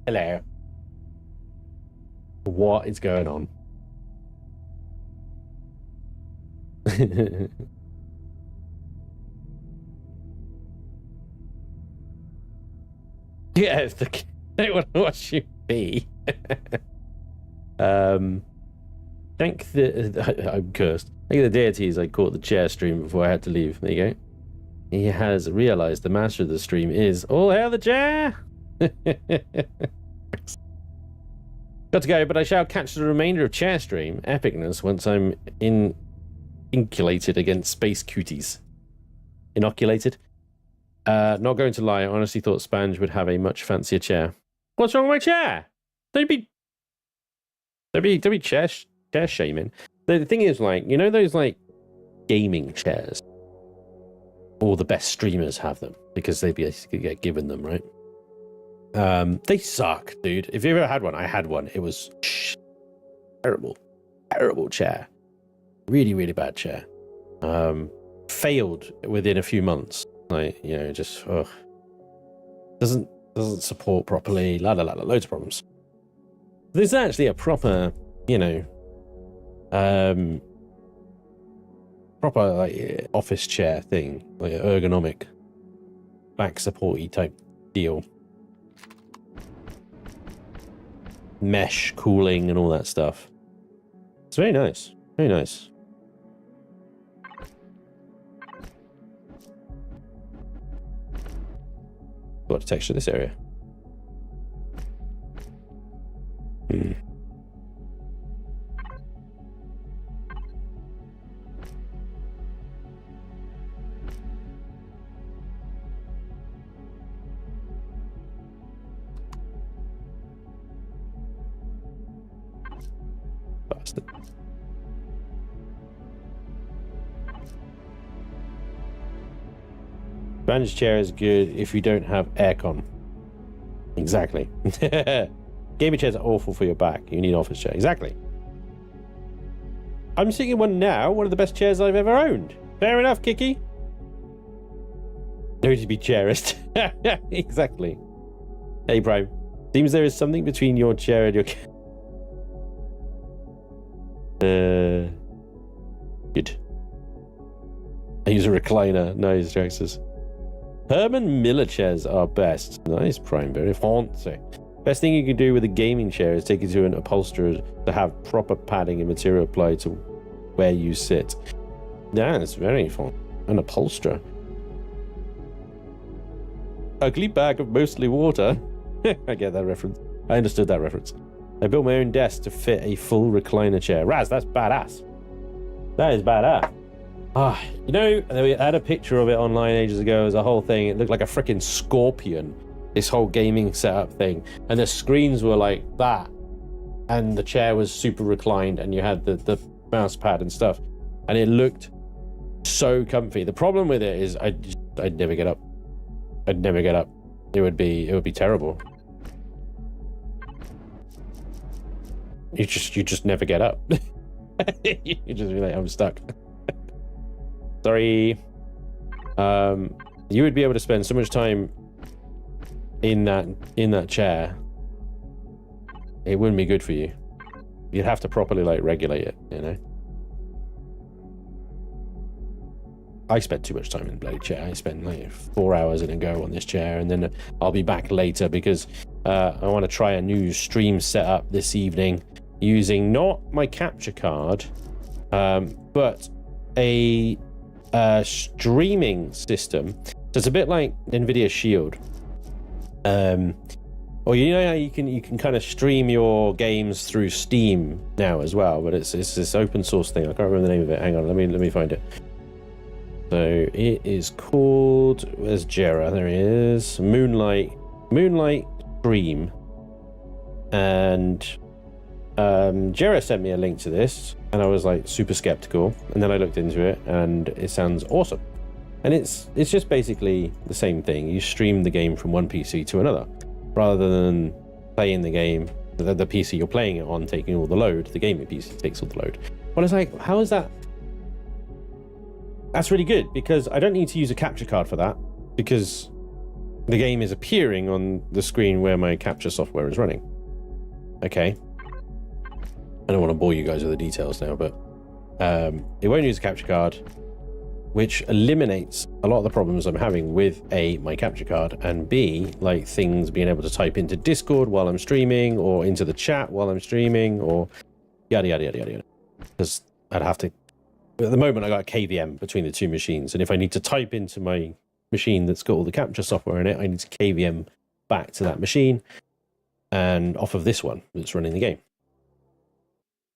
Hello. What is going on? Yeah, if they want to watch you be. Thank the I'm cursed. Thank the deities I caught the chair stream before I had to leave. There you go. He has realized the master of the stream is all hail the chair. Got to go, but I shall catch the remainder of chair stream epicness once I'm inoculated against space cuties. Inoculated? Not going to lie, I honestly thought Spanj would have a much fancier chair. What's wrong with my chair? Don't be chair shaming. The thing is, like, you know those like gaming chairs? All the best streamers have them because they basically get given them, right? They suck, dude. If you ever had one, I had one. It was Terrible, terrible chair. Really, really bad chair. Failed within a few months. Like, you know, just doesn't support properly. Loads of problems. There's actually a proper, you know, proper like office chair thing, like an ergonomic, back supporty type deal. Mesh cooling and all that stuff. It's very nice. Very nice. Got to texture this area. Bastard. Spanj chair is good if you don't have aircon. Exactly. Gaming chairs are awful for your back. You need an office chair. Exactly. I'm sitting in one now, one of the best chairs I've ever owned. Fair enough, Kiki. No need to be chairist. Exactly. Hey, Prime. Seems there is something between your chair and your... Good. I use a recliner. Nice, Jaxus. Herman Miller chairs are best. Nice, Prime. Very fancy. Best thing you can do with a gaming chair is take it to an upholsterer to have proper padding and material applied to where you sit. Yeah, it's very fun. An upholsterer. Ugly bag of mostly water. I get that reference. I understood that reference. I built my own desk to fit a full recliner chair. Raz, that's badass. That is badass. Ah, you know, I had a picture of it online ages ago as a whole thing. It looked like a freaking scorpion, this whole gaming setup thing. And the screens were like that. And the chair was super reclined and you had the mouse pad and stuff. And it looked so comfy. The problem with it is I'd never get up. I'd never get up. It would be terrible. You just never get up. You just be like, I'm stuck. Sorry. You would be able to spend so much time in that chair. It wouldn't be good for you. You'd have to properly like regulate it, you know. I spent too much time in the bloody chair. I spent like 4 hours in a go on this chair, and then I'll be back later because I want to try a new stream setup this evening using not my capture card, but a streaming system. So it's a bit like Nvidia Shield. Or you know how you can kind of stream your games through Steam now as well, but it's this open source thing. I can't remember the name of it. Hang on, let me find it. So it is called, where's Jera? There he is. Moonlight Stream. And Jera sent me a link to this, and I was like super skeptical. And then I looked into it, and it sounds awesome. And it's just basically the same thing. You stream the game from one PC to another, rather than playing the game, the PC you're playing it on taking all the load. The gaming PC takes all the load. Well, it's like, how is that? That's really good, because I don't need to use a capture card for that, because the game is appearing on the screen where my capture software is running. Okay. I don't want to bore you guys with the details now, but it won't use a capture card, which eliminates a lot of the problems I'm having with my capture card, and B, like things being able to type into Discord while I'm streaming, or into the chat while I'm streaming, or yada yada yada yada. Because I'd have to. At the moment, I got a KVM between the two machines, and if I need to type into my machine that's got all the capture software in it, I need to KVM back to that machine and off of this one that's running the game.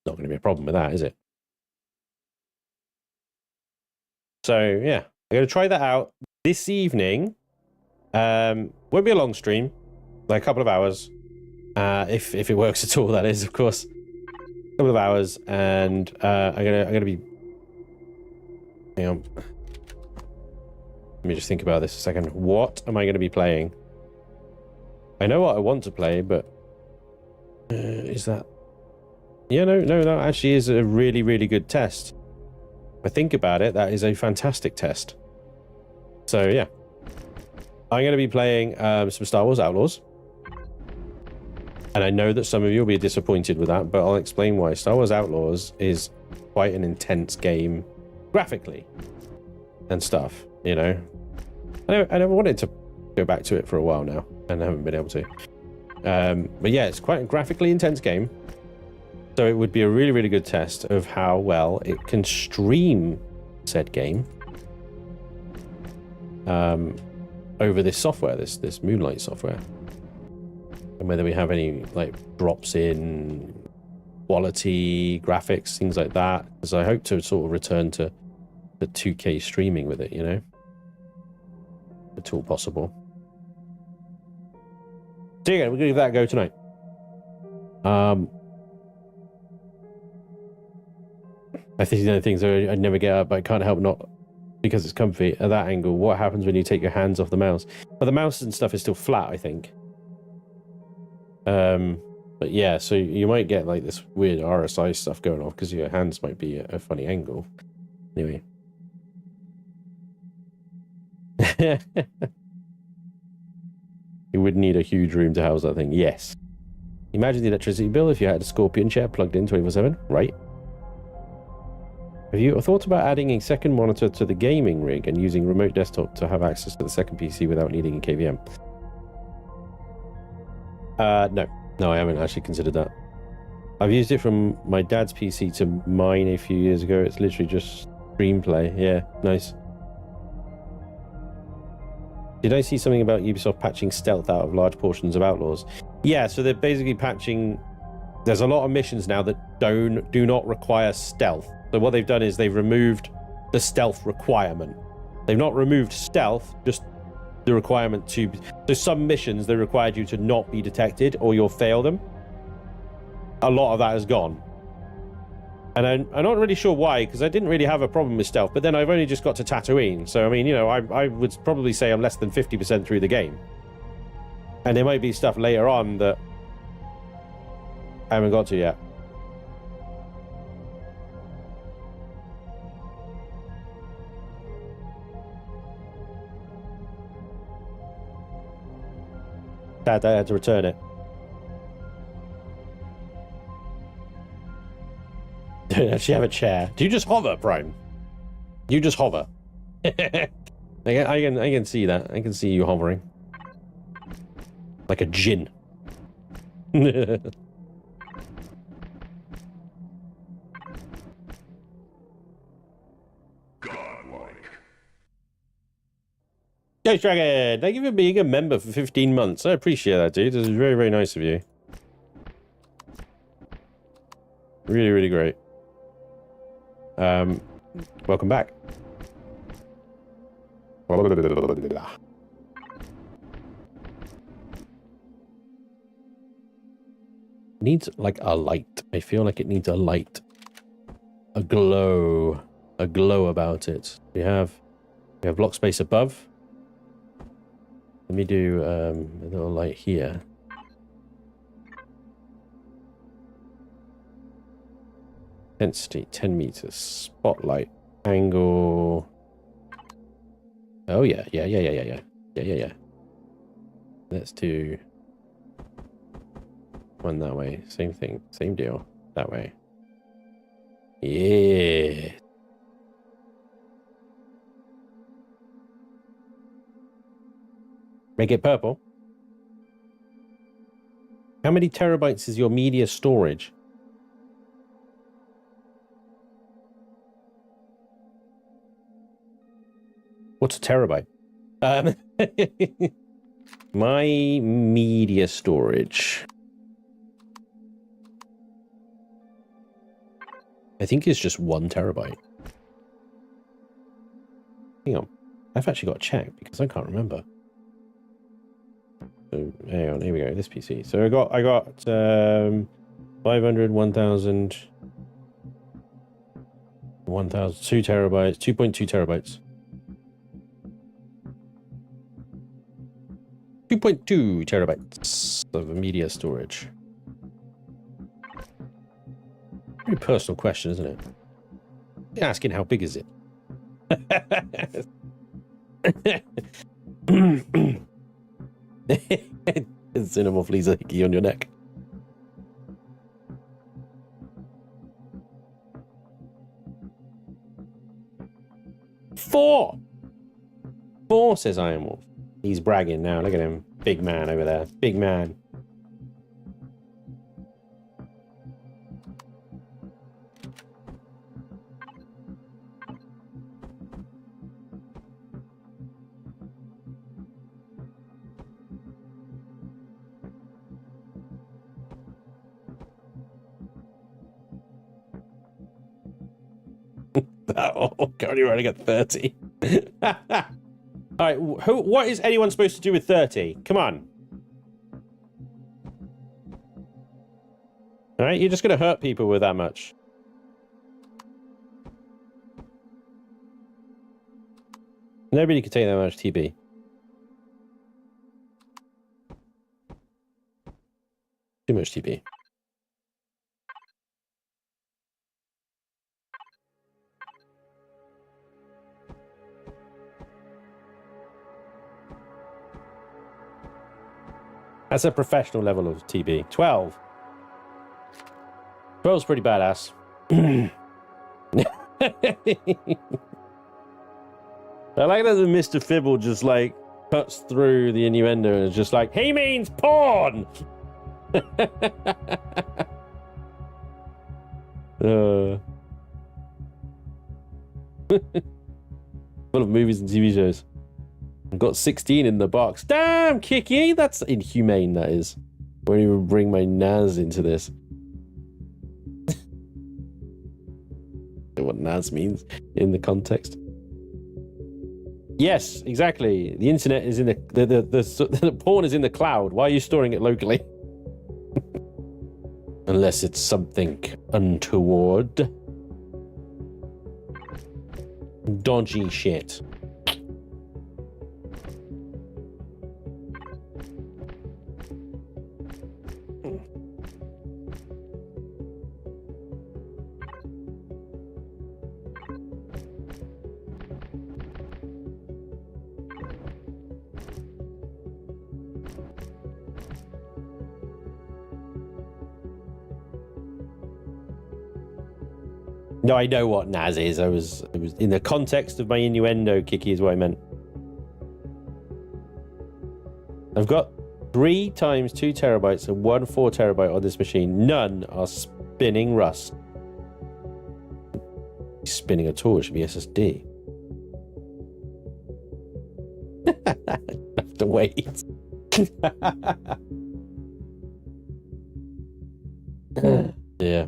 Not going to be a problem with that, is it? So yeah, I'm going to try that out this evening. Won't be a long stream, like a couple of hours, if it works at all. That is, of course, a couple of hours, and I'm gonna be. Hang on. Let me just think about this a second. What am I going to be playing? I know what I want to play, but is that Yeah, no, that actually is a really, really good test. If I think about it, that is a fantastic test. So, yeah. I'm going to be playing some Star Wars Outlaws. And I know that some of you will be disappointed with that, but I'll explain why. Star Wars Outlaws is quite an intense game graphically and stuff, you know. I never wanted to go back to it for a while now, and I haven't been able to. But yeah, it's quite a graphically intense game. So it would be a really, really good test of how well it can stream said game over this software, this Moonlight software. And whether we have any like drops in quality, graphics, things like that. Because I hope to sort of return to the 2K streaming with it, you know? If at all possible. So yeah, we're going to give that a go tonight. I think the other things I'd never get up, but I can't help not because it's comfy at that angle. What happens when you take your hands off the mouse? But the mouse and stuff is still flat, I think. But yeah, so you might get like this weird RSI stuff going off because your hands might be at a funny angle. Anyway. You would need a huge room to house that thing. Yes. Imagine the electricity bill if you had a Scorpion chair plugged in 24/7, right? Have you thought about adding a second monitor to the gaming rig and using remote desktop to have access to the second PC without needing a KVM? No, I haven't actually considered that. I've used it from my dad's PC to mine a few years ago. It's literally just stream play. Yeah, nice. Did I see something about Ubisoft patching stealth out of large portions of Outlaws? Yeah, so they're basically patching... There's a lot of missions now that do not require stealth. So what they've done is they've removed the stealth requirement. They've not removed stealth, just the requirement to... So some missions, they required you to not be detected or you'll fail them. A lot of that is gone. And I'm not really sure why, because I didn't really have a problem with stealth, but then I've only just got to Tatooine. So, I mean, you know, I would probably say I'm less than 50% through the game. And there might be stuff later on that I haven't got to yet. Dad, I had to return it. Don't actually have a chair. Do you just hover, Prime? You just hover. I can see that. I can see you hovering. Like a djinn. Godlike. Ghost Dragon, thank you for being a member for 15 months. I appreciate that, dude. This is very, very nice of you. Really, really great. Welcome back. Needs like a light. I feel like it needs a light. A glow about it. We have block space above. Let me do a little light here. Density 10 meters. Spotlight angle. Oh yeah. Let's do one that way. Same thing. Same deal. That way. Yeah. Make it purple. How many terabytes is your media storage? What's a terabyte? My media storage, I think is just 1 terabyte. Hang on. I've actually got to check because I can't remember. So, hang on, here we go. This PC. So I got 500, 1000, 1000, 2 terabytes, 2.2 terabytes. 2.2 terabytes of media storage. Very personal question, isn't it? You're asking how big is it? Xenomorph leaves a hickey on your neck. Four, says Iron Wolf. He's bragging now. Look at him. Big man over there. Big man. Oh, God, you're only got 30. All right, what is anyone supposed to do with 30? Come on. All right, you're just going to hurt people with that much. Nobody could take that much TB. Too much TB. That's a professional level of TB. 12. 12's pretty badass. I like that the Mr. Fibble just like cuts through the innuendo and is just like, he means porn! Full of movies and TV shows. I've got 16 in the box. Damn, Kiki! That's inhumane, that is. I won't even bring my Naz into this. What Naz means in the context. Yes, exactly. The internet is in the porn is in the cloud. Why are you storing it locally? Unless it's something untoward. Dodgy shit. No, I know what Naz is. I was in the context of my innuendo, Kiki, is what I meant. I've got 3 times 2 terabytes and 1 4 terabyte on this machine. None are spinning Rust. Spinning at all, it should be SSD. I have to wait. Yeah.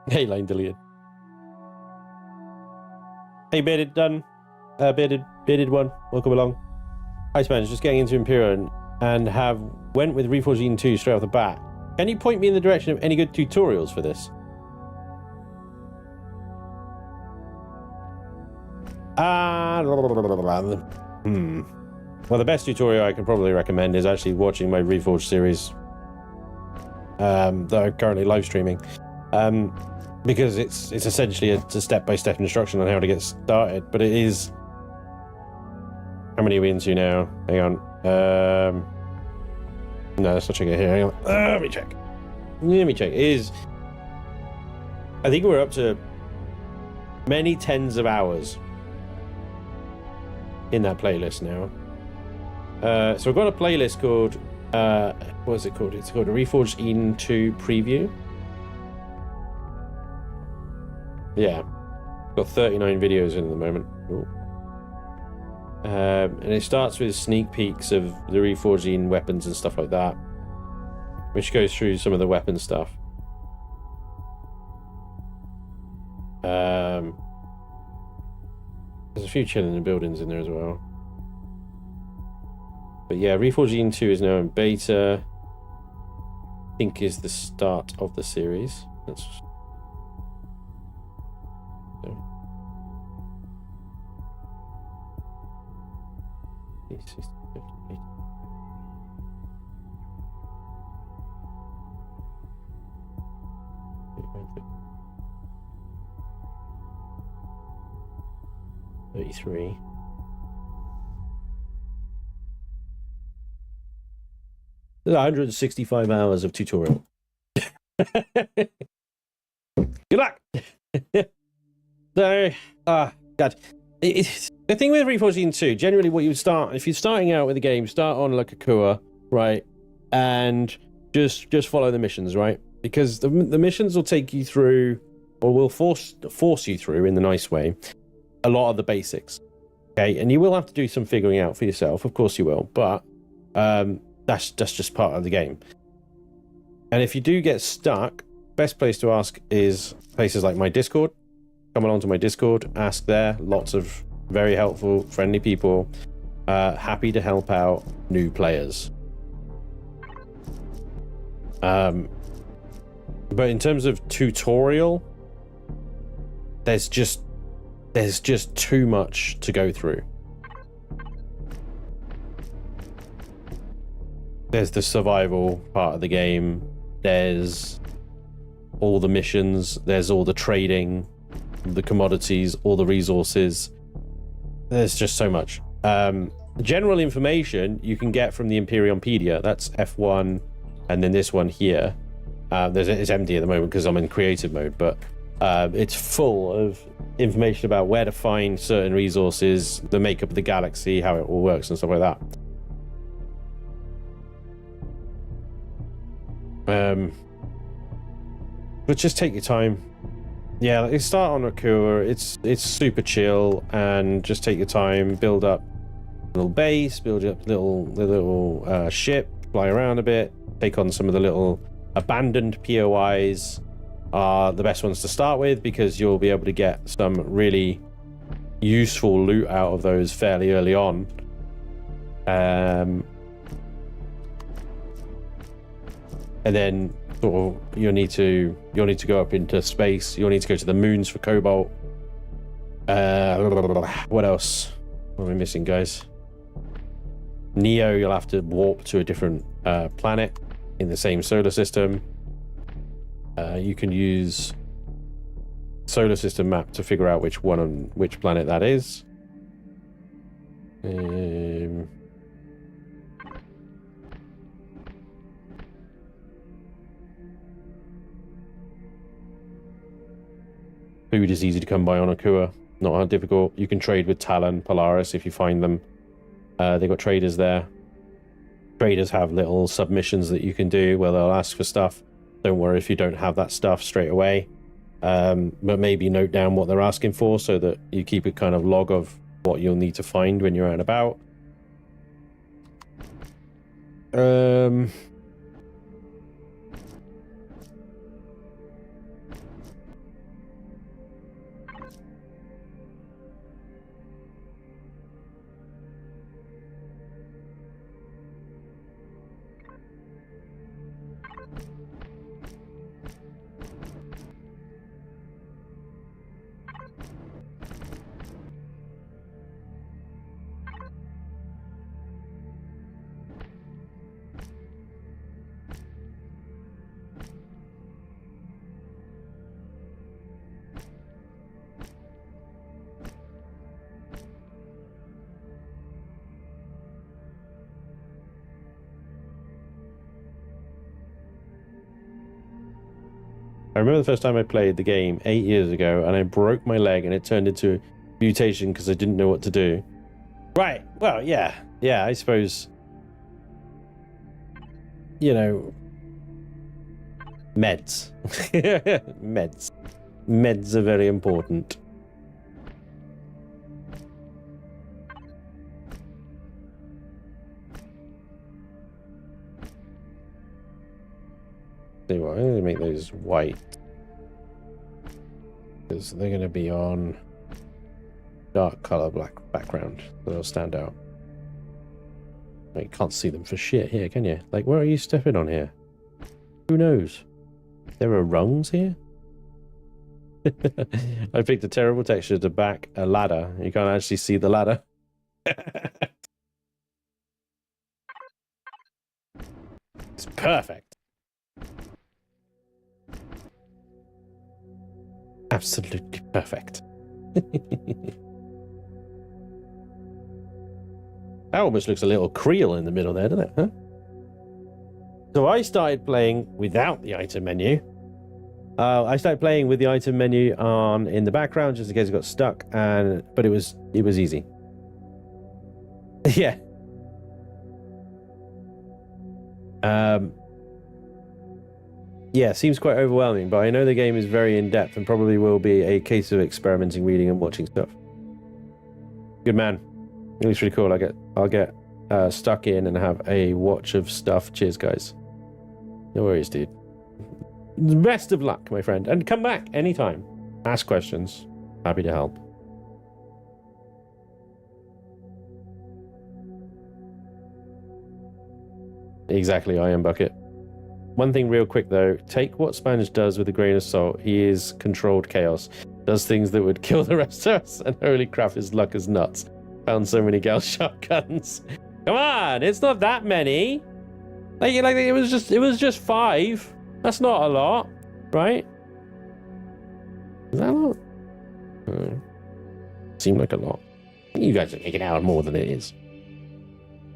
Hey, line deleted. Hey, bearded done. Bearded one. Welcome along. Hi, Spanj. Just getting into Empyrion and went with Reforged 2 straight off the bat. Can you point me in the direction of any good tutorials for this? Well, the best tutorial I can probably recommend is actually watching my Reforged series that I'm currently live streaming. Because it's essentially a step-by-step instruction on how to get started, but it is... How many are we into now? Hang on. No, let's not check it here. Hang on. Let me check. It is... I think we're up to many tens of hours in that playlist now. So I've got a playlist called... what is it called? It's called a Reforged 2 Preview. Yeah, got 39 videos in at the moment. And it starts with sneak peeks of the Reforged weapons and stuff like that, which goes through some of the weapon stuff. There's a few Chillin buildings in there as well. But yeah, Reforged 2 is now in beta. I think is the start of the series. That's... 33. There's 165 hours of tutorial. Good luck. So, God. The thing with Reforged 2, generally what you would start, if you're starting out with the game, start on like a Kua, right? And just follow the missions, right? Because the missions will take you through, or will force you through in the nice way, a lot of the basics. Okay, and you will have to do some figuring out for yourself, of course you will, but that's just part of the game. And if you do get stuck, best place to ask is places like my Discord. Come along to my Discord, ask there. Lots of very helpful, friendly people, happy to help out new players. But in terms of tutorial, there's just too much to go through. There's the survival part of the game, there's all the missions, there's all the trading, the commodities, all the resources. There's just so much. General information you can get from the Empyrionpedia. That's F1, and then this one here. It's empty at the moment because I'm in creative mode, but it's full of information about where to find certain resources, the makeup of the galaxy, how it all works, and stuff like that. But just take your time. Yeah, like, start on Akua. It's super chill, and just take your time. Build up a little base, build up the little ship, fly around a bit, take on some of the little abandoned POIs. Are the best ones to start with because you'll be able to get some really useful loot out of those fairly early on. And then sort of you'll need to go up into space. You'll need to go to the moons for cobalt. What else? What am I missing, guys? Neo, you'll have to warp to a different planet in the same solar system. You can use solar system map to figure out which one on which planet that is. Food is easy to come by on Akua, not hard difficult. You can trade with Talon, Polaris if you find them. They've got traders there. Traders have little submissions that you can do where they'll ask for stuff. Don't worry if you don't have that stuff straight away. but maybe note down what they're asking for so that you keep a kind of log of what you'll need to find when you're out and about. I remember the first time I played the game 8 years ago and I broke my leg and it turned into mutation because I didn't know what to do. Right, well, yeah, I suppose, you know, meds. Meds are very important. See what, I'm going to make those white. Because they're going to be on dark color black background. So they'll stand out. You can't see them for shit here, can you? Like, where are you stepping on here? Who knows? There are rungs here? I picked a terrible texture to back a ladder. You can't actually see the ladder. It's perfect. Absolutely perfect. That almost looks a little Creel in the middle there, doesn't it? Huh? So I started playing without the item menu. I started playing with the item menu on in the background just in case it got stuck, but it was easy. Yeah. Yeah, seems quite overwhelming, but I know the game is very in-depth and probably will be a case of experimenting, reading, and watching stuff. Good man. It looks really cool. I'll get stuck in and have a watch of stuff. Cheers, guys. No worries, dude. Best of luck, my friend. And come back anytime. Ask questions. Happy to help. Exactly, I am Bucket. One thing real quick though, take what Spanj does with a grain of salt. He is controlled chaos. Does things that would kill the rest of us, and holy crap, his luck is nuts. Found so many gal shotguns. Come on, it's not that many. Like it was just 5. That's not a lot, right? Is that a lot? Seemed like a lot. You guys are making out more than it is.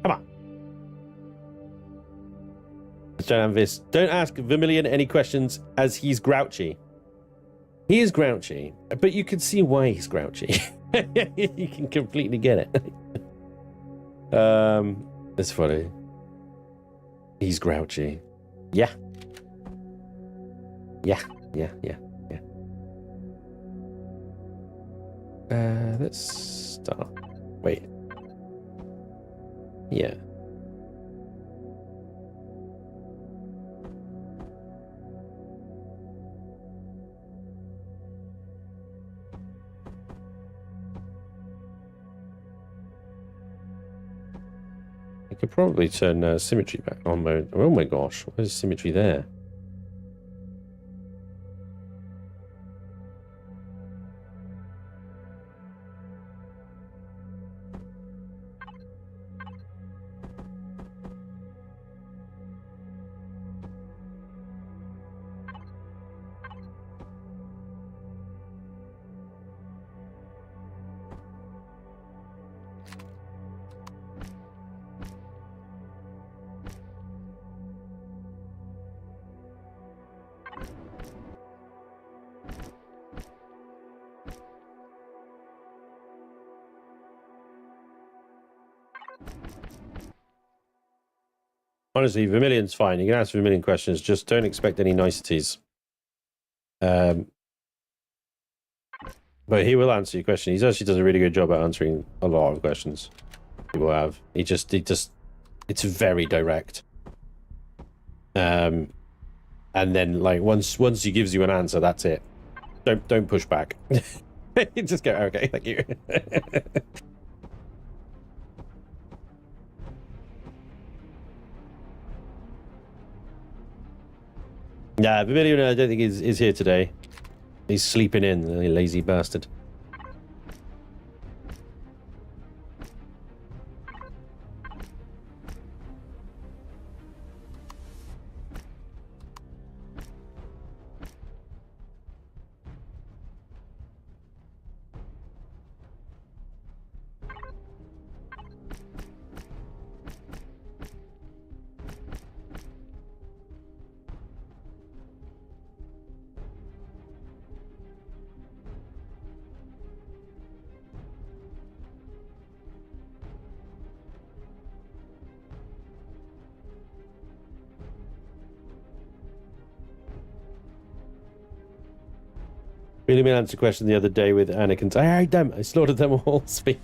Come on. Don't ask Vermilion any questions as he's grouchy. He is grouchy, but you can see why he's grouchy. You can completely get it. That's funny. He's grouchy. Yeah. Let's start. Wait. Yeah. I could probably turn symmetry back on mode. Oh my gosh, what is symmetry there? Honestly, Vermilion's fine. You can ask Vermilion questions. Just don't expect any niceties. But he will answer your question. He actually does a really good job at answering a lot of questions people have. He just, it's very direct. And then like once he gives you an answer, that's it. Don't push back. Just go, okay, thank you. Yeah, Empyrion, I don't think is here today. He's sleeping in, the lazy bastard. Really mean answer question the other day with Anakin's. I ate them. I slaughtered them all. Speak.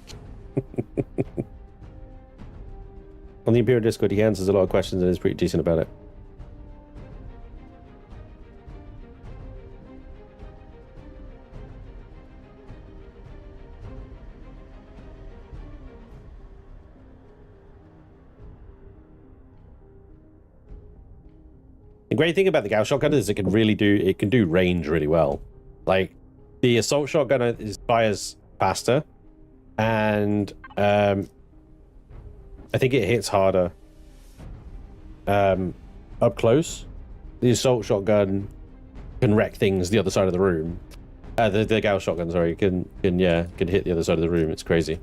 On the Empyrion Discord, he answers a lot of questions and is pretty decent about it. The great thing about the Gauss shotgun is it can do range really well. Like the assault shotgun fires faster, and I think it hits harder up close. The assault shotgun can wreck things the other side of the room. The Gauss shotgun, sorry, can hit the other side of the room. It's crazy.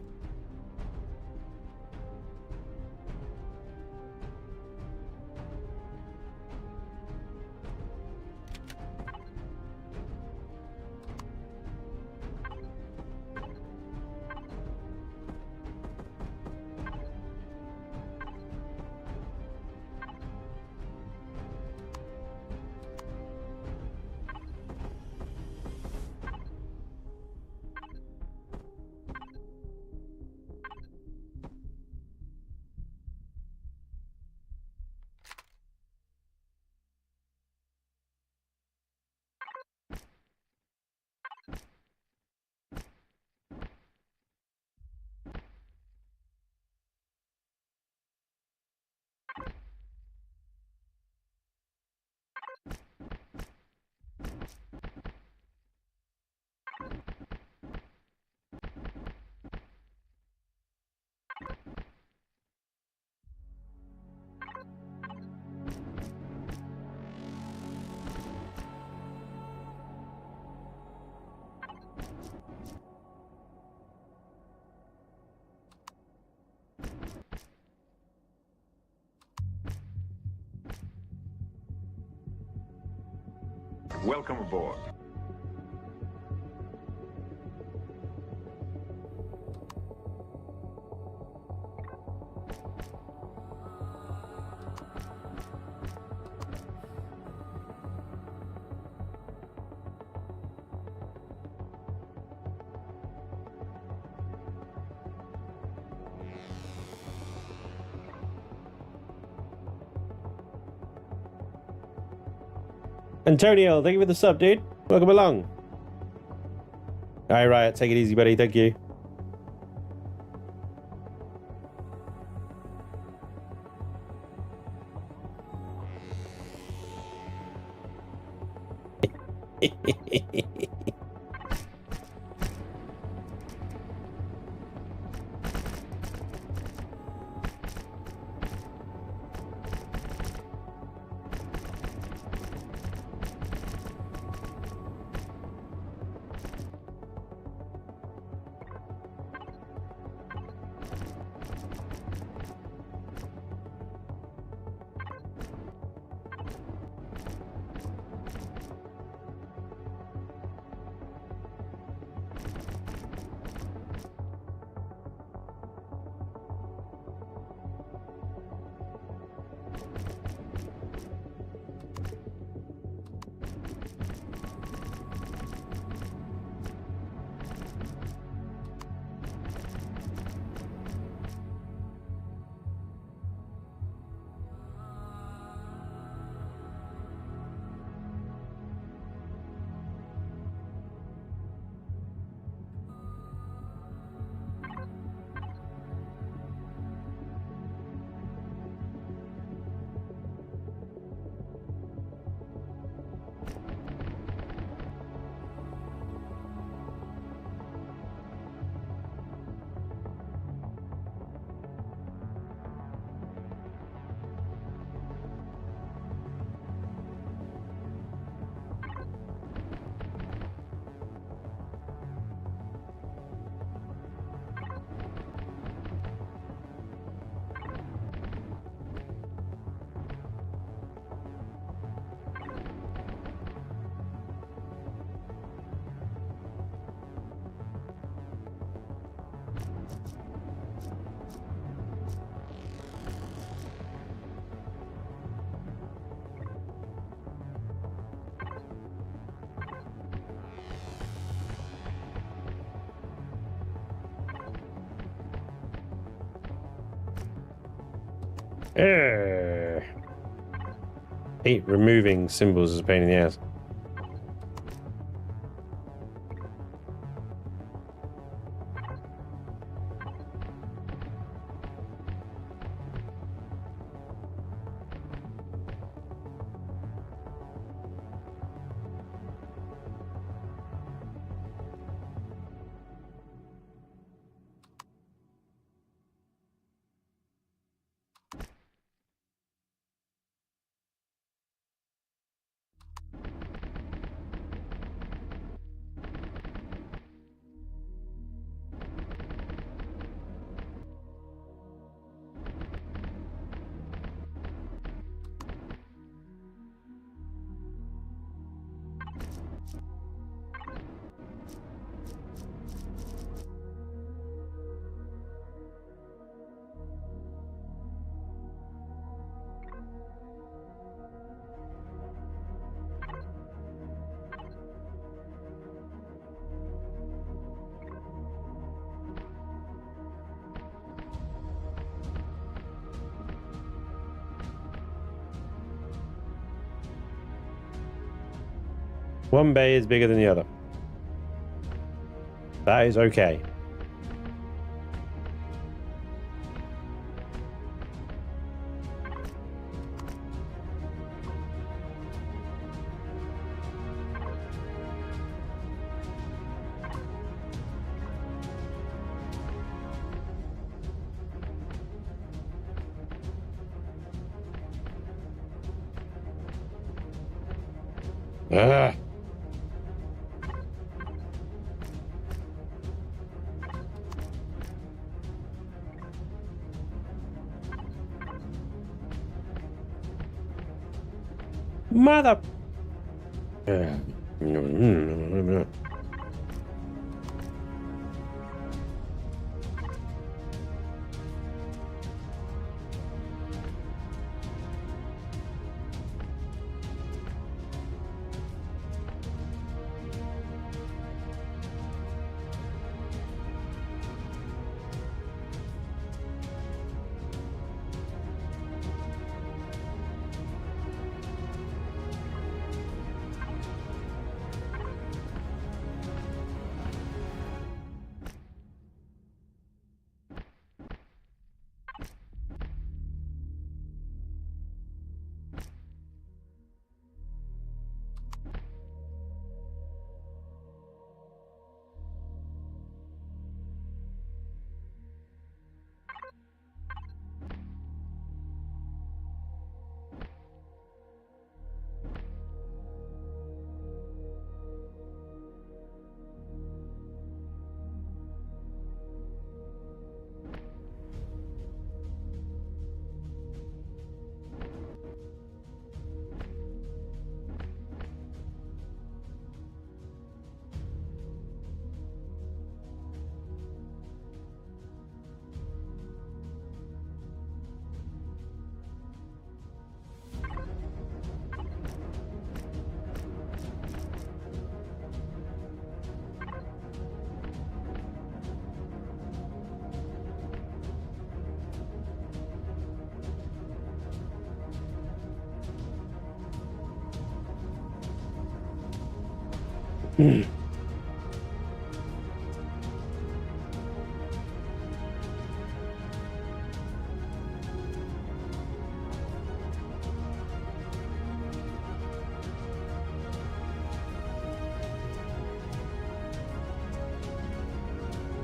Welcome aboard. Antonio, thank you for the sub, dude. Welcome along. Alright, Riot, take it easy, buddy. Thank you. Hate removing symbols is a pain in the ass. One bay is bigger than the other. That is okay. Ugh. Mother.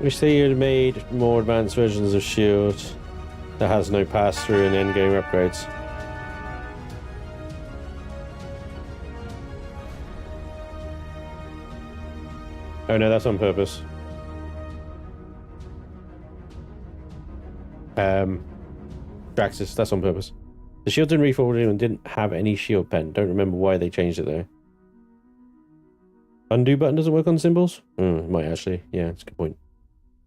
Wish they had made more advanced versions of Shield that has no pass-through and endgame upgrades. Oh no, that's on purpose. Draxus, that's on purpose. The shields in Reforged didn't have any shield pen. Don't remember why they changed it though. Undo button doesn't work on symbols? It might actually. Yeah, that's a good point.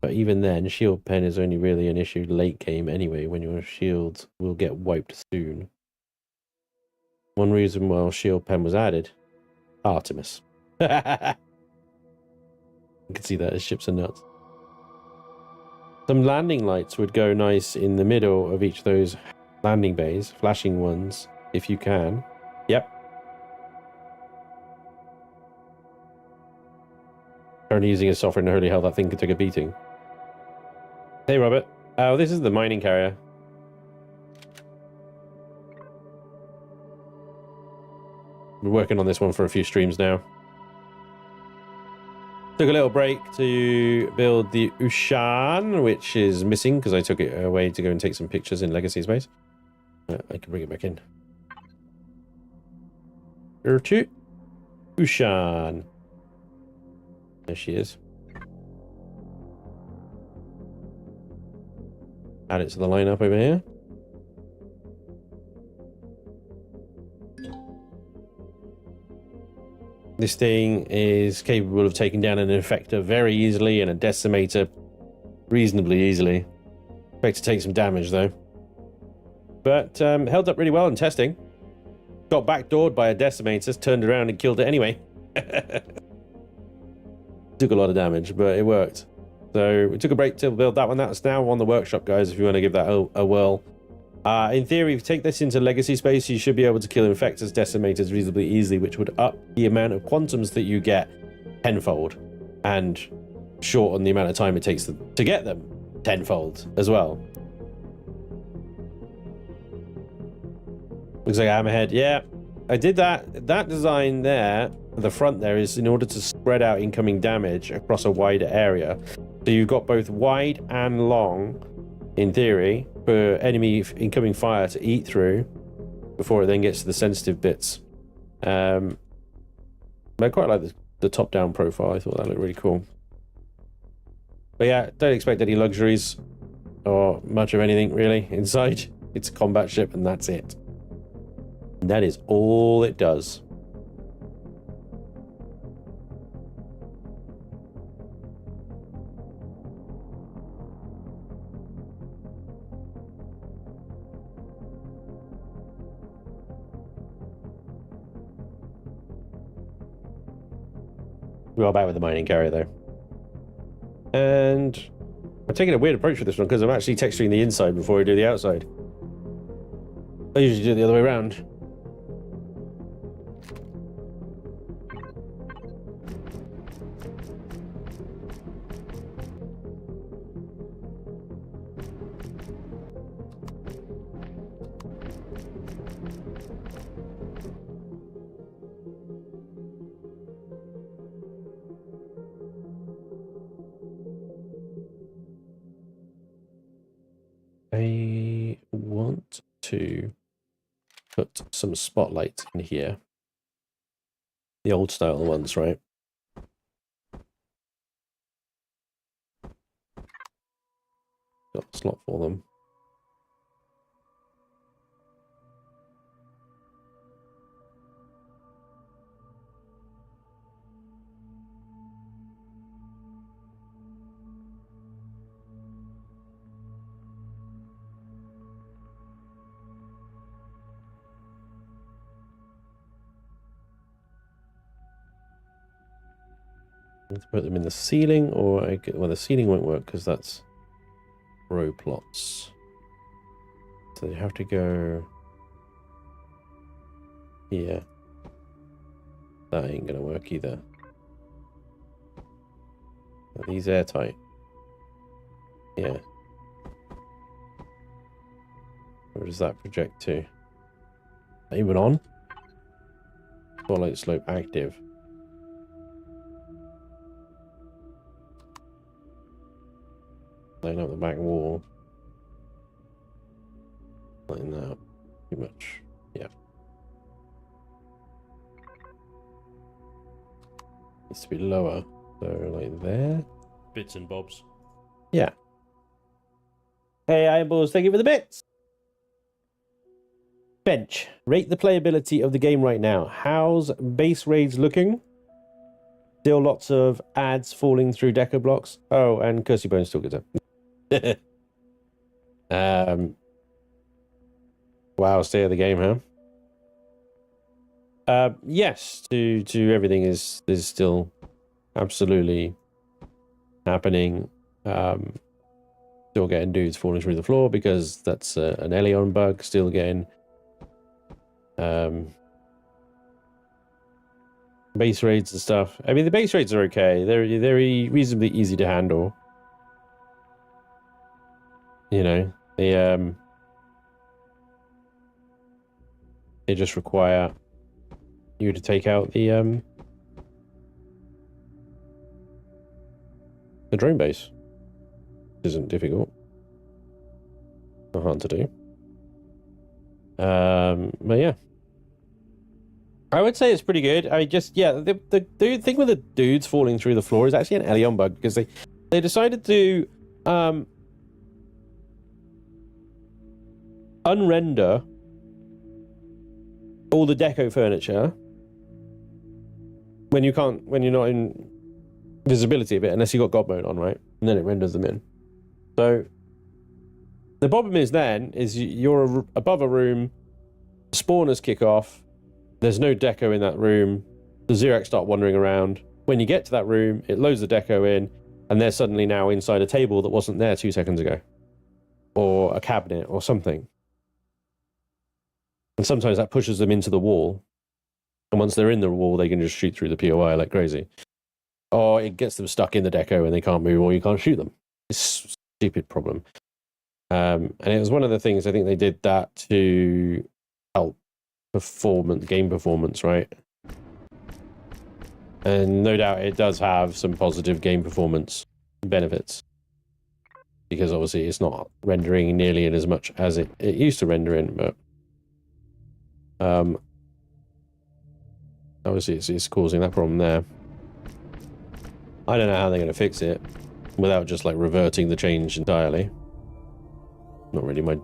But even then, shield pen is only really an issue late game anyway, when your shields will get wiped soon. One reason why shield pen was added, Artemis. I can see that as ships are nuts. Some landing lights would go nice in the middle of each of those landing bays, flashing ones, if you can. Yep. Currently using a software in early hell, that thing could take a beating. Hey, Robert. Oh, this is the mining carrier. We're working on this one for a few streams now. Took a little break to build the Ushan, which is missing because I took it away to go and take some pictures in Legacy Space. I can bring it back in. Urtu Ushan. There she is. Add it to the lineup over here. This thing is capable of taking down an infector very easily and a decimator reasonably easily. Expect to take some damage though. But held up really well in testing. Got backdoored by a decimator, turned around and killed it anyway. Took a lot of damage, but it worked. So we took a break to build that one. That's now on the workshop, guys, if you want to give that a whirl. In theory, if you take this into Legacy Space, you should be able to kill infectors, decimators reasonably easily, which would up the amount of quantums that you get tenfold and shorten the amount of time it takes to get them tenfold as well. Looks like a hammerhead. Yeah, I did that. That design there, the front there, is in order to spread out incoming damage across a wider area. So you've got both wide and long, in theory, for enemy incoming fire to eat through before it then gets to the sensitive bits. I quite like the top-down profile. I thought that looked really cool. But yeah, don't expect any luxuries or much of anything really inside. It's a combat ship and that's it. And that is all it does. We are back with the mining carrier though. And I'm taking a weird approach with this one because I'm actually texturing the inside before I do the outside. I usually do it the other way around. I want to put some spotlights in here. The old style ones, right? Got a slot for them. To put them in the ceiling, or well, the ceiling won't work because that's row plots. So you have to go here. That ain't gonna work either. Are these airtight? Yeah. Where does that project to? Even on? Spotlight slope active. Line up the back wall. Line that up. Too much. Yeah. Needs to be lower. So like there. Bits and bobs. Yeah. Hey eyeballs, thank you for the bits. Bench. Rate the playability of the game right now. How's base raids looking? Still lots of ads falling through decker blocks. Oh, and Cursey Bones still gets up. Wow, state of the game, huh? Yes, to everything is still absolutely happening. Still getting dudes falling through the floor because that's an Elion bug. Still getting base rates and stuff. I mean, the base rates are okay. They're reasonably easy to handle. You know, they just require you to take out the drone base. Isn't difficult. Not hard to do. But yeah, I would say it's pretty good. I just, yeah, the thing with the dudes falling through the floor is actually an Elion bug because they decided to unrender all the deco furniture when you're not in visibility of it unless you got God mode on, right? And then it renders them in. So the problem is you're above a room, spawners kick off, there's no deco in that room, the Xerox start wandering around. When you get to that room, it loads the deco in, and they're suddenly now inside a table that wasn't there 2 seconds ago. Or a cabinet or something. And sometimes that pushes them into the wall. And once they're in the wall, they can just shoot through the POI like crazy. Or it gets them stuck in the deco and they can't move, or you can't shoot them. It's a stupid problem. And it was one of the things I think they did that to help game performance, right? And no doubt it does have some positive game performance benefits. Because obviously it's not rendering nearly in as much as it used to render in, but obviously it's causing that problem there. I don't know how they're going to fix it without just like reverting the change entirely. Not really my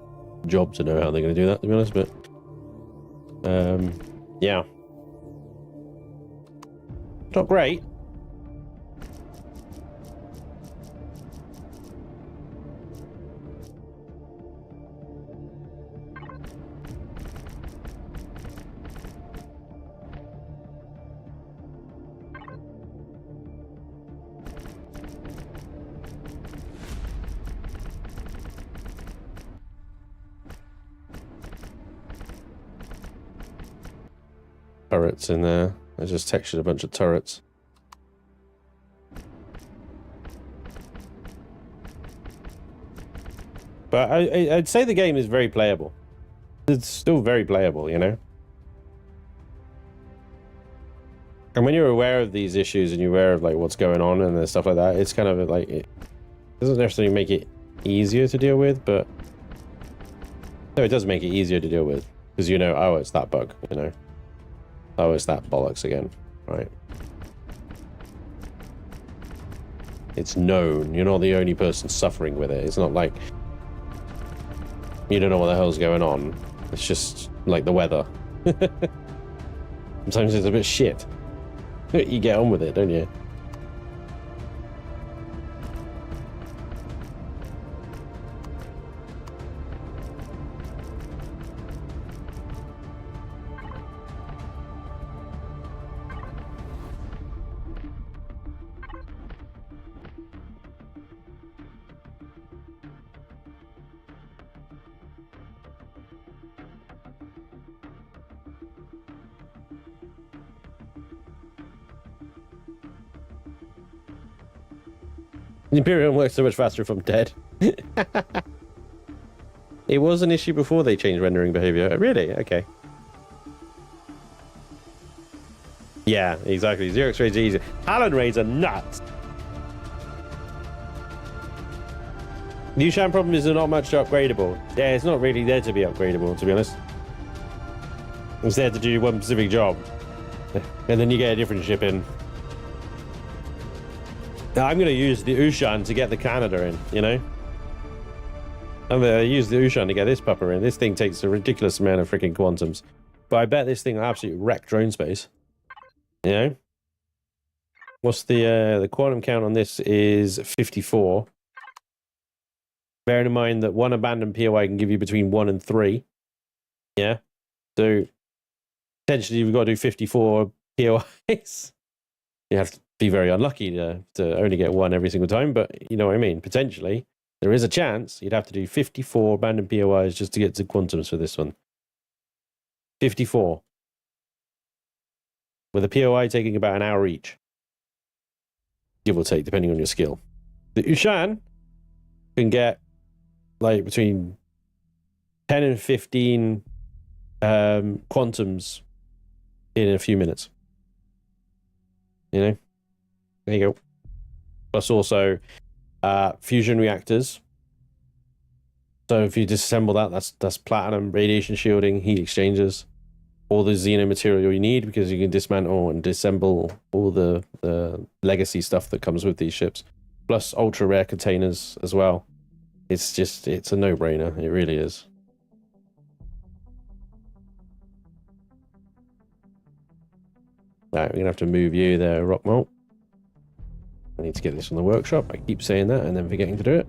job to know how they're going to do that, to be honest, but yeah. Not great. Turrets in there. I just textured a bunch of turrets. But I'd say the game is very playable. It's still very playable, you know? And when you're aware of these issues and you're aware of like what's going on and stuff like that, it's kind of like, it doesn't necessarily make it easier to deal with, but no, it does make it easier to deal with because you know, oh, it's that bug, you know? Oh, it's that bollocks again, right? It's known. You're not the only person suffering with it. It's not like you don't know what the hell's going on. It's just like the weather. Sometimes it's a bit shit. You get on with it, don't you? Empyrion works so much faster if I'm dead. It was an issue before they changed rendering behavior. Really? Okay. Yeah, exactly. Xerox raids are easy. Talon raids are nuts. The Ushan problem is they're not much upgradable. Yeah, it's not really there to be upgradable, to be honest. It's there to do one specific job. And then you get a different ship in. Now, I'm going to use the Ushan to get the Canada in, you know? I'm going to use the Ushan to get this pupper in. This thing takes a ridiculous amount of freaking quantums. But I bet this thing will absolutely wreck drone space. You know? What's the quantum count on this is 54. Bearing in mind that one abandoned POI can give you between 1 and 3. Yeah? So, potentially we've got to do 54 POIs. You have to be very unlucky to only get one every single time, but you know what I mean, potentially. There is a chance you'd have to do 54 random POIs just to get to quantums for this one. 54. With a POI taking about an hour each. Give or take, depending on your skill. The Ushan can get like between 10 and 15 quantums in a few minutes. You know? There you go. Plus also fusion reactors. So if you disassemble that, that's platinum, radiation shielding, heat exchangers, all the xeno material you need, because you can dismantle and disassemble all the legacy stuff that comes with these ships. Plus ultra rare containers as well. It's a no-brainer. It really is. Right, we're gonna have to move you there, Rockmalt. I need to get this from the workshop. I keep saying that and then forgetting to do it.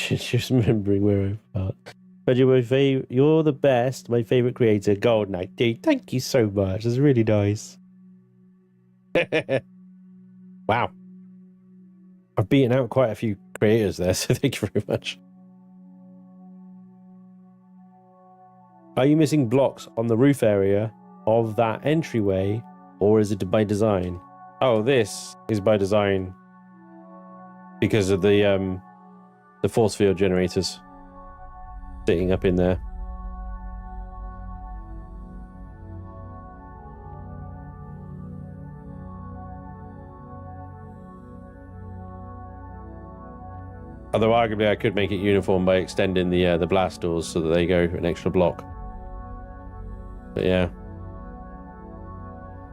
Just remembering where I part. But you're the best, my favorite creator, Golden Knight. Dude, thank you so much. That's really nice. Wow. I've beaten out quite a few creators there, so thank you very much. Are you missing blocks on the roof area of that entryway, or is it by design? Oh, this is by design because of the force field generators sitting up in there. Although arguably I could make it uniform by extending the blast doors so that they go an extra block. But yeah.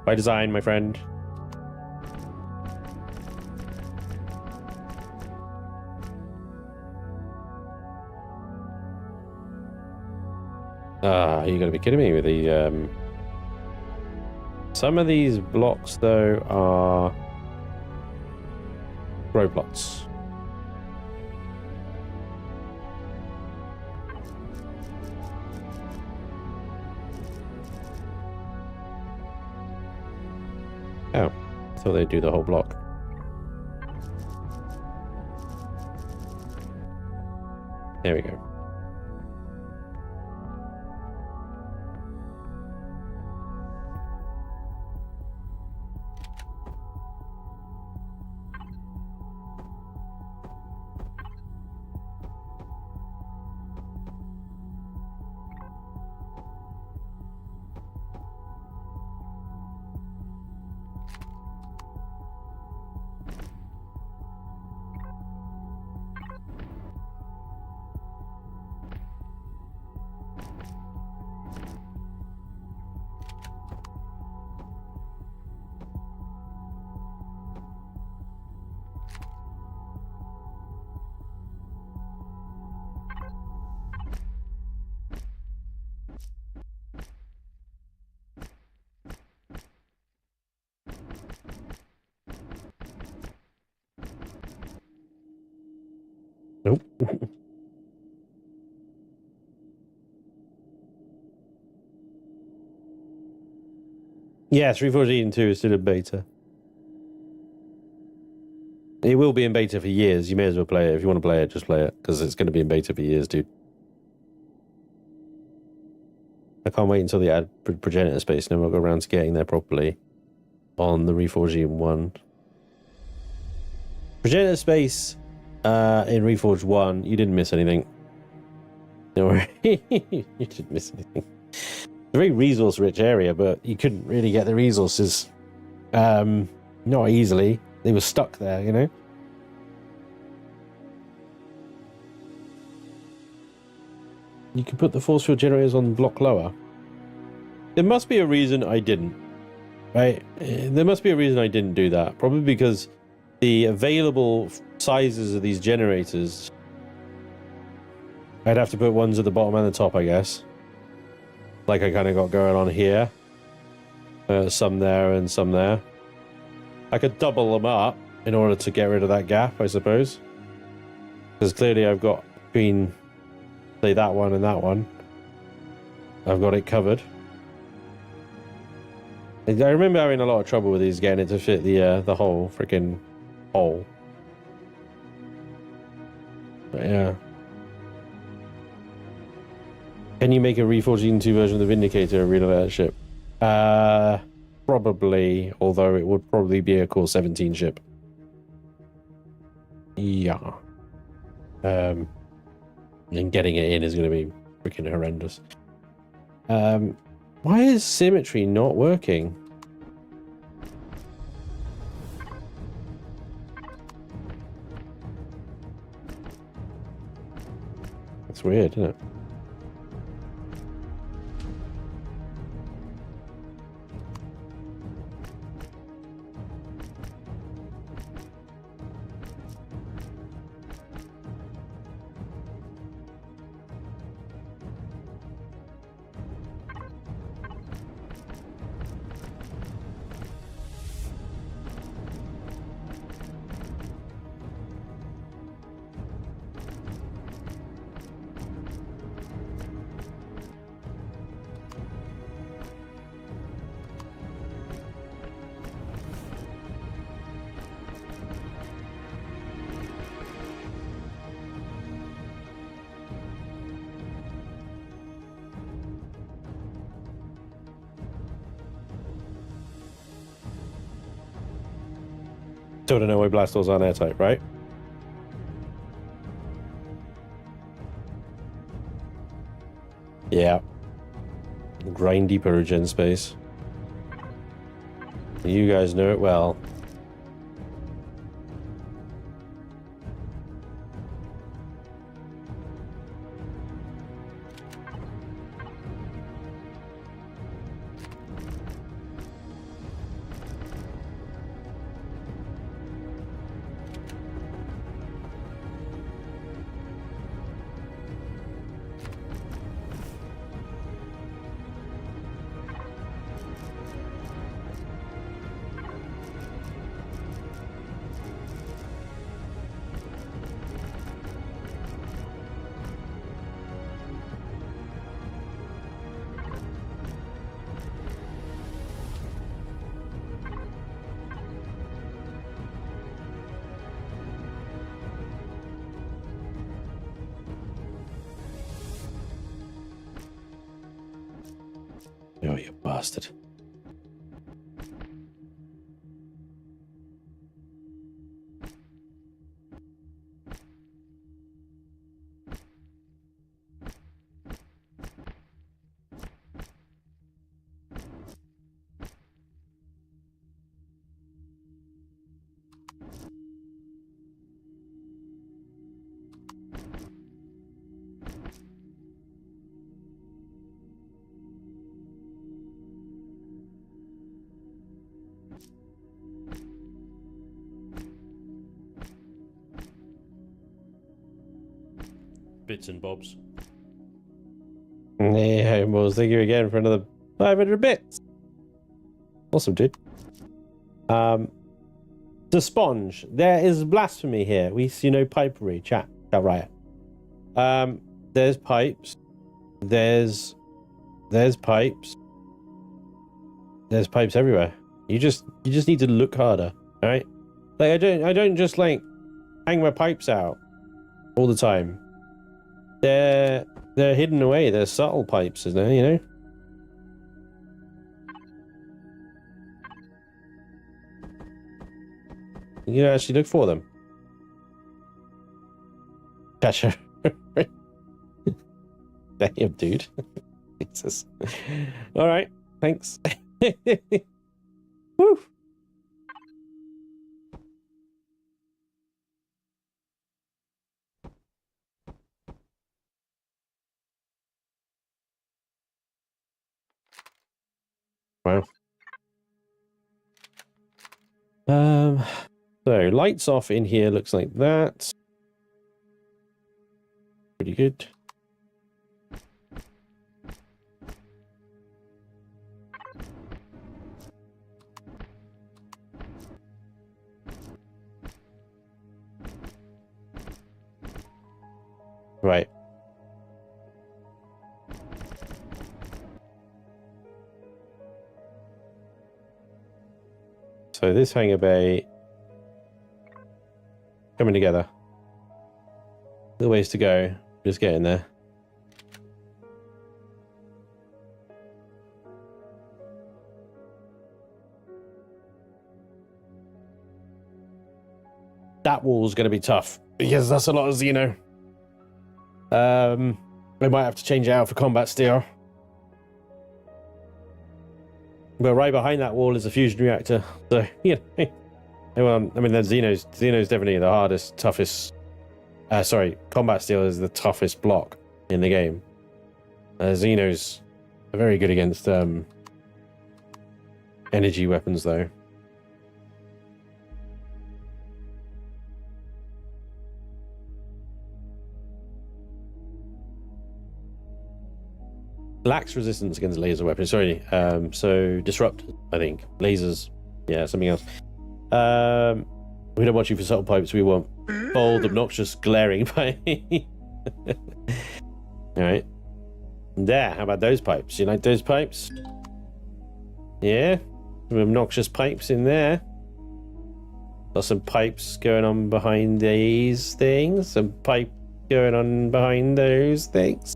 By design, my friend. Ah, you gotta be kidding me with the some of these blocks though are grow plots. Oh, I thought they'd do the whole block. There we go. Nope. Yes, Reforged 2 is still in beta. It will be in beta for years. You may as well play it. If you want to play it, just play it, because it's going to be in beta for years, dude. I can't wait until they add progenitor space, and then we'll go around to getting there properly on the Reforged 1. Progenitor space in Reforged 1, you didn't miss anything. Don't worry. You didn't miss anything. It's a very resource-rich area, but you couldn't really get the resources not easily. They were stuck there, you know? You can put the force field generators on block lower. There must be a reason I didn't. Right? There must be a reason I didn't do that. Probably because the available sizes of these generators, I'd have to put ones at the bottom and the top, I guess. Like I kind of got going on here. Some there and some there. I could double them up in order to get rid of that gap, I suppose. Because clearly I've got between, say, that one and that one. I've got it covered. I remember having a lot of trouble with these, getting it to fit the whole freaking hole. But yeah. Can you make a Reforged 2 version of the Vindicator reload ship? Probably, although it would probably be a Core 17 ship. Yeah. And getting it in is going to be freaking horrendous. Why is symmetry not working? That's weird, isn't it? Still don't know why blast doors aren't airtight, right? Yeah. Grindy Perugian space. You guys know it well. Oh, you bastard. Bits and bobs. Yeah, well, thank you again for another 500 bits. Awesome, dude. The Spanj. There is blasphemy here. We see no pipery. Chat. right. There's pipes. There's pipes. There's pipes everywhere. You just need to look harder, all right? Like I don't just like hang my pipes out all the time. They're hidden away. They're subtle pipes, isn't there? You know. You know, actually look for them. Gotcha. Damn, dude. Jesus. All right. Thanks. Woo. Wow. So lights off in here looks like that. Pretty good. Right. So this hangar bay coming together. Little ways to go. Just getting there. That wall's going to be tough because that's a lot of Xeno. We might have to change it out for combat steel. But right behind that wall is a fusion reactor. So, you know. Well, I mean, the Xeno's definitely the hardest, toughest. Sorry, combat steel is the toughest block in the game. Xenos are very good against energy weapons, though. Lacks resistance against laser weapons. Sorry, so disrupt, I think. Lasers, yeah, something else. We don't want you for subtle pipes. We want bold, obnoxious, glaring pipe. All right. There. How about those pipes? You like those pipes? Yeah. Some obnoxious pipes in there. Got some pipes going on behind these things. Some pipe going on behind those things.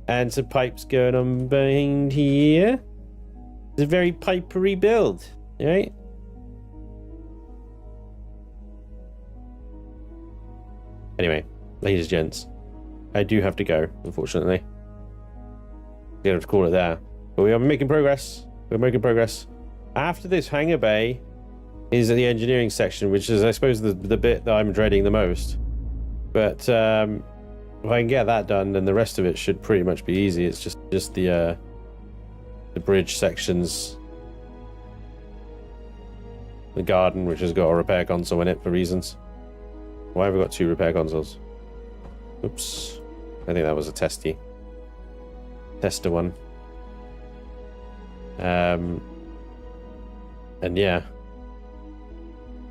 And some pipes going on behind here. It's a very pipery build, right? Anyway, ladies and gents, I do have to go, unfortunately. I'm going to have to call it there. But we are making progress. We're making progress. After this hangar bay is the engineering section, which is, I suppose, the bit that I'm dreading the most. But if I can get that done, then the rest of it should pretty much be easy. It's just the bridge sections. The garden, which has got a repair console in it for reasons. Why have we got two repair consoles? Oops. I think that was a tester one. And yeah.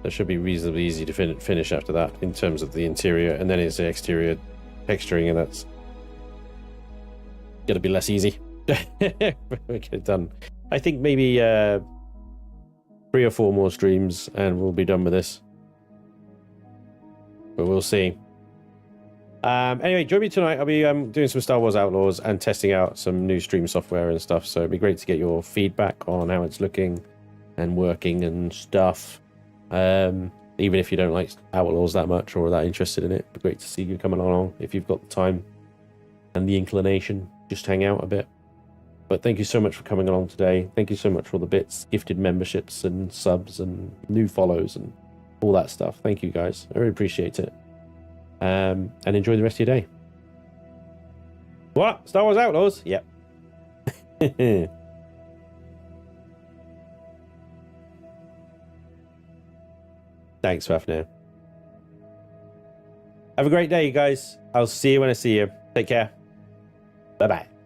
That should be reasonably easy to finish after that in terms of the interior, and then it's the exterior texturing, and that's gonna be less easy. We get it done. I think maybe 3 or 4 more streams and we'll be done with this. But we'll see. Anyway, join me tonight. I'll be doing some Star Wars Outlaws and testing out some new stream software and stuff. So it'd be great to get your feedback on how it's looking and working and stuff. Even if you don't like Outlaws that much or that interested in it, it'd be great to see you coming along if you've got the time and the inclination. Just hang out a bit. But thank you so much for coming along today. Thank you so much for all the bits, gifted memberships and subs and new follows and all that stuff. Thank you guys. I really appreciate it. And enjoy the rest of your day. What? Star Wars Outlaws? Yep. Thanks, Fafnir. Have a great day, you guys. I'll see you when I see you. Take care. Bye-bye.